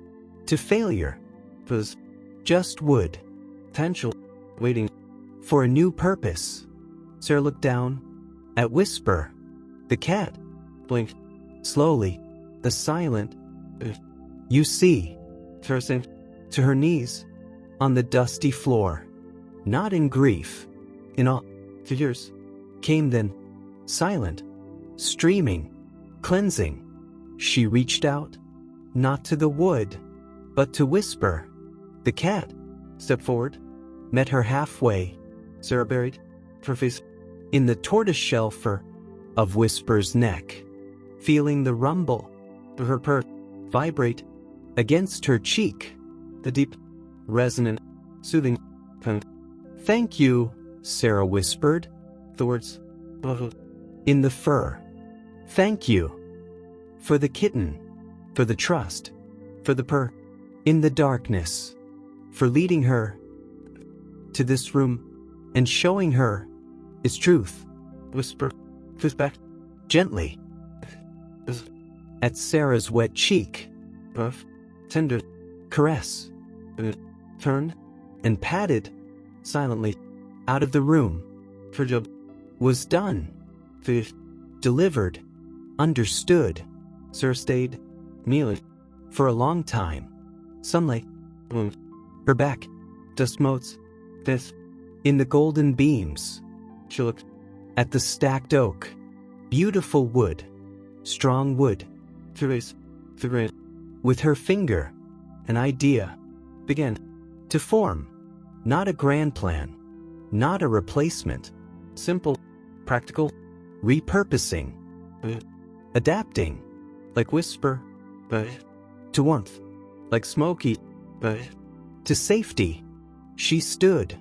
Speaker 1: to failure. It was just wood, potential, waiting for a new purpose. Sarah looked down at Whisper. The cat blinked slowly. The silent, you see, sank to her knees on the dusty floor. Not in grief, in awe. Tears came then, silent, streaming, cleansing. She reached out, not to the wood, but to Whisper. The cat stepped forward, met her halfway. Sarah buried her face in the tortoiseshell fur of Whisper's neck, feeling the rumble of her purr vibrate against her cheek. The deep, resonant, soothing tone. "Thank you," Sarah whispered, the words in the fur. "Thank you for the kitten, for the trust, for the purr in the darkness, for leading her to this room and showing her its truth." Whisper pushed back gently at Sarah's wet cheek. Puff, tender caress, turned and padded silently out of the room. Her job was done. Delivered, understood. Sarah stayed kneeling for a long time. Sunlight warmed her back, dust motes, this in the golden beams. She looked at the stacked oak, beautiful wood, strong wood. With her finger, an idea began to form. Not a grand plan, not a replacement. Simple, practical, repurposing, adapting, like whisper, to warmth, like smoky, to safety. She stood,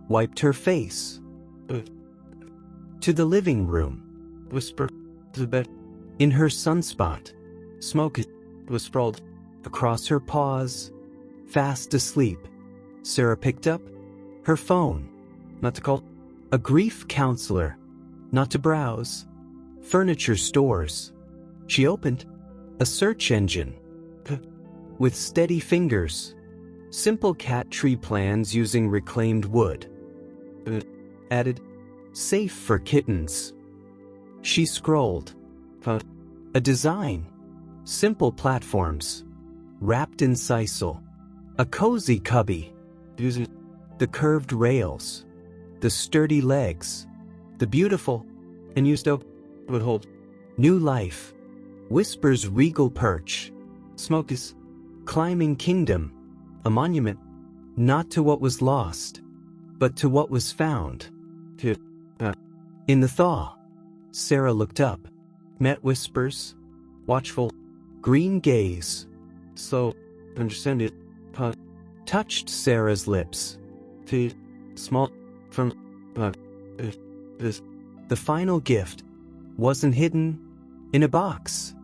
Speaker 1: wiped her face, to the living room, whisper, to the bed. In her sunspot, smoke was sprawled across her paws, fast asleep. Sarah picked up her phone, not to call a grief counselor, not to browse furniture stores. She opened a search engine with steady fingers, simple cat tree plans using reclaimed wood, added safe for kittens. She scrolled, found a design, simple platforms, wrapped in sisal, a cozy cubby, using the curved rails, the sturdy legs, the beautiful and used oak would hold new life. Whisper's regal perch, Smoke's climbing kingdom, a monument not to what was lost, but to what was found. In the thaw, Sarah looked up, met Whisper's watchful green gaze, slow, understanding, touched Sarah's lips. Small, from this. The final gift wasn't hidden in a box.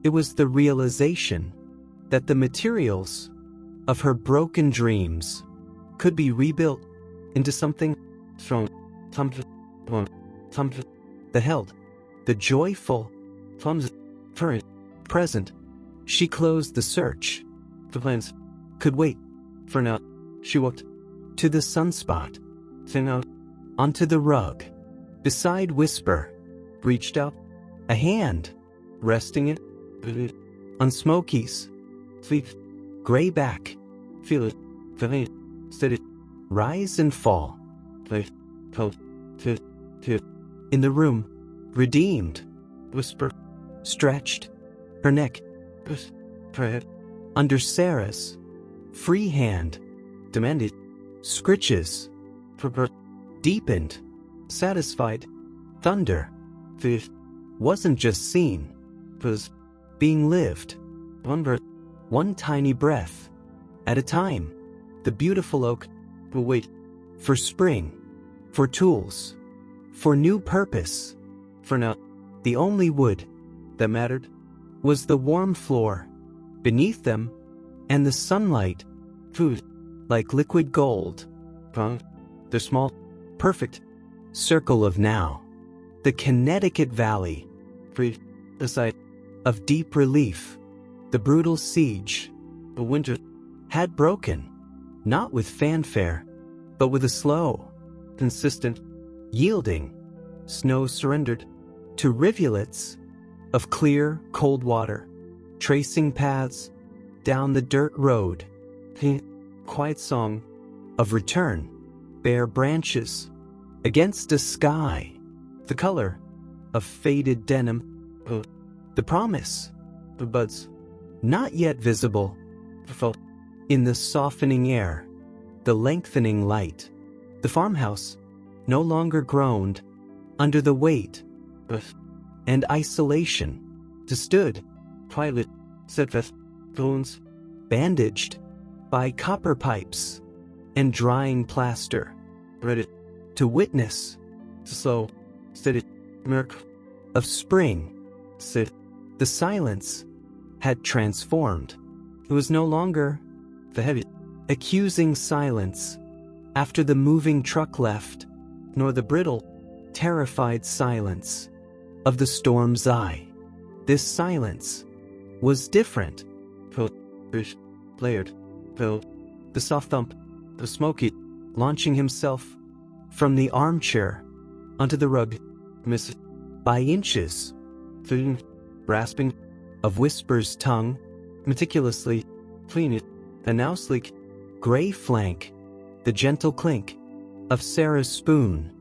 Speaker 1: It was the realization that the materials of her broken dreams could be rebuilt into something strong, that held the joyful, present. She closed the search. The plans could wait. For now, she walked to the sunspot, then out onto the rug, beside Whisper, reached out a hand, resting it on Smokey's sleek gray back. Feel it, steady, rise and fall. In the room, redeemed, Whisper stretched her neck, under Sarah's free hand, demanded scritches, deepened, satisfied. Thunder wasn't just seen, it was being lived, one tiny breath at a time. The beautiful oak will wait for spring, for tools, for new purpose. For now, the only wood that mattered was the warm floor beneath them and the sunlight, food like liquid gold. The small, perfect circle of now. The Connecticut Valley, the site of deep relief. The brutal siege, the winter, had broken, not with fanfare, but with a slow, consistent, yielding. Snow surrendered to rivulets of clear, cold water, tracing paths down the dirt road. Quiet song of return, bare branches against a sky, the color of faded denim, the promise of buds not yet visible, felt in the softening air, the lengthening light. The farmhouse no longer groaned under the weight and isolation. It stood, quietly, steadfast, bones bandaged by copper pipes and drying plaster, ready to witness the slow, steady miracle of spring. The silence had transformed. It was no longer the heavy, accusing silence after the moving truck left, nor the brittle, terrified silence of the storm's eye. This silence was different. Layered, the soft thump of Smokey launching himself from the armchair onto the rug, missed by inches, rasping of Whisper's tongue, meticulously clean, and now sleek gray flank, the gentle clink of Sarah's spoon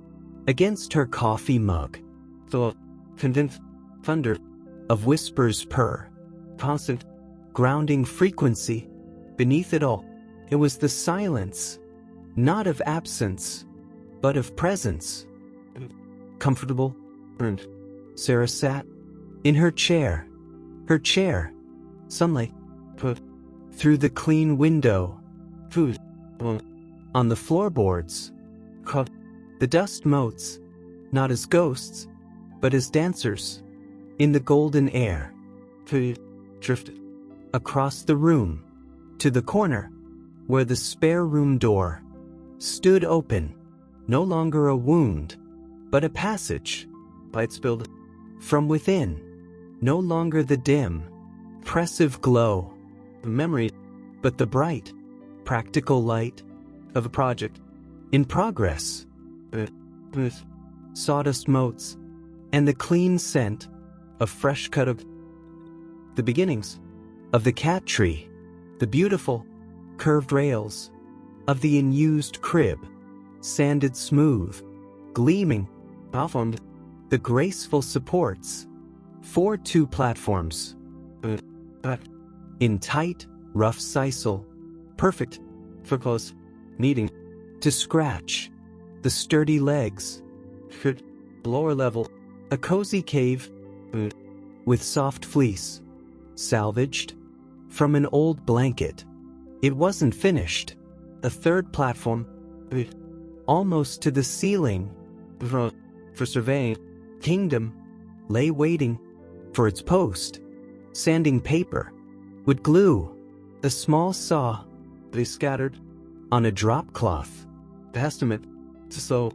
Speaker 1: against her coffee mug, the condensed thunder of Whisper's purr, constant grounding frequency. Beneath it all, it was the silence, not of absence, but of presence. Comfortable, and Sarah sat in her chair. Her chair. Sunlight put through the clean window. Food on the floorboards. Caught the dust motes, not as ghosts, but as dancers in the golden air. Food drifted across the room to the corner where the spare room door stood open. No longer a wound, but a passage. Light spilled from within. No longer the dim, oppressive glow of memory, but the bright, practical light of a project in progress. With sawdust motes and the clean scent of fresh cut of the beginnings of the cat tree, the beautiful curved rails of the unused crib, sanded smooth, gleaming, malformed, the graceful supports for 2 platforms, in tight, rough sisal, perfect for close, needing to scratch the sturdy legs. Lower level, a cozy cave with soft fleece, salvaged from an old blanket. It wasn't finished. A 3rd platform, almost to the ceiling, for surveying kingdom, lay waiting for its post. Sanding paper would glue the small saw they scattered on a drop cloth. Testament to so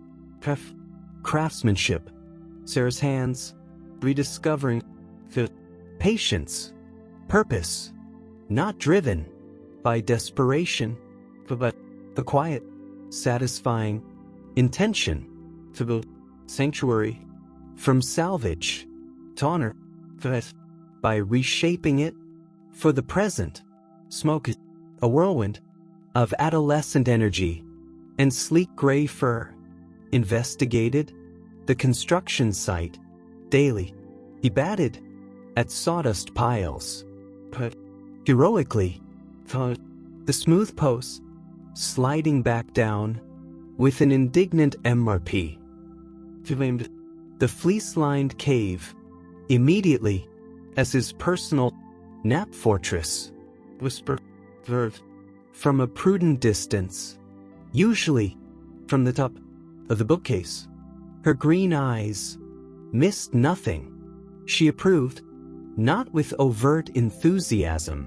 Speaker 1: craftsmanship. Sarah's hands rediscovering the patience, purpose, not driven by desperation, but the quiet, satisfying intention to build sanctuary from salvage to honor by reshaping it for the present. Smoke is a whirlwind of adolescent energy and sleek gray fur. Investigated the construction site daily. He batted at sawdust piles, but heroically followed the smooth posts sliding back down with an indignant MRP. He blamed the fleece-lined cave immediately as his personal nap fortress. Whispered from a prudent distance, usually from the top of the bookcase. Her green eyes missed nothing. She approved, not with overt enthusiasm,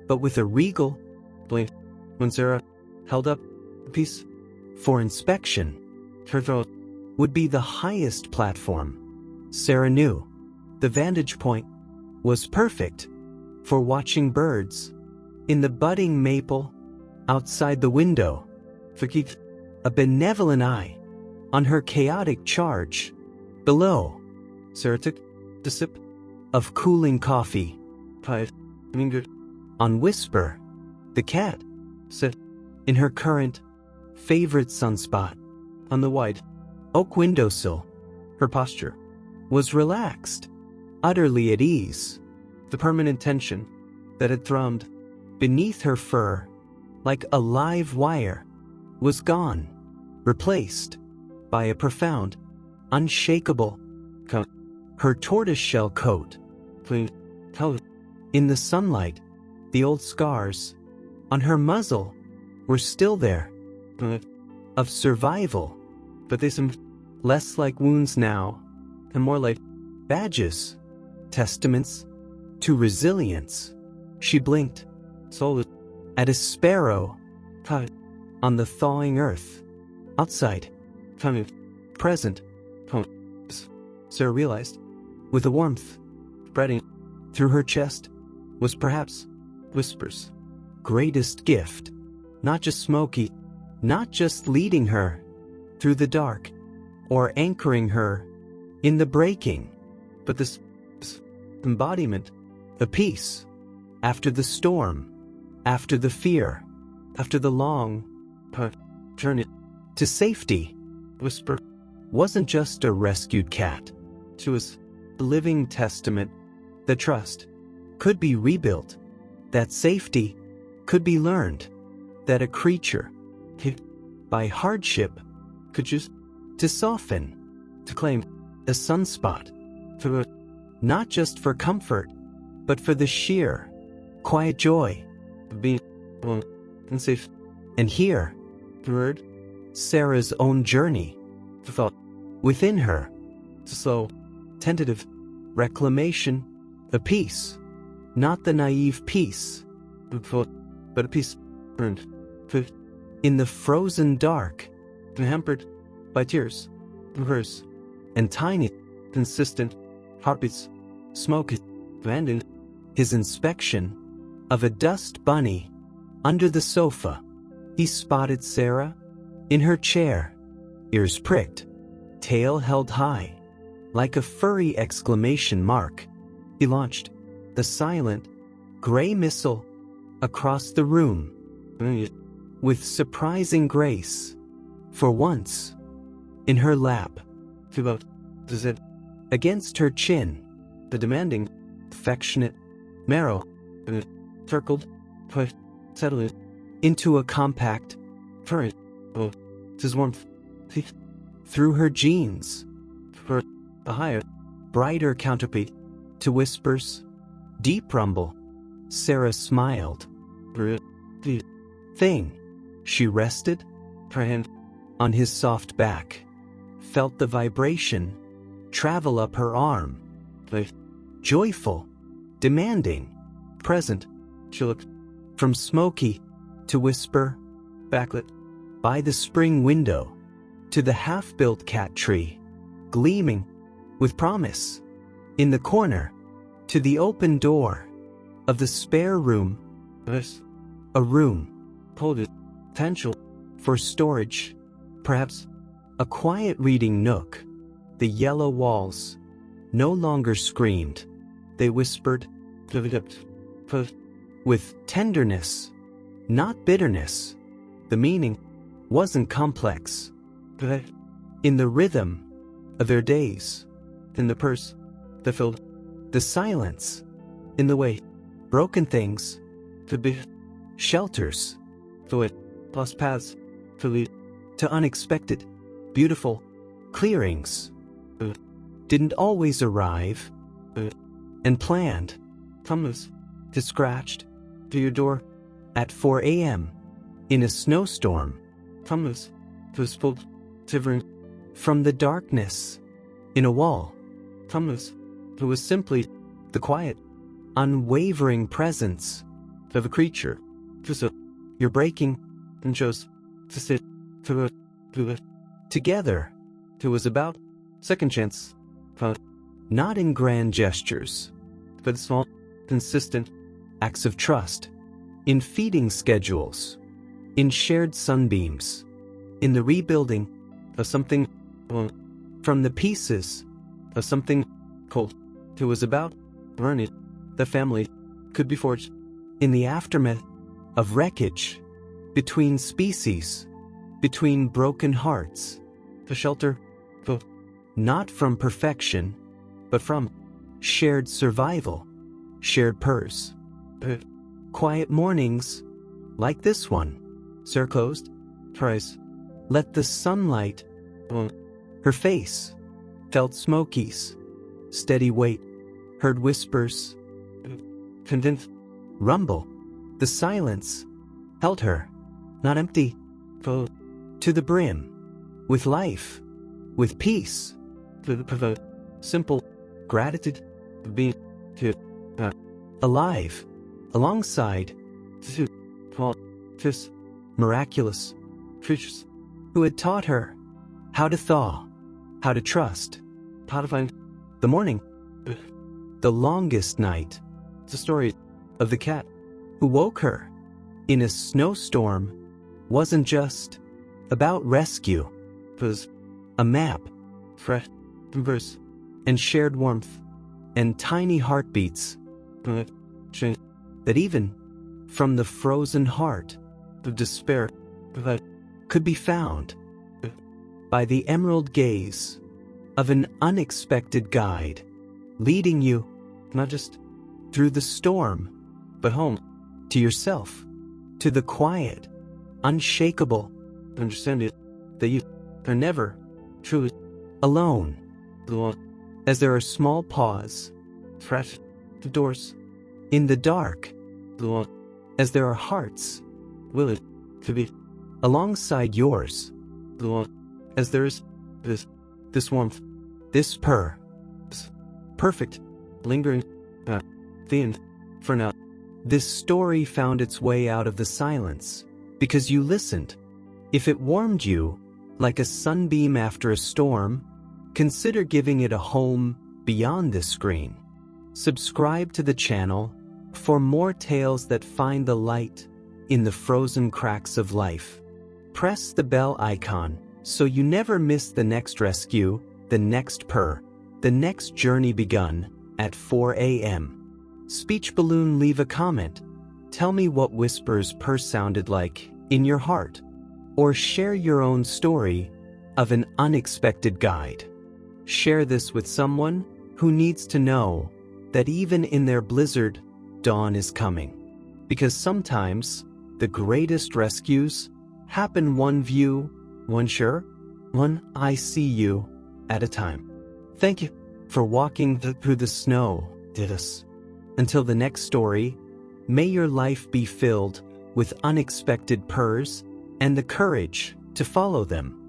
Speaker 1: but with a regal blink. When Sarah held up a piece for inspection, her throat would be the highest platform. Sarah knew the vantage point was perfect for watching birds in the budding maple outside the window. To keep a benevolent eye on her chaotic charge below. Sarah took a sip of cooling coffee, lingered on Whisper. The cat sat in her current favorite sunspot on the wide oak windowsill. Her posture was relaxed, utterly at ease. The permanent tension that had thrummed beneath her fur like a live wire was gone, replaced by a profound, unshakable calm. Her tortoiseshell coat held in the sunlight. The old scars on her muzzle were still there, of survival, but they seemed less like wounds now and more like badges, testaments to resilience. She blinked, solid, at a sparrow caught on the thawing earth outside. Present. Sarah realized, with a warmth spreading through her chest, was perhaps Whisper's greatest gift. Not just Smokey, not just leading her through the dark or anchoring her in the breaking, but this embodiment of peace after the storm, after the fear, after the long journey to safety. Whisper wasn't just a rescued cat. She was a living testament that trust could be rebuilt, that safety could be learned, that a creature hit by hardship could choose to soften, to claim a sunspot, not just for comfort, but for the sheer, quiet joy of being alone and safe. And here, through Sarah's own journey, the thought within her, to slow, tentative reclamation, a peace, not the naive peace, but a peace earned in the frozen dark, and hampered by tears, hers, and tiny, consistent heartbeats, smoke abandoned his inspection of a dust bunny under the sofa. He spotted Sarah in her chair, ears pricked, tail held high, like a furry exclamation mark. He launched the silent, gray missile across the room with surprising grace. For once, in her lap, against her chin, the demanding, affectionate marrow circled, settled into a compact, furry, his warmth through her jeans, for a higher, brighter counterpart to whispers, deep rumble. Sarah smiled. The thing. She rested her hand on his soft back, felt the vibration travel up her arm. Joyful, demanding, present. She looked from smoky to whisper, backlit by the spring window, to the half-built cat tree, gleaming with promise. In the corner, to the open door of the spare room, a room holding potential for storage, perhaps a quiet reading nook. The yellow walls no longer screamed. They whispered with tenderness, not bitterness. The meaning wasn't complex, but in the rhythm of their days, in the purse that filled the silence, in the way broken things to be shelters, the way lost paths to lead to unexpected, beautiful clearings didn't always arrive, and planned. Thumbs to scratched to your door at 4 a.m. in a snowstorm. Thumbs was pulled shivering from the darkness in a wall. Thumbs who was simply the quiet, unwavering presence of a creature. So you're breaking and chose to sit together. It was about second chance, not in grand gestures, but small, consistent acts of trust, in feeding schedules, in shared sunbeams, in the rebuilding of something from the pieces of something cold. It was about learning the family could be forged in the aftermath of wreckage, between species, between broken hearts, the shelter, not from perfection, but from shared survival, shared purse. Quiet mornings like this one. Sarah closed her eyes, let the sunlight her face, felt Smokey's steady weight, heard whispers, convinced rumble. The silence held her, not empty, full to the brim, with life, with peace, with simple gratitude of being alive, alongside this miraculous creatures who had taught her how to thaw, how to trust, how to find the morning, the longest night. It's a story of the cat who woke her in a snowstorm. Wasn't just about rescue. It was a map, fresh verse, and shared warmth, and tiny heartbeats that even from the frozen heart of despair could be found by the emerald gaze of an unexpected guide, leading you not just through the storm, but home to yourself, to the quiet, unshakable understanding that you are never truly alone. As there are small paws, fresh doors in the dark, as there are hearts, will it to be alongside yours, as there is this warmth, this purr, this perfect, lingering, the end, for now. This story found its way out of the silence because you listened. If it warmed you, like a sunbeam after a storm, consider giving it a home beyond this screen. Subscribe to the channel for more tales that find the light in the frozen cracks of life. Press the bell icon so you never miss the next rescue, the next purr, the next journey begun at 4 a.m. Speech balloon, leave a comment. Tell me what whispers purr sounded like in your heart. Or share your own story of an unexpected guide. Share this with someone who needs to know that even in their blizzard, dawn is coming. Because sometimes the greatest rescues happen one view, one I see you at a time. Thank you for walking through the snow, Didus. Until the next story, may your life be filled with unexpected purrs and the courage to follow them.